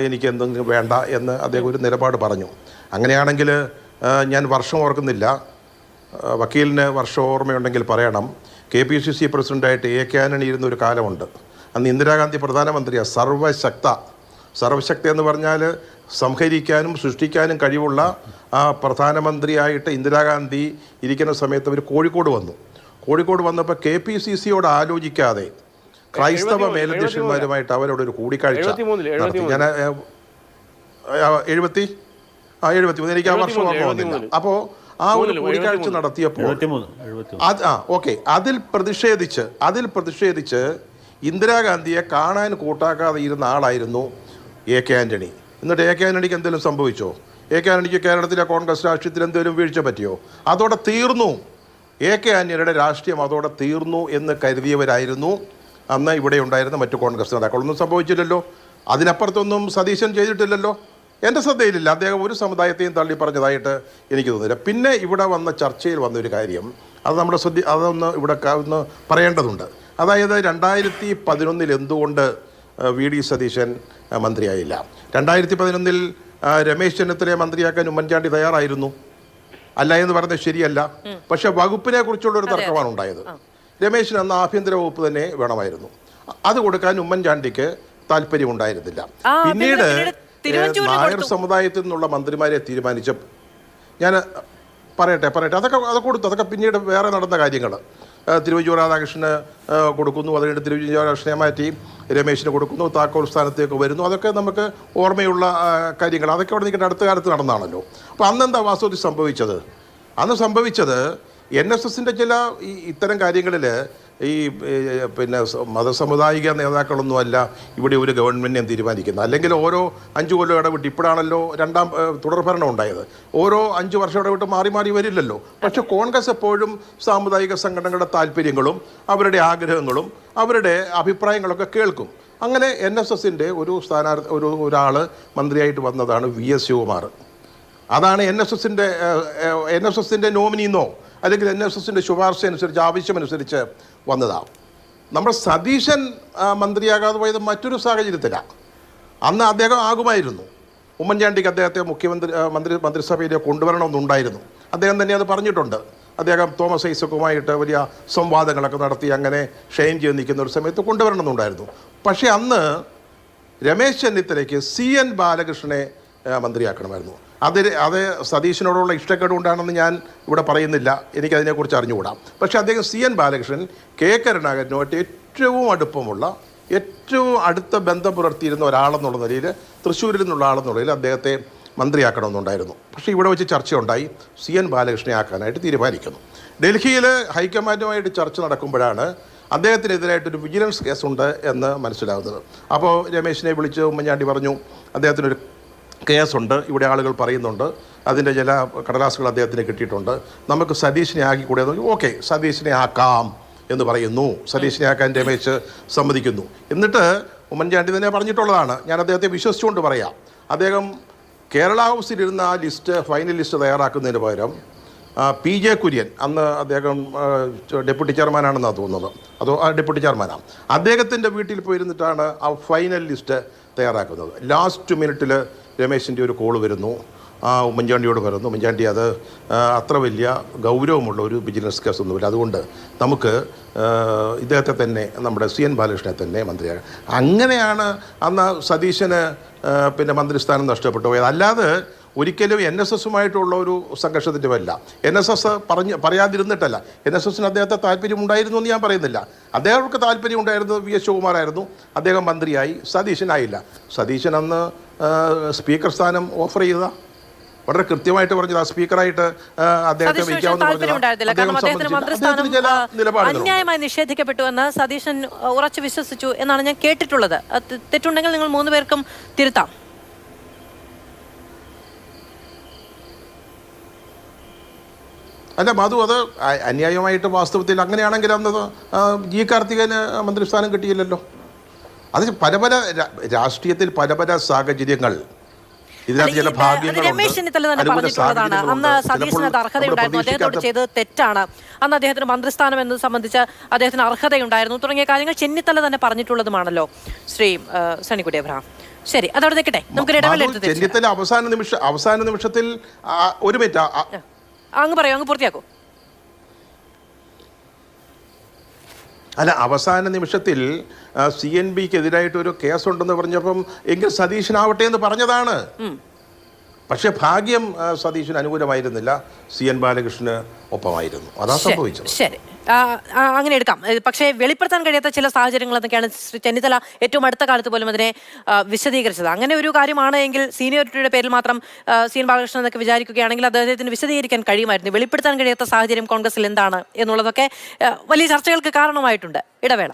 എനിക്ക് എന്തെങ്കിലും വേണ്ട എന്ന് അദ്ദേഹം ഒരു നിലപാട് പറഞ്ഞു. അങ്ങനെയാണെങ്കിൽ ഞാൻ വർഷം ഓർക്കുന്നില്ല, വക്കീലിന് വർഷം ഓർമ്മയുണ്ടെങ്കിൽ പറയണം. KPCC പ്രസിഡൻ്റായിട്ട് AK Antony ഇരുന്നൊരു കാലമുണ്ട്. അന്ന് ഇന്ദിരാഗാന്ധി പ്രധാനമന്ത്രിയാണ്. സർവശക്തി എന്ന് പറഞ്ഞാൽ സംഹരിക്കാനും സൃഷ്ടിക്കാനും കഴിവുള്ള ആ പ്രധാനമന്ത്രിയായിട്ട് ഇന്ദിരാഗാന്ധി ഇരിക്കുന്ന സമയത്ത് അവർ കോഴിക്കോട് വന്നപ്പോൾ KPCCയോട് ആലോചിക്കാതെ ക്രൈസ്തവ മേലധ്യക്ഷന്മാരുമായിട്ട് അവരോടൊരു കൂടിക്കാഴ്ച നടത്തി. ഞാൻ 73 എനിക്ക് ആ വർഷം ഓർമ്മ വന്നില്ല. അപ്പോൾ ആ ഒരു കൂടിക്കാഴ്ച നടത്തിയപ്പോൾ അതിൽ പ്രതിഷേധിച്ച് ഇന്ദിരാഗാന്ധിയെ കാണാൻ കൂട്ടാക്കാതെ ഇരുന്ന ആളായിരുന്നു AK ആന്റണി. എന്നിട്ട് AK ആന്റണിക്ക് എന്തെങ്കിലും സംഭവിച്ചോ? AK ആന്റണിക്ക് കേരളത്തിലെ കോൺഗ്രസ് രാഷ്ട്രീയത്തിൽ എന്തെങ്കിലും വീഴ്ച പറ്റിയോ? അതോടെ തീർന്നു. AK ആന്റണിയുടെ രാഷ്ട്രീയം അതോടെ തീർന്നു എന്ന് കരുതിയവരായിരുന്നു അന്ന് ഇവിടെ ഉണ്ടായിരുന്ന മറ്റു കോൺഗ്രസ് നേതാക്കളൊന്നും സംഭവിച്ചില്ലല്ലോ. അതിനപ്പുറത്തൊന്നും സതീശൻ ചെയ്തിട്ടില്ലല്ലോ. എൻ്റെ ശ്രദ്ധയിലില്ല. അദ്ദേഹം ഒരു സമുദായത്തെയും തള്ളി പറഞ്ഞതായിട്ട് എനിക്ക് തോന്നുന്നില്ല. പിന്നെ ഇവിടെ വന്ന ചർച്ചയിൽ വന്നൊരു കാര്യം, അത് നമ്മുടെ അതൊന്ന് ഇവിടെ ഒന്ന് പറയേണ്ടതുണ്ട്. അതായത് 2011 എന്തുകൊണ്ട് VD സതീശൻ മന്ത്രിയായില്ല? 2011 രമേശ് ചെന്നിത്തലയെ മന്ത്രിയാക്കാൻ ഉമ്മൻചാണ്ടി തയ്യാറായിരുന്നു, അല്ല എന്ന് പറയുന്നത് ശരിയല്ല. പക്ഷെ വകുപ്പിനെ കുറിച്ചുള്ളൊരു തർക്കമാണ് ഉണ്ടായത്. രമേശിന് അന്ന് ആഭ്യന്തര വകുപ്പ് തന്നെ വേണമായിരുന്നു. അത് കൊടുക്കാൻ ഉമ്മൻചാണ്ടിക്ക് താല്പര്യമുണ്ടായിരുന്നില്ല. പിന്നീട് നായർ സമുദായത്തിൽ നിന്നുള്ള മന്ത്രിമാരെ തീരുമാനിച്ച, ഞാൻ പറയട്ടെ അതൊക്കെ പിന്നീട് വേറെ നടന്ന കാര്യങ്ങൾ. തിരുവഞ്ചൂർ രാധാകൃഷ്ണന് കൊടുക്കുന്നു, അതുകഴിഞ്ഞ് തിരുവഞ്ചൂർ രാധാകൃഷ്ണനെ മാറ്റി രമേശിന് കൊടുക്കുന്നു, താക്കോൽ സ്ഥാനത്തേക്ക് വരുന്നു. അതൊക്കെ നമുക്ക് ഓർമ്മയുള്ള കാര്യങ്ങൾ. അതൊക്കെ അവിടെ നിൽക്കേണ്ട അടുത്ത കാലത്ത് നടന്നാണല്ലോ. അപ്പോൾ അന്നെന്താ വാസ്തവത്തിൽ സംഭവിച്ചത്? അന്ന് സംഭവിച്ചത് NSSൻ്റെ ചില ഇത്തരം കാര്യങ്ങളിൽ ഈ മതസമുദായിക നേതാക്കളൊന്നുമല്ല ഇവിടെ ഒരു ഗവൺമെൻറ്റിനെ തീരുമാനിക്കുന്നത്. അല്ലെങ്കിൽ ഓരോ 5 കൊല്ലം ഇടവിട്ട്, ഇപ്പോഴാണല്ലോ തുടർഭരണം ഉണ്ടായത്, ഓരോ 5 വർഷം ഇടവിട്ട് മാറി വരില്ലല്ലോ. പക്ഷെ കോൺഗ്രസ് എപ്പോഴും സാമുദായിക സംഘടനകളുടെ താല്പര്യങ്ങളും അവരുടെ ആഗ്രഹങ്ങളും അവരുടെ അഭിപ്രായങ്ങളൊക്കെ കേൾക്കും. അങ്ങനെ NSSൻ്റെ ഒരാൾ മന്ത്രിയായിട്ട് വന്നതാണ് VS ശിവകുമാർ. അതാണ് NSSൻ്റെ നോമിനിന്നോ അല്ലെങ്കിൽ NSSൻ്റെ ശുപാർശ അനുസരിച്ച്, ആവശ്യമനുസരിച്ച് വന്നതാണ്. നമ്മുടെ സതീശൻ മന്ത്രിയാകാതെ പോയത് മറ്റൊരു സാഹചര്യത്തിലാണ്. അന്ന് അദ്ദേഹം ആകുമായിരുന്നു. ഉമ്മൻചാണ്ടിക്ക് അദ്ദേഹത്തെ മന്ത്രിസഭയിലേക്ക് കൊണ്ടുവരണമെന്നുണ്ടായിരുന്നു. അദ്ദേഹം തന്നെ അത് പറഞ്ഞിട്ടുണ്ട്. അദ്ദേഹം തോമസ് ഐസക്കുമായിട്ട് വലിയ സംവാദങ്ങളൊക്കെ നടത്തി അങ്ങനെ ഷെയിൻ ചെയ്ത് നിൽക്കുന്ന ഒരു സമയത്ത് കൊണ്ടുവരണമെന്നുണ്ടായിരുന്നു. പക്ഷേ അന്ന് രമേശ് ചെന്നിത്തലയ്ക്ക് CN ബാലകൃഷ്ണനെ മന്ത്രിയാക്കണമായിരുന്നു. അത് സതീശനോടുള്ള ഇഷ്ടക്കേട് കൊണ്ടാണെന്ന് ഞാൻ ഇവിടെ പറയുന്നില്ല, എനിക്കതിനെക്കുറിച്ച് അറിഞ്ഞുകൂടാം. പക്ഷേ അദ്ദേഹം CN ബാലകൃഷ്ണൻ കരുണാകരനുമായിട്ട് ഏറ്റവും അടുത്ത ബന്ധം പുലർത്തിയിരുന്ന ഒരാളെന്നുള്ള നിലയിൽ, തൃശ്ശൂരിൽ നിന്നുള്ള ആളെന്നുള്ള നിലയിൽ അദ്ദേഹത്തെ മന്ത്രിയാക്കണമെന്നുണ്ടായിരുന്നു. പക്ഷേ ഇവിടെ വെച്ച് ചർച്ചയുണ്ടായി, CN ബാലകൃഷ്ണനെ ആക്കാനായിട്ട് തീരുമാനിക്കുന്നു. ഡൽഹിയിൽ ഹൈക്കമാൻഡുമായിട്ട് ചർച്ച നടക്കുമ്പോഴാണ് അദ്ദേഹത്തിനെതിരായിട്ടൊരു വിജിലൻസ് കേസുണ്ട് എന്ന് മനസ്സിലാകുന്നത്. അപ്പോൾ രമേശിനെ വിളിച്ച് ഉമ്മൻചാണ്ടി പറഞ്ഞു അദ്ദേഹത്തിനൊരു കേസുണ്ട്, ഇവിടെ ആളുകൾ പറയുന്നുണ്ട്, അതിൻ്റെ ചില കടലാസുകൾ അദ്ദേഹത്തിന് കിട്ടിയിട്ടുണ്ട്, നമുക്ക് സതീഷിനെ ആക്കിക്കൂടെ? ഓക്കെ, സതീഷിനെ ആക്കാം എന്ന് പറയുന്നു. സതീഷിനെ ആക്കാൻ രമേശ് സമ്മതിക്കുന്നു. എന്നിട്ട് ഉമ്മൻചാണ്ടി തന്നെ പറഞ്ഞിട്ടുള്ളതാണ്, ഞാൻ അദ്ദേഹത്തെ വിശ്വസിച്ചുകൊണ്ട് പറയാം, അദ്ദേഹം കേരള ഹൗസിലിരുന്ന ആ ലിസ്റ്റ്, ഫൈനൽ ലിസ്റ്റ് തയ്യാറാക്കുന്നതിന് പകരം PJ കുര്യൻ, അന്ന് അദ്ദേഹം ഡെപ്യൂട്ടി ചെയർമാനാണെന്നാണ് തോന്നുന്നത്, അതോ ഡെപ്യൂട്ടി ചെയർമാനാണ്, അദ്ദേഹത്തിൻ്റെ വീട്ടിൽ പോയിരുന്നിട്ടാണ് ആ ഫൈനൽ ലിസ്റ്റ് തയ്യാറാക്കുന്നത്. ലാസ്റ്റ് മിനിറ്റിൽ രമേശിൻ്റെ ഒരു കോള് വരുന്നു, ഉമ്മൻചാണ്ടിയോട് പറയുന്നു, ഉമ്മൻചാണ്ടി അത് അത്ര വലിയ ഗൗരവമുള്ള ഒരു ബിസിനസ് കേസൊന്നുമില്ല, അതുകൊണ്ട് നമുക്ക് ഇദ്ദേഹത്തെ തന്നെ, നമ്മുടെ CN ബാലകൃഷ്ണനെ തന്നെ മന്ത്രിയാകാം. അങ്ങനെയാണ് അന്ന് സതീശന് പിന്നെ മന്ത്രിസ്ഥാനം നഷ്ടപ്പെട്ടു പോയത്. അല്ലാതെ ഒരിക്കലും NSSുമായിട്ടുള്ള ഒരു സംഘർഷത്തിൻ്റെ അല്ല. NSS പറയാതിരുന്നിട്ടല്ല, NSSന് അദ്ദേഹത്തെ താല്പര്യമുണ്ടായിരുന്നു എന്ന് ഞാൻ പറയുന്നില്ല. അദ്ദേഹർക്ക് താല്പര്യമുണ്ടായിരുന്നത് VS ശിവകുമാറായിരുന്നു, അദ്ദേഹം മന്ത്രിയായി, സതീശനായില്ല. സതീശൻ അന്ന് സ്പീക്കർ സ്ഥാനം ഓഫർ ചെയ്തതാ, വളരെ കൃത്യമായിട്ട് പറഞ്ഞത്, ആ സ്പീക്കറായിട്ട് അദ്ദേഹത്തെ അന്യായമായി നിഷേധിക്കപ്പെട്ടു എന്ന് സതീശൻ ഉറച്ചു വിശ്വസിച്ചു എന്നാണ് ഞാൻ കേട്ടിട്ടുള്ളത്. തെറ്റുണ്ടെങ്കിൽ നിങ്ങൾ 3 പേർക്കും തിരുത്താം. അല്ല മധു, അത് അന്യായമായിട്ട് വാസ്തവത്തിൽ അങ്ങനെയാണെങ്കിൽ അന്ന് G കാർത്തികന് മന്ത്രിസ്ഥാനം കിട്ടിയില്ലല്ലോ. അത് പല രാഷ്ട്രീയത്തിൽ പല സാഹചര്യങ്ങൾ, ഇതിനകത്ത് ചില രമേശ് ചെന്നിത്തല തന്നെ പറഞ്ഞിട്ടുള്ളതാണ്. അന്ന് സതീശന് അർഹതയുണ്ടായിരുന്നു, അദ്ദേഹത്തോട് ചെയ്തത് തെറ്റാണ്, അന്ന് അദ്ദേഹത്തിന് മന്ത്രിസ്ഥാനം എന്നത് സംബന്ധിച്ച് അദ്ദേഹത്തിന് അർഹതയുണ്ടായിരുന്നു തുടങ്ങിയ കാര്യങ്ങൾ ചെന്നിത്തല തന്നെ പറഞ്ഞിട്ടുള്ളതുമാണല്ലോ ശ്രീ സണ്ണിക്കുട്ടി എബ്രഹാം. ശരി, അതവിടെ നിൽക്കട്ടെ, നമുക്ക് ഇടവേള. ചെന്നിത്തല അവസാന നിമിഷത്തിൽ ഒരു മിനിറ്റ് അങ്ങ് പറയൂ, അങ്ങ് പൂർത്തിയാക്കൂ. അല്ല, അവസാന നിമിഷത്തിൽ CNBക്കെതിരായിട്ടൊരു കേസുണ്ടെന്ന് പറഞ്ഞപ്പം എങ്കിൽ സതീശനാവട്ടെ എന്ന് പറഞ്ഞതാണ്. പക്ഷെ ഭാഗ്യം സതീശന് അനുകൂലമായിരുന്നില്ല, CN ബാലകൃഷ്ണന് ഒപ്പമായിരുന്നു, അതാ സംഭവിച്ചത്. ശരി, അങ്ങനെ എടുക്കാം. പക്ഷേ വെളിപ്പെടുത്താൻ കഴിയാത്ത ചില സാഹചര്യങ്ങൾ എന്നൊക്കെയാണ് ശ്രീ ചെന്നിത്തല ഏറ്റവും അടുത്ത കാലത്ത് പോലും അതിനെ വിശദീകരിച്ചത്. അങ്ങനെ ഒരു കാര്യമാണ് എങ്കിൽ സീനിയോറിറ്റിയുടെ പേരിൽ മാത്രം CN ബാലകൃഷ്ണൻ എന്നൊക്കെ വിചാരിക്കുകയാണെങ്കിൽ അദ്ദേഹത്തിന് വിശദീകരിക്കാൻ കഴിയുമായിരുന്നു. വെളിപ്പെടുത്താൻ കഴിയാത്ത സാഹചര്യം കോൺഗ്രസിൽ എന്താണ് എന്നുള്ളതൊക്കെ വലിയ ചർച്ചകൾക്ക് കാരണമായിട്ടുണ്ട്. ഇടവേള.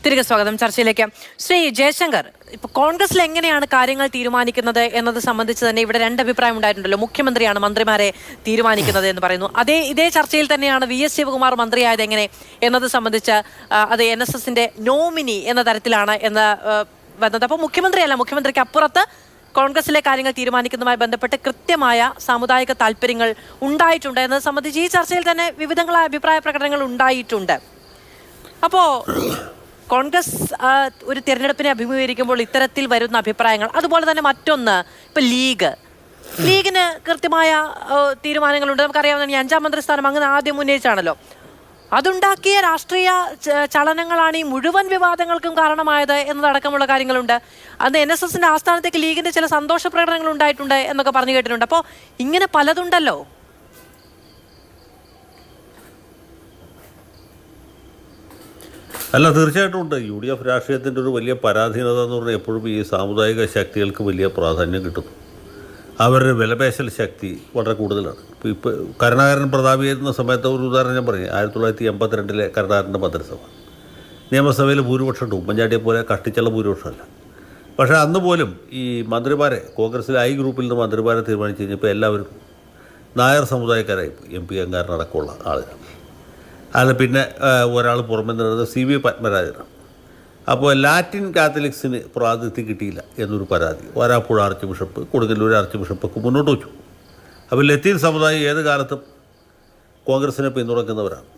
തിരികെ സ്വാഗതം ചർച്ചയിലേക്ക്. ശ്രീ ജയശങ്കർ, ഇപ്പൊ കോൺഗ്രസിൽ എങ്ങനെയാണ് കാര്യങ്ങൾ തീരുമാനിക്കുന്നത് എന്നത് സംബന്ധിച്ച് തന്നെ ഇവിടെ 2 അഭിപ്രായം ഉണ്ടായിട്ടുണ്ടല്ലോ. മുഖ്യമന്ത്രിയാണ് മന്ത്രിമാരെ തീരുമാനിക്കുന്നത് എന്ന് പറയുന്നു. ഇതേ ചർച്ചയിൽ തന്നെയാണ് VS ശിവകുമാർ മന്ത്രിയായത് എങ്ങനെ എന്നത് സംബന്ധിച്ച് അത് NSSന്റെ നോമിനി എന്ന തരത്തിലാണ് എന്ന് വന്നത്. അപ്പോൾ മുഖ്യമന്ത്രിക്ക് അപ്പുറത്ത് കോൺഗ്രസിലെ കാര്യങ്ങൾ തീരുമാനിക്കുന്നതുമായി ബന്ധപ്പെട്ട് കൃത്യമായ സാമുദായിക താല്പര്യങ്ങൾ ഉണ്ടായിട്ടുണ്ട് എന്നത് സംബന്ധിച്ച് ഈ ചർച്ചയിൽ തന്നെ വിവിധങ്ങളായ അഭിപ്രായ പ്രകടനങ്ങൾ ഉണ്ടായിട്ടുണ്ട്. അപ്പോൾ കോൺഗ്രസ് ഒരു തിരഞ്ഞെടുപ്പിനെ അഭിമുഖീകരിക്കുമ്പോൾ ഇത്തരത്തിൽ വരുന്ന അഭിപ്രായങ്ങൾ, അതുപോലെ തന്നെ മറ്റൊന്ന്, ഇപ്പം ലീഗിന് കൃത്യമായ തീരുമാനങ്ങളുണ്ട്. നമുക്കറിയാവുന്ന 5ാം മന്ത്രിസ്ഥാനം അങ്ങനെ ആദ്യം ഉന്നയിച്ചാണല്ലോ. അതുണ്ടാക്കിയ രാഷ്ട്രീയ ചലനങ്ങളാണ് ഈ മുഴുവൻ വിവാദങ്ങൾക്കും കാരണമായത് എന്നതടക്കമുള്ള കാര്യങ്ങളുണ്ട്. അന്ന് NSSന്റെ ആസ്ഥാനത്തേക്ക് ലീഗിന്റെ ചില സന്തോഷ പ്രകടനങ്ങൾ ഉണ്ടായിട്ടുണ്ട് എന്നൊക്കെ പറഞ്ഞു കേട്ടിട്ടുണ്ട്. അപ്പോൾ ഇങ്ങനെ പലതുണ്ടല്ലോ. അല്ല, തീർച്ചയായിട്ടും ഉണ്ട്. UDF രാഷ്ട്രീയത്തിൻ്റെ ഒരു വലിയ പരാധീനത എന്ന് പറഞ്ഞാൽ എപ്പോഴും ഈ സാമുദായിക ശക്തികൾക്ക് വലിയ പ്രാധാന്യം കിട്ടുന്നു. അവരുടെ വിലപേശൽ ശക്തി വളരെ കൂടുതലാണ്. ഇപ്പോൾ കരുണാകരൻ പ്രതാപിയായിരുന്ന സമയത്ത് ഒരു ഉദാഹരണം ഞാൻ പറഞ്ഞു. 1982 കരുണാകരൻ്റെ മന്ത്രിസഭ നിയമസഭയിൽ ഭൂരിപക്ഷം ഉണ്ട്. ഉമ്മൻചാണ്ടിയെ പോലെ കഷ്ടിച്ചുള്ള ഭൂരിപക്ഷമല്ല. പക്ഷേ അന്ന് പോലും ഈ മന്ത്രിമാരെ, കോൺഗ്രസിലെ I ഗ്രൂപ്പിൽ നിന്ന് മന്ത്രിമാരെ തീരുമാനിച്ചു കഴിഞ്ഞപ്പോൾ എല്ലാവരും നായർ സമുദായക്കാരായി MP അംഗക്കാരനടക്കമുള്ള ആളുകൾ. അല്ല, പിന്നെ ഒരാൾ പുറമെ നിന്നത് CV പത്മരാജനാണ്. അപ്പോൾ ലാറ്റിൻ കാത്തലിക്സിന് പ്രാതിനിധ്യം കിട്ടിയില്ല എന്നൊരു പരാതി വരാപ്പുഴ ആർച്ച് ബിഷപ്പ്, കൊടുങ്ങല്ലൂർ ആർച്ച് ബിഷപ്പൊക്കെ മുന്നോട്ട് വെച്ചു. അപ്പോൾ ലത്തീൻ സമുദായം ഏത് കാലത്തും കോൺഗ്രസിനെ പിന്തുണയ്ക്കുന്നവരാണ്,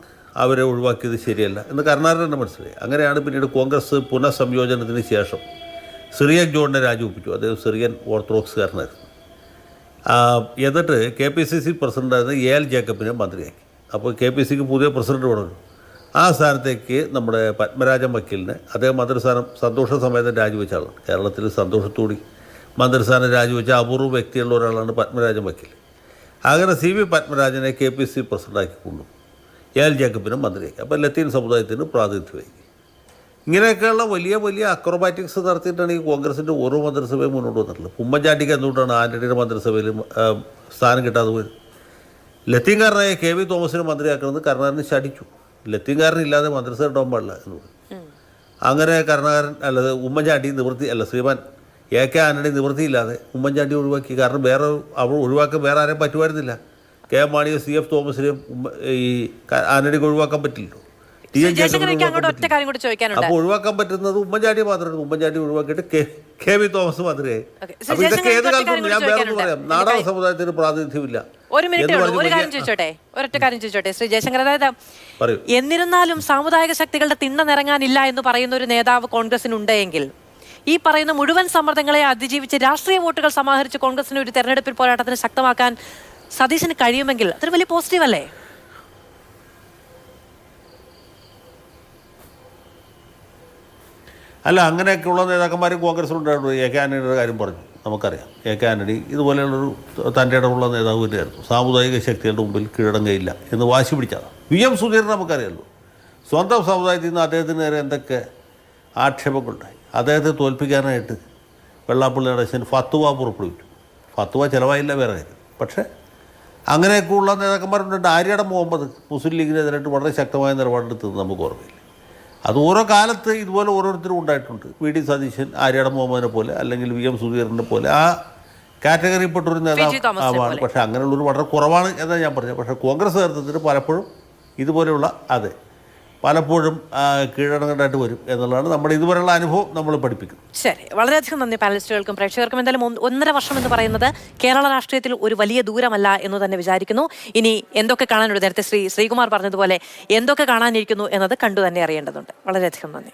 അവരെ ഒഴിവാക്കിയത് ശരിയല്ല എന്ന് കരുണാകരൻ തന്നെ മനസ്സിലായി. അങ്ങനെയാണ് പിന്നീട് കോൺഗ്രസ് പുനഃസംയോജനത്തിന് ശേഷം സിറിയൻ ജോണിനെ രാജിവെപ്പിച്ചു. അദ്ദേഹം സിറിയൻ ഓർത്തഡോക്സുകാരനായിരുന്നു. എന്നിട്ട് KPCC പ്രസിഡൻ്റായിരുന്ന AL ജേക്കബിനെ മന്ത്രിയാക്കി. അപ്പോൾ KPCക്ക് പുതിയ പ്രസിഡന്റ് വേണമല്ലോ. ആ സ്ഥാനത്തേക്ക് നമ്മുടെ പത്മരാജൻ വക്കീലിനെ, അദ്ദേഹം മന്ത്രിസ്ഥാനം സന്തോഷസമേതം രാജിവെച്ച ആളാണ്. കേരളത്തിൽ സന്തോഷത്തോടി മന്ത്രിസ്ഥാനം രാജിവെച്ച അപൂർവ വ്യക്തിയുള്ള ഒരാളാണ് പത്മരാജൻ വക്കീൽ. അങ്ങനെ CV പത്മരാജനെ KPCC പ്രസിഡൻ്റാക്കി കൊണ്ടു, AL ജേക്കബിനെ മന്ത്രിയാക്കി. അപ്പോൾ ലത്തീൻ സമുദായത്തിന് പ്രാതിനിധ്യമായി. ഇങ്ങനെയൊക്കെയുള്ള വലിയ വലിയ അക്രോബാറ്റിക്സ് നടത്തിയിട്ടാണ് ഈ കോൺഗ്രസിൻ്റെ ഓരോ മന്ത്രിസഭയും മുന്നോട്ട് വന്നിട്ടുള്ളത്. ഉമ്മൻചാണ്ടിക്ക് എന്തുകൊണ്ടാണ് ആൻ്റണിയുടെ മന്ത്രിസഭയിൽ സ്ഥാനം കിട്ടാതെ പോയത്? ലത്തീൻകാരനായ KV തോമസിനെ മന്ത്രിയാക്കുന്നത് കരുണാകരന് ശടിച്ചു. ലത്തീൻകാരനില്ലാതെ മന്ത്രിസഭ ഉണ്ടാവാൻ പാടില്ല എന്ന് പറഞ്ഞു. അങ്ങനെ കരുണാകരൻ ഉമ്മൻചാണ്ടി ശ്രീമാൻ AK ആന്റണി നിവൃത്തിയില്ലാതെ ഉമ്മൻചാണ്ടി ഒഴിവാക്കി. കാരണം അവൾ ഒഴിവാക്കാൻ വേറെ ആരെയും പറ്റുമായിരുന്നില്ല. KM മാണിയെ CF തോമസിനെയും ഈ ആന്റണിക്ക് ഒഴിവാക്കാൻ പറ്റില്ലല്ലോ. അപ്പോൾ ഒഴിവാക്കാൻ പറ്റുന്നത് ഉമ്മൻചാണ്ടി മാത്രമാണ്. ഉമ്മൻചാണ്ടി ഒഴിവാക്കിയിട്ട് KV തോമസ് മാത്രമേ. അപ്പൊ ഇതൊക്കെ ഏത് കാലത്തും ഞാൻ വേറെ പറയാം, നാടക സമുദായത്തിന് പ്രാതിനിധ്യമില്ല. ഒരു കാര്യം ചോദിച്ചോട്ടെ ശ്രീ ജയശങ്കർ, അതായത് എന്നിരുന്നാലും സാമുദായിക ശക്തികളുടെ തിണ്ണ നിറങ്ങാനില്ല എന്ന് പറയുന്ന ഒരു നേതാവ് കോൺഗ്രസിനുണ്ടെങ്കിൽ ഈ പറയുന്ന മുഴുവൻ സമ്മർദ്ദങ്ങളെ അതിജീവിച്ച് രാഷ്ട്രീയ വോട്ടുകൾ സമാഹരിച്ച് കോൺഗ്രസിന് ഒരു തെരഞ്ഞെടുപ്പിൽ പോരാട്ടത്തിന് ശക്തമാക്കാൻ സതീശന് കഴിയുമെങ്കിൽ അതൊരു വലിയ പോസിറ്റീവ് അല്ലേ? അല്ല, അങ്ങനെയൊക്കെയുള്ള നേതാക്കന്മാരും കോൺഗ്രസിലുണ്ടായിരുന്നു. AK ആന്റണിയുടെ കാര്യം പറഞ്ഞു, നമുക്കറിയാം. AK ആന്റണി ഇതുപോലെയുള്ളൊരു തൻ്റെ ഇടമുള്ള നേതാവ് തന്നെയായിരുന്നു. സാമുദായിക ശക്തികളുടെ മുമ്പിൽ കീഴടങ്ങയില്ല എന്ന് വാശി പിടിച്ചതാണ്. VM സുധീരൻ നമുക്കറിയാമല്ലോ. സ്വന്തം സമുദായത്തിൽ നിന്ന് അദ്ദേഹത്തിന് നേരെ എന്തൊക്കെ ആക്ഷേപങ്ങളുണ്ടായി. അദ്ദേഹത്തെ തോൽപ്പിക്കാനായിട്ട് വെള്ളാപ്പള്ളി നടേശൻ ഫത്വ പുറപ്പെടുവിച്ചു. ഫത്വ ചിലവായില്ല, വേറെ കാര്യം. പക്ഷേ അങ്ങനെയൊക്കെയുള്ള നേതാക്കന്മാരുണ്ട്. ആര്യടം മുഹമ്മദ് മുസ്ലിം ലീഗിനെതിരായിട്ട് വളരെ ശക്തമായ നിലപാടെടുത്തത് നമുക്ക് ഓർമ്മയില്ല. അത് ഓരോ കാലത്ത് ഇതുപോലെ ഓരോരുത്തരും ഉണ്ടായിട്ടുണ്ട്. VD സതീശൻ ആര്യടം മുഹമ്മദിനെ പോലെ അല്ലെങ്കിൽ VM സുധീരനെ പോലെ ആ കാറ്റഗറിയിൽപ്പെട്ടൊരു നേതാവാണ്. പക്ഷേ അങ്ങനെയുള്ളൊരു വളരെ കുറവാണ് എന്നാണ് ഞാൻ പറഞ്ഞത്. പക്ഷേ കോൺഗ്രസ് നേതൃത്വത്തിന് പലപ്പോഴും ഇതുപോലെയുള്ള പലപ്പോഴും കീഴടങ്ങേണ്ടതായിട്ട് വരും എന്നുള്ളതാണ് നമ്മുടെ ഇതുവരെയുള്ള അനുഭവം നമ്മൾ പഠിപ്പിക്കുന്നത്. ശരി, വളരെയധികം നന്ദി പാനലിസ്റ്റുകൾക്കും പ്രേക്ഷകർക്കും. എന്തായാലും 1.5 വർഷം എന്ന് പറയുന്നത് കേരള രാഷ്ട്രീയത്തിൽ ഒരു വലിയ ദൂരമല്ല എന്ന് തന്നെ വിചാരിക്കുന്നു. ഇനി എന്തൊക്കെ കാണാനുണ്ട്, നേരത്തെ ശ്രീകുമാർ പറഞ്ഞതുപോലെ എന്തൊക്കെ കാണാനിരിക്കുന്നു എന്നത് കണ്ടു തന്നെ അറിയേണ്ടതുണ്ട്. വളരെയധികം നന്ദി.